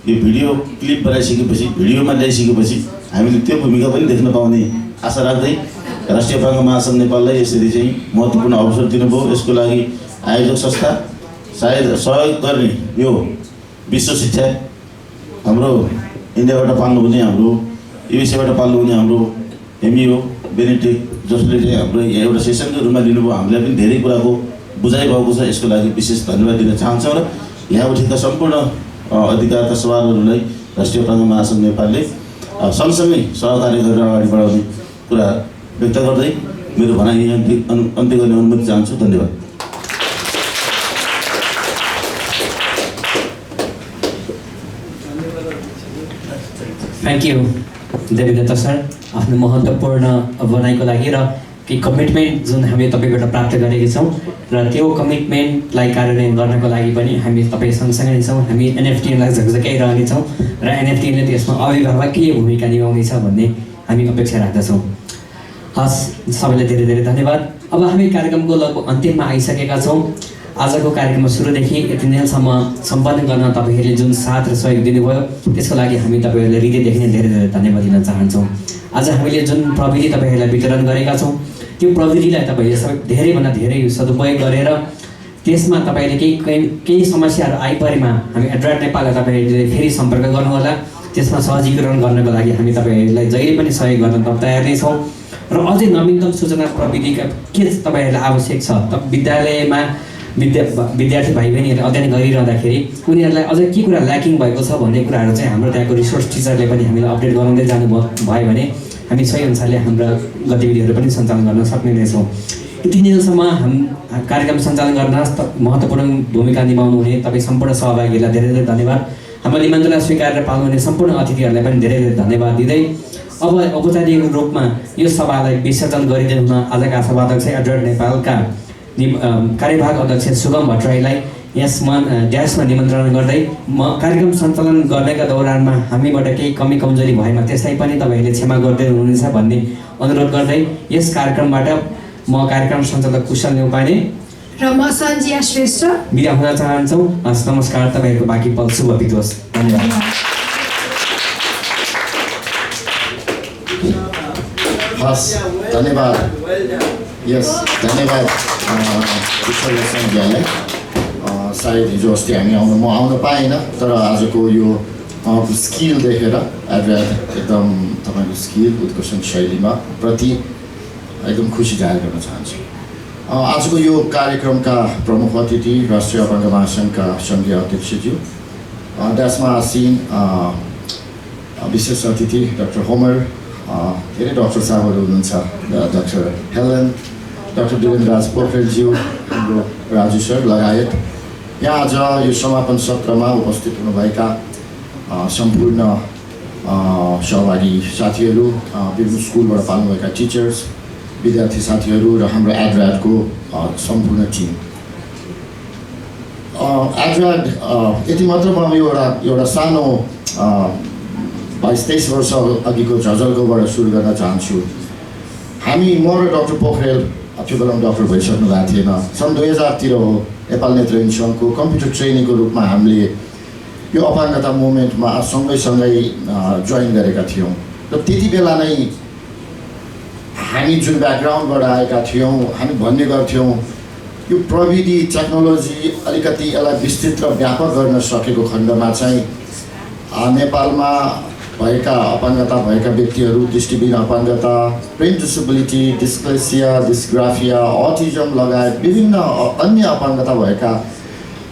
M: यो भिडियो क्लिप बनाइसकेपछि भिडियोमा ल्याइसकेपछि हामीले त्यो भूमिका पनि देख्न पाउने आशा राख्दै राष्ट्रिय अपाङ्ग महासङ्घ नेपाललाई यसरी चाहिँ महत्त्वपूर्ण अवसर दिनुभयो। यसको लागि आयोजक संस्था सायद सहयोग गर्ने यो विश्व शिक्षा हाम्रो इन्डियाबाट पाल्नुहुने हाम्रो युएसएबाट पाल्नुहुने हाम्रो एमइओ बेनेटेक जसले चाहिँ हाम्रो एउटा सेसनको रूपमा लिनुभयो हामीलाई पनि धेरै कुराको बुझाइ भएको छ। यसको लागि विशेष धन्यवाद दिन चाहन्छौँ र यहाँ उठेका सम्पूर्ण अधिकारका सवालहरूलाई राष्ट्रिय अपाङ्ग महासङ्घ नेपालले सँगसँगै सहकार्य गरेर अगाडि बढाउने कुरा व्यक्त गर्दै मेरो भनाइ अन्त्य गर्ने अनुमति चाहन्छु। धन्यवाद।
A: थ्याङ्क यू देवीदत्त सर आफ्नो महत्त्वपूर्ण भनाइको लागि र कि कमिटमेन्ट जुन हामीले तपाईँबाट प्राप्त गरेका छौँ र त्यो कमिटमेन्टलाई कार्यान्वयन गर्नको लागि पनि हामी तपाईँ सँगसँगै छौँ। हामी एनएफटीलाई झकझकाइरहनेछौँ र एनएफटीले त्यसमा अभिभावकीय भूमिका निभाउनेछ भन्ने हामी अपेक्षा राख्दछौँ। हस्, सबैलाई धेरै धेरै धन्यवाद। अब हामी कार्यक्रमको लगभग अन्तिममा आइसकेका छौँ। आजको कार्यक्रम सुरुदेखि यति दिनसम्म सम्पन्न गर्न तपाईँहरूले जुन साथ र सहयोग दिनुभयो त्यसको लागि हामी तपाईँहरूलाई हृदयदेखि नै धेरै धेरै धन्यवाद दिन चाहन्छौँ। आज हामीले जुन प्रविधि तपाईँहरूलाई वितरण गरेका छौँ त्यो प्रविधिलाई तपाईँले सबै धेरैभन्दा धेरै सदुपयोग गरेर त्यसमा तपाईँले केही समस्याहरू आइपरेमा हामी एड्राइड नेपाललाई तपाईँहरूले फेरि सम्पर्क गर्नुहोला। त्यसमा सहजीकरण गर्नको लागि हामी तपाईँहरूलाई जहिले पनि सहयोग गर्न तयार नै छौँ र अझै नवीनतम सूचना प्रविधिका के तपाईँहरूलाई आवश्यक छ त विद्यालयमा विद्यार्थी भाइ बहिनीहरूले अध्ययन गरिरहँदाखेरि उनीहरूलाई अझै के कुरा ल्याकिङ भएको छ भन्ने कुराहरू चाहिँ हाम्रो त्यहाँको रिसोर्स टिचरले पनि हामीलाई अपडेट गराउँदै जानुभयो भने हामी सही अनुसारले हाम्रा गतिविधिहरू पनि सञ्चालन गर्न सक्ने नै छौँ। यति दिनसम्म कार्यक्रम सञ्चालन गर्न महत्त्वपूर्ण भूमिका निभाउनु हुने तपाईँ सम्पूर्ण सहभागीहरूलाई धेरै धेरै धन्यवाद। हाम्रो निमन्त्रणा स्वीकारेर पाल्नुहुने सम्पूर्ण अतिथिहरूलाई पनि धेरै धेरै धन्यवाद दिँदै अब औपचारिक रूपमा यो सभालाई विसर्जन गरिदिनु हुन आजका सभाध्यक्ष एड्वर्ड नेपालका कार्यवाहक अध्यक्ष शुभम भट्टराईलाई यसमा ड्यासमा निमन्त्रणा गर्दै म कार्यक्रम सञ्चालन गर्नेका दौरानमा हामीबाट केही कमी कमजोरी भएमा त्यसलाई पनि तपाईँहरूले क्षमा गर्दै हुनुहुनेछ भन्ने अनुरोध गर्दै यस कार्यक्रमबाट म कार्यक्रम सञ्चालक कुशल न्यौपाने
B: र म सञ्जिया श्रेष्ठ
A: बिदा हुन चाहन्छौँ। हस्, नमस्कार। तपाईँहरूको बाँकी पल शुभ बितोस्। धन्यवाद।
N: हस्, धन्यवाद। यस, धन्यवाद कुशल सञ्जियालाई। सायद हिजो अस्ति हामी म आउन पाएन, तर आजको यो स्किल देखेर एकदम तपाईँको स्किल उत्कृष्ट शैलीमा प्रति एकदम खुसी जाहेर गर्न चाहन्छु। आजको यो कार्यक्रमका प्रमुख अतिथि राष्ट्रिय अपाङ्ग महासङ्घका सङ्घीय अध्यक्षज्यू, ड्यासमा आसीन विशेष अतिथि डाक्टर होमर, धेरै डाक्टर साहबहरू हुनुहुन्छ, डाक्टर हेलन, डाक्टर वीरेन्द्रराज पोखरेलज्यू, हाम्रो राजु सर लगायत यहाँ आज यो समापन सत्रमा उपस्थित हुनुभएका सम्पूर्ण सहभागी साथीहरू, विभिन्न स्कुलबाट पाल्नुभएका टिचर्स, विद्यार्थी साथीहरू र हाम्रो एड्राडको सम्पूर्ण टिम। एड्राड यति मात्र म एउटा सानो 22-23 वर्ष अघिको झझल्कोबाट सुरु गर्न चाहन्छु। हामी म र डाक्टर पोखरेल त्यो बेला डाक्टर भइसक्नु भएको थिएन। सन् 2000 हो नेपाल नेत्रहीन सङ्घको कम्प्युटर ट्रेनिङको रूपमा हामीले यो अपाङ्गता मुभमेन्टमा सँगै जोइन गरेका थियौँ र त्यति बेला नै हामी जुन ब्याकग्राउन्डबाट आएका थियौँ हामी भन्ने गर्थ्यौँ यो प्रविधि टेक्नोलोजी अलिकति यसलाई विस्तृत र व्यापक गर्न सकेको खण्डमा चाहिँ नेपालमा भएका अपाङ्गता भएका व्यक्तिहरू, दृष्टिविहीन अपाङ्गता, brain disability, dysplasia, dysgraphia, autism लगायत विभिन्न अन्य अपाङ्गता भएका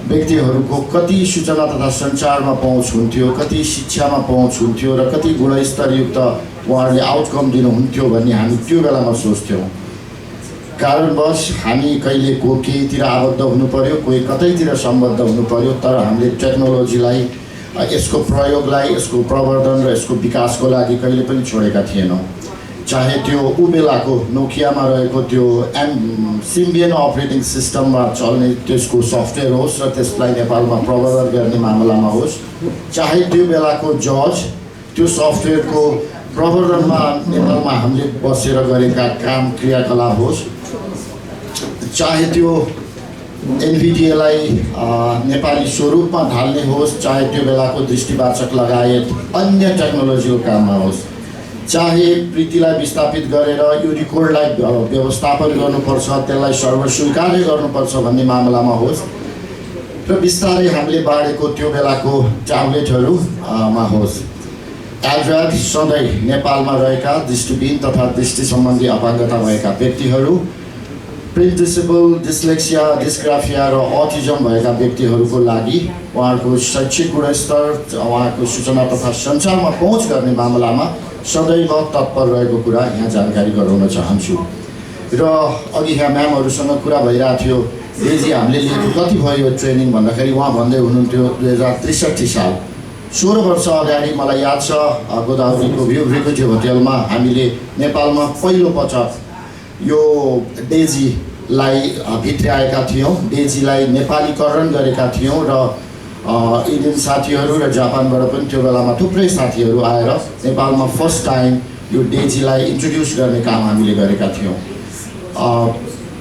N: व्यक्तिहरूको कति सूचना तथा सञ्चारमा पहुँच हुन्थ्यो, कति शिक्षामा पहुँच हुन्थ्यो र कति गुणस्तरयुक्त उहाँहरूले आउटकम दिनुहुन्थ्यो भन्ने हामी त्यो बेलामा सोच्थ्यौँ। कारणवश हामी कहिले केहीतिर आबद्ध हुनु पर्यो, कोही कतैतिर सम्बद्ध हुनु पर्यो, तर हामीले टेक्नोलोजीलाई यसको प्रयोगलाई, यसको प्रवर्धन र यसको विकासको लागि कहिले पनि छोडेका थिएनौँ। चाहे त्यो ऊ बेलाको नोकियामा रहेको त्यो सिम्बियन अपरेटिङ सिस्टममा चल्ने त्यसको सफ्टवेयर होस् र त्यसलाई नेपालमा प्रवर्धन गर्ने मामलामा होस्, चाहे त्यो बेलाको जज त्यो सफ्टवेयरको प्रवर्धनमा नेपालमा हामीले बसेर गरेका काम क्रियाकलाप होस्, चाहे त्यो एनभिडिएलाई नेपाली स्वरूपमा ढाल्ने होस्, चाहे त्यो बेलाको दृष्टिवाचक लगायत अन्य टेक्नोलोजीको काममा होस्, चाहे प्रीतिलाई विस्थापित गरेर यो रेकर्डलाई व्यवस्थापन गर्नुपर्छ, त्यसलाई सर्वस्वीकार्य गर्नुपर्छ भन्ने मामलामा होस् र बिस्तारै हामीले बाँडेको त्यो बेलाको ट्याब्लेटहरूमा होस्, एड्राड सधैँ नेपालमा रहेका दृष्टिविहीन तथा दृष्टि सम्बन्धी अपाङ्गता भएका व्यक्तिहरू, प्रिन्ट डिसेबल, डिस्लेक्सिया, डिस्ग्राफिया र अटिजम भएका व्यक्तिहरूको लागि उहाँहरूको शैक्षिक गुणस्तर, उहाँको सूचना तथा सञ्चारमा पहुँच गर्ने मामलामा सदैव तत्पर रहेको कुरा यहाँ जानकारी गराउन चाहन्छु। र अघि यहाँ म्यामहरूसँग कुरा भइरहेको थियो, डेजी हामीले लिएको कति भयो यो ट्रेनिङ भन्दाखेरि उहाँ भन्दै हुनुहुन्थ्यो 2063 साल 16 वर्ष अगाडि मलाई याद छ गोदावरीको भ्यू रिक्युटिभ होटेलमा हामीले नेपालमा पहिलो पटक यो डेजीलाई भित्र्याएका थियौँ, डेजीलाई नेपालीकरण गरेका थियौँ र इन्डियन साथीहरू र जापानबाट पनि त्यो बेलामा थुप्रै साथीहरू आएर नेपालमा फर्स्ट टाइम यो डेजीलाई इन्ट्रोड्युस गर्ने काम हामीले गरेका थियौँ।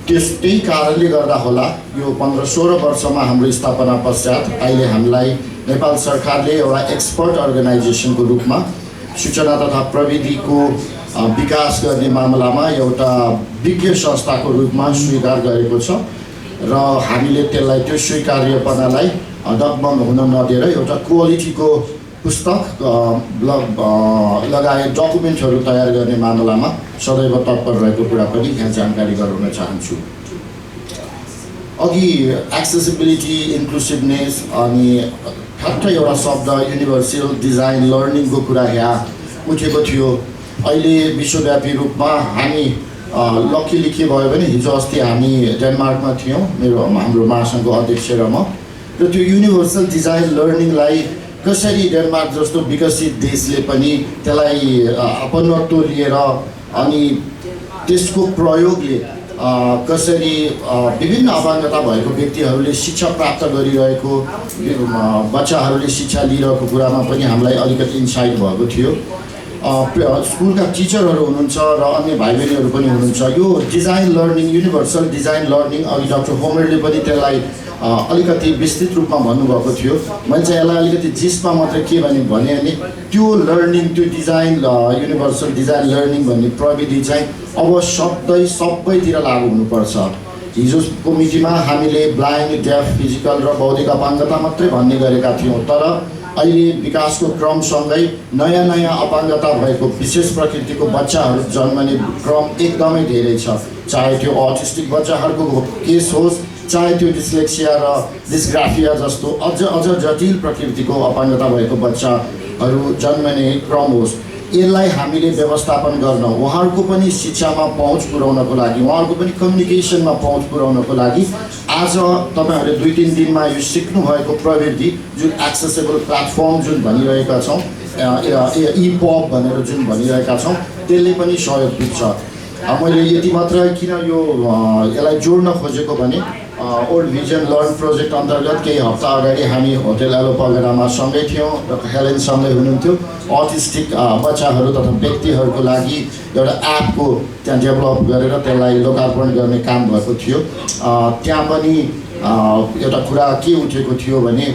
N: त्यही कारणले गर्दा होला यो 15-16 वर्षमा हाम्रो स्थापना पश्चात अहिले हामीलाई नेपाल सरकारले एउटा एक्सपर्ट अर्गनाइजेसनको रूपमा सूचना तथा प्रविधिको विकास गर्ने मामलामा एउटा विज्ञ संस्थाको रूपमा स्वीकार गरेको छ र हामीले त्यसलाई त्यो स्वीकार्यपनालाई डगमग हुन नदिएर एउटा क्वालिटीको पुस्तक लगायत डकुमेन्टहरू तयार गर्ने मामलामा सदैव तत्पर रहेको कुरा पनि यहाँ जानकारी गराउन चाहन्छु। अघि एक्सेसिबिलिटी, इन्क्लुसिभनेस अनि ठ्याक्कै एउटा शब्द युनिभर्सल डिजाइन लर्निङको कुरा यहाँ उठेको थियो। अहिले विश्वव्यापी रूपमा हामी लक्कीली के भयो भने हिजो अस्ति हामी डेनमार्कमा थियौँ हाम्रो महासङ्घको अध्यक्ष र म र त्यो युनिभर्सल डिजाइन लर्निङलाई कसरी डेनमार्क जस्तो विकसित देशले पनि त्यसलाई अपनत्व लिएर अनि त्यसको प्रयोगले कसरी विभिन्न अपाङ्गता भएको व्यक्तिहरूले शिक्षा प्राप्त गरिरहेको बच्चाहरूले शिक्षा लिइरहेको कुरामा पनि हामीलाई अलिकति इन्साइट भएको थियो। स्कुलका टिचरहरू हुनुहुन्छ र अन्य भाइ बहिनीहरू पनि हुनुहुन्छ। यो design learning universal design learning अघि डाक्टर होमरले पनि त्यसलाई अलिकति विस्तृत रूपमा भन्नुभएको थियो। मैले चाहिँ यसलाई अलिकति जिस्टमा मात्रै के भने त्यो लर्निङ त्यो डिजाइन युनिभर्सल डिजाइन लर्निङ भन्ने प्रविधि चाहिँ अब सबैतिर लागु हुनुपर्छ। हिजोको मिटिङमा हामीले ब्लाइन्ड डेफ फिजिकल र बौद्धिक अपाङ्गता मात्रै भन्ने गरेका थियौँ, तर अहिले विकासको क्रमसँगै नयाँ नयाँ अपाङ्गता भएको विशेष प्रकृतिको बच्चाहरू जन्मने क्रम एकदमै धेरै छ। चाहे त्यो अटिस्टिक बच्चाहरूको केस होस्, चाहे त्यो डिस्लेक्सिया र डिस्ग्राफिया जस्तो अझ जटिल प्रकृतिको अपाङ्गता भएको बच्चाहरू जन्मने क्रम होस्, यसलाई हामीले व्यवस्थापन गर्न उहाँहरूको पनि शिक्षामा पहुँच पुर्याउनको लागि, उहाँहरूको पनि कम्युनिकेसनमा पहुँच पुर्याउनको लागि आज तपाईँहरूले 2-3 दिनमा यो सिक्नुभएको प्रविधि जुन एक्सेसेबल प्लेटफर्म जुन भनिरहेका छौँ, इपब भनेर जुन भनिरहेका छौँ, त्यसले पनि सहयोग पुग्छ। मैले यति मात्र किन यसलाई जोड्न खोजेको भने ओल्ड भिजन लर्न प्रोजेक्ट अन्तर्गत केही हप्ता अगाडि हामी होटेल एलो पगेरामा सँगै थियौँ र हेलेन सँगै हुनुहुन्थ्यो। अटिस्टिक बच्चाहरू तथा व्यक्तिहरूको लागि एउटा एपको त्यहाँ डेभलप गरेर त्यसलाई लोकार्पण गर्ने काम भएको थियो। त्यहाँ पनि एउटा कुरा के उठेको थियो भने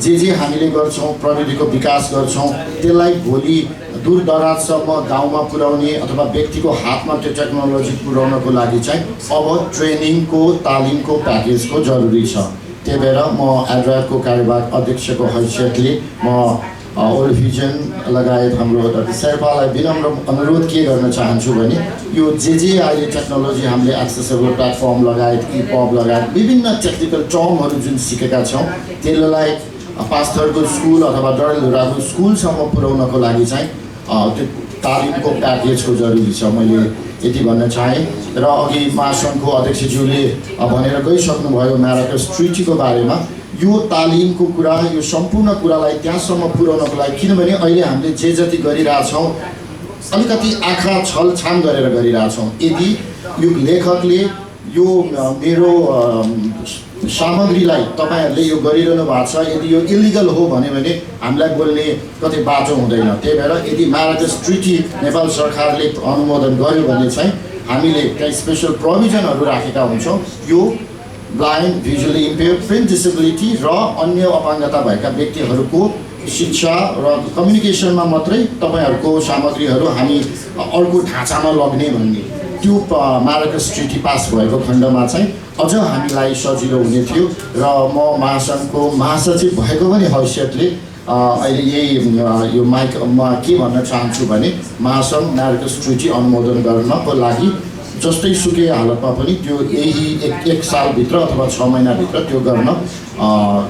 N: जे हामीले गर्छौँ, प्रविधिको विकास गर्छौँ, त्यसलाई भोलि दूर दराजसम्म गाउँमा पुर्याउने अथवा व्यक्तिको हातमा त्यो टेक्नोलोजी पुर्याउनको लागि चाहिँ अब ट्रेनिङको तालिमको प्याकेजको जरुरी छ। त्यही भएर म एड्राको कार्यवाहक अध्यक्षको हैसियतले म ओल्ड भिजन लगायत हाम्रो शेर्पालाई विनम्र अनुरोध के गर्न चाहन्छु भने यो जे अहिले टेक्नोलोजी हामीले एक्सेसेबल प्लेटफर्म लगायत इपब लगायत विभिन्न टेक्निकल टर्महरू जुन सिकेका छौँ, त्यसलाई 5 थरको स्कुल अथवा डडेलधुराको स्कुलसम्म पुर्याउनको लागि चाहिँ त्यो तालिमको प्याकेजको जरुरी छ। मैले यति भन्न चाहेँ। र अघि महासङ्घको अध्यक्षज्यूले भनेर गइसक्नुभयो म्याराकस ट्रिटीको बारेमा। यो तालिमको कुरा, यो सम्पूर्ण कुरालाई त्यहाँसम्म पुर्याउनको लागि, किनभने अहिले हामीले जे जति गरिरहेछौँ अलिकति आँखा छलछाम गरेर गरिरहेछौँ। यदि यो लेखकले यो मेरो सामग्रीलाई तपाईँहरूले यो गरिरहनु भएको छ, यदि यो इलिगल हो भने हामीलाई बोल्ने कतै बाटो हुँदैन। त्यही भएर यदि म्याराकस ट्रिटी नेपाल सरकारले अनुमोदन गर्यो भने चाहिँ हामीले त्यहाँ स्पेसल प्रोभिजनहरू राखेका हुन्छौँ। यो blind, visually impaired, print disability र अन्य अपाङ्गता भएका व्यक्तिहरूको शिक्षा र कम्युनिकेसनमा मात्रै तपाईँहरूको सामग्रीहरू हामी अर्को ढाँचामा लग्ने भन्ने त्यो म्याराकस ट्रिटी पास भएको खण्डमा चाहिँ अझ हामीलाई सजिलो हुने थियो। र म महासङ्घको महासचिव भएको पनि हैसियतले अहिले यही यो माइकमा के भन्न चाहन्छु भने महासङ्घ म्याराकस ट्रिटी अनुमोदन गर्नको लागि जस्तै सुकै हालतमा पनि त्यो यही एक सालभित्र अथवा 6 महिनाभित्र त्यो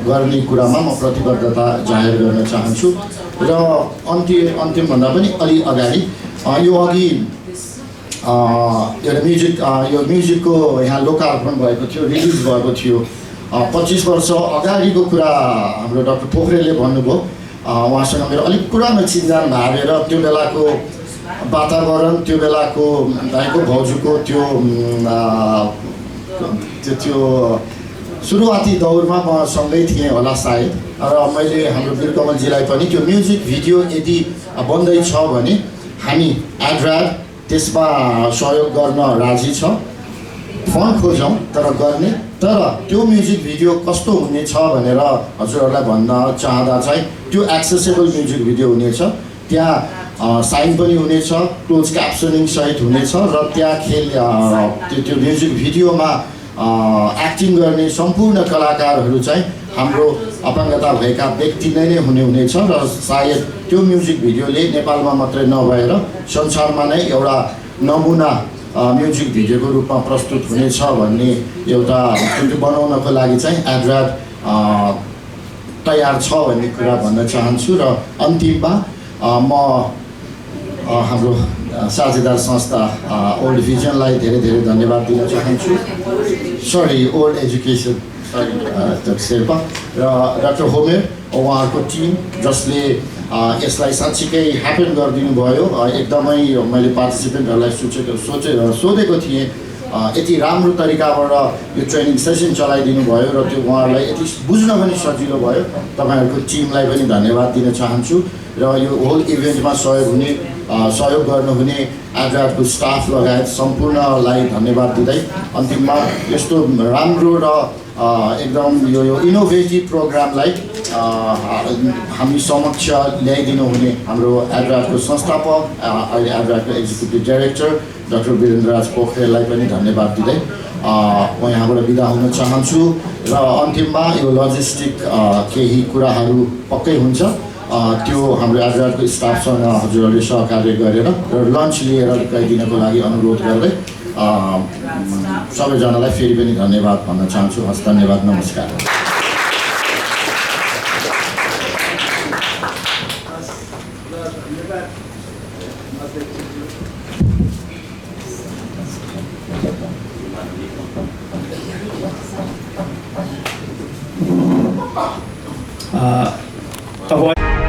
N: गर्ने कुरामा म प्रतिबद्धता जाहेर गर्न चाहन्छु। र अन्तिमभन्दा पनि अलि अगाडि यो अघि एउटा म्युजिकको यहाँ लोकार्पण भएको थियो, रिलिज भएको थियो। 25 वर्ष अगाडिको कुरा हाम्रो डाक्टर पोखरेलले भन्नुभयो। उहाँसँग मेरो अलिक पुरानो चिन्जान भागेर त्यो बेलाको वातावरण, त्यो बेलाको दाइको भाउजूको त्यो सुरुवाती दौरमा म सँगै थिएँ होला सायद। र मैले हाम्रो वीरकमलजीलाई पनि त्यो म्युजिक भिडियो यदि बन्दैछ भने हामी एड्राड त्यसमा सहयोग गर्न राजी छ। फन्ड खोजौँ तर गर्ने, तर त्यो म्युजिक भिडियो कस्तो हुनेछ भनेर हजुरहरूलाई भन्न चाहँदा चाहिँ त्यो एक्सेसेबल म्युजिक भिडियो हुनेछ। त्यहाँ साइन पनि हुनेछ, क्लोज क्याप्सनिङ सहित हुनेछ र त्यहाँ त्यो म्युजिक भिडियोमा एक्टिङ गर्ने सम्पूर्ण कलाकारहरू चाहिँ हाम्रो अपाङ्गता भएका व्यक्ति नै हुनेछ। र सायद त्यो म्युजिक भिडियोले नेपालमा मात्रै नभएर संसारमा नै एउटा नमुना म्युजिक भिडियोको रूपमा प्रस्तुत हुनेछ भन्ने एउटा त्यो बनाउनको लागि चाहिँ एड्राड तयार छ भन्ने कुरा भन्न चाहन्छु। र अन्तिममा म हाम्रो साझेदार संस्था ओल्ड भिजनलाई धेरै धेरै धन्यवाद दिन चाहन्छु। Sorry, old education doctor Sherpa र डाक्टर होमेर उहाँहरूको टिम जसले यसलाई साँच्चीकै ह्यापन गरिदिनु भयो। एकदमै मैले पार्टिसिपेन्टहरूलाई सोधेको थिएँ यति राम्रो तरिकाबाट यो ट्रेनिङ सेसन चलाइदिनु भयो र त्यो उहाँहरूलाई यति बुझ्न पनि सजिलो भयो। तपाईँहरूको टिमलाई पनि धन्यवाद दिन चाहन्छु र यो होल इभेन्टमा सहयोग गर्नुहुने एड्राटको स्टाफ लगायत सम्पूर्णलाई धन्यवाद दिँदै अन्तिममा यस्तो राम्रो र एकदम यो इनोभेटिभ प्रोग्रामलाई हामी समक्ष ल्याइदिनु हुने हाम्रो एड्राटको संस्थापक अहिले एड्राटको एक्जिक्युटिभ डाइरेक्टर डाक्टर वीरेन्द्रराज पोखरेललाई पनि धन्यवाद दिँदै म यहाँबाट बिदा हुन चाहन्छु र अन्तिममा यो लजिस्टिक केही कुराहरू पक्कै हुन्छ त्यो हाम्रो एड्राटको स्टाफसँग हजुरहरूले सहकार्य गरेर र लन्च लिएर गइदिनको लागि अनुरोध गर्दै सबैजनालाई फेरि पनि धन्यवाद भन्न चाहन्छु। हस्, धन्यवाद, नमस्कार।
L: अब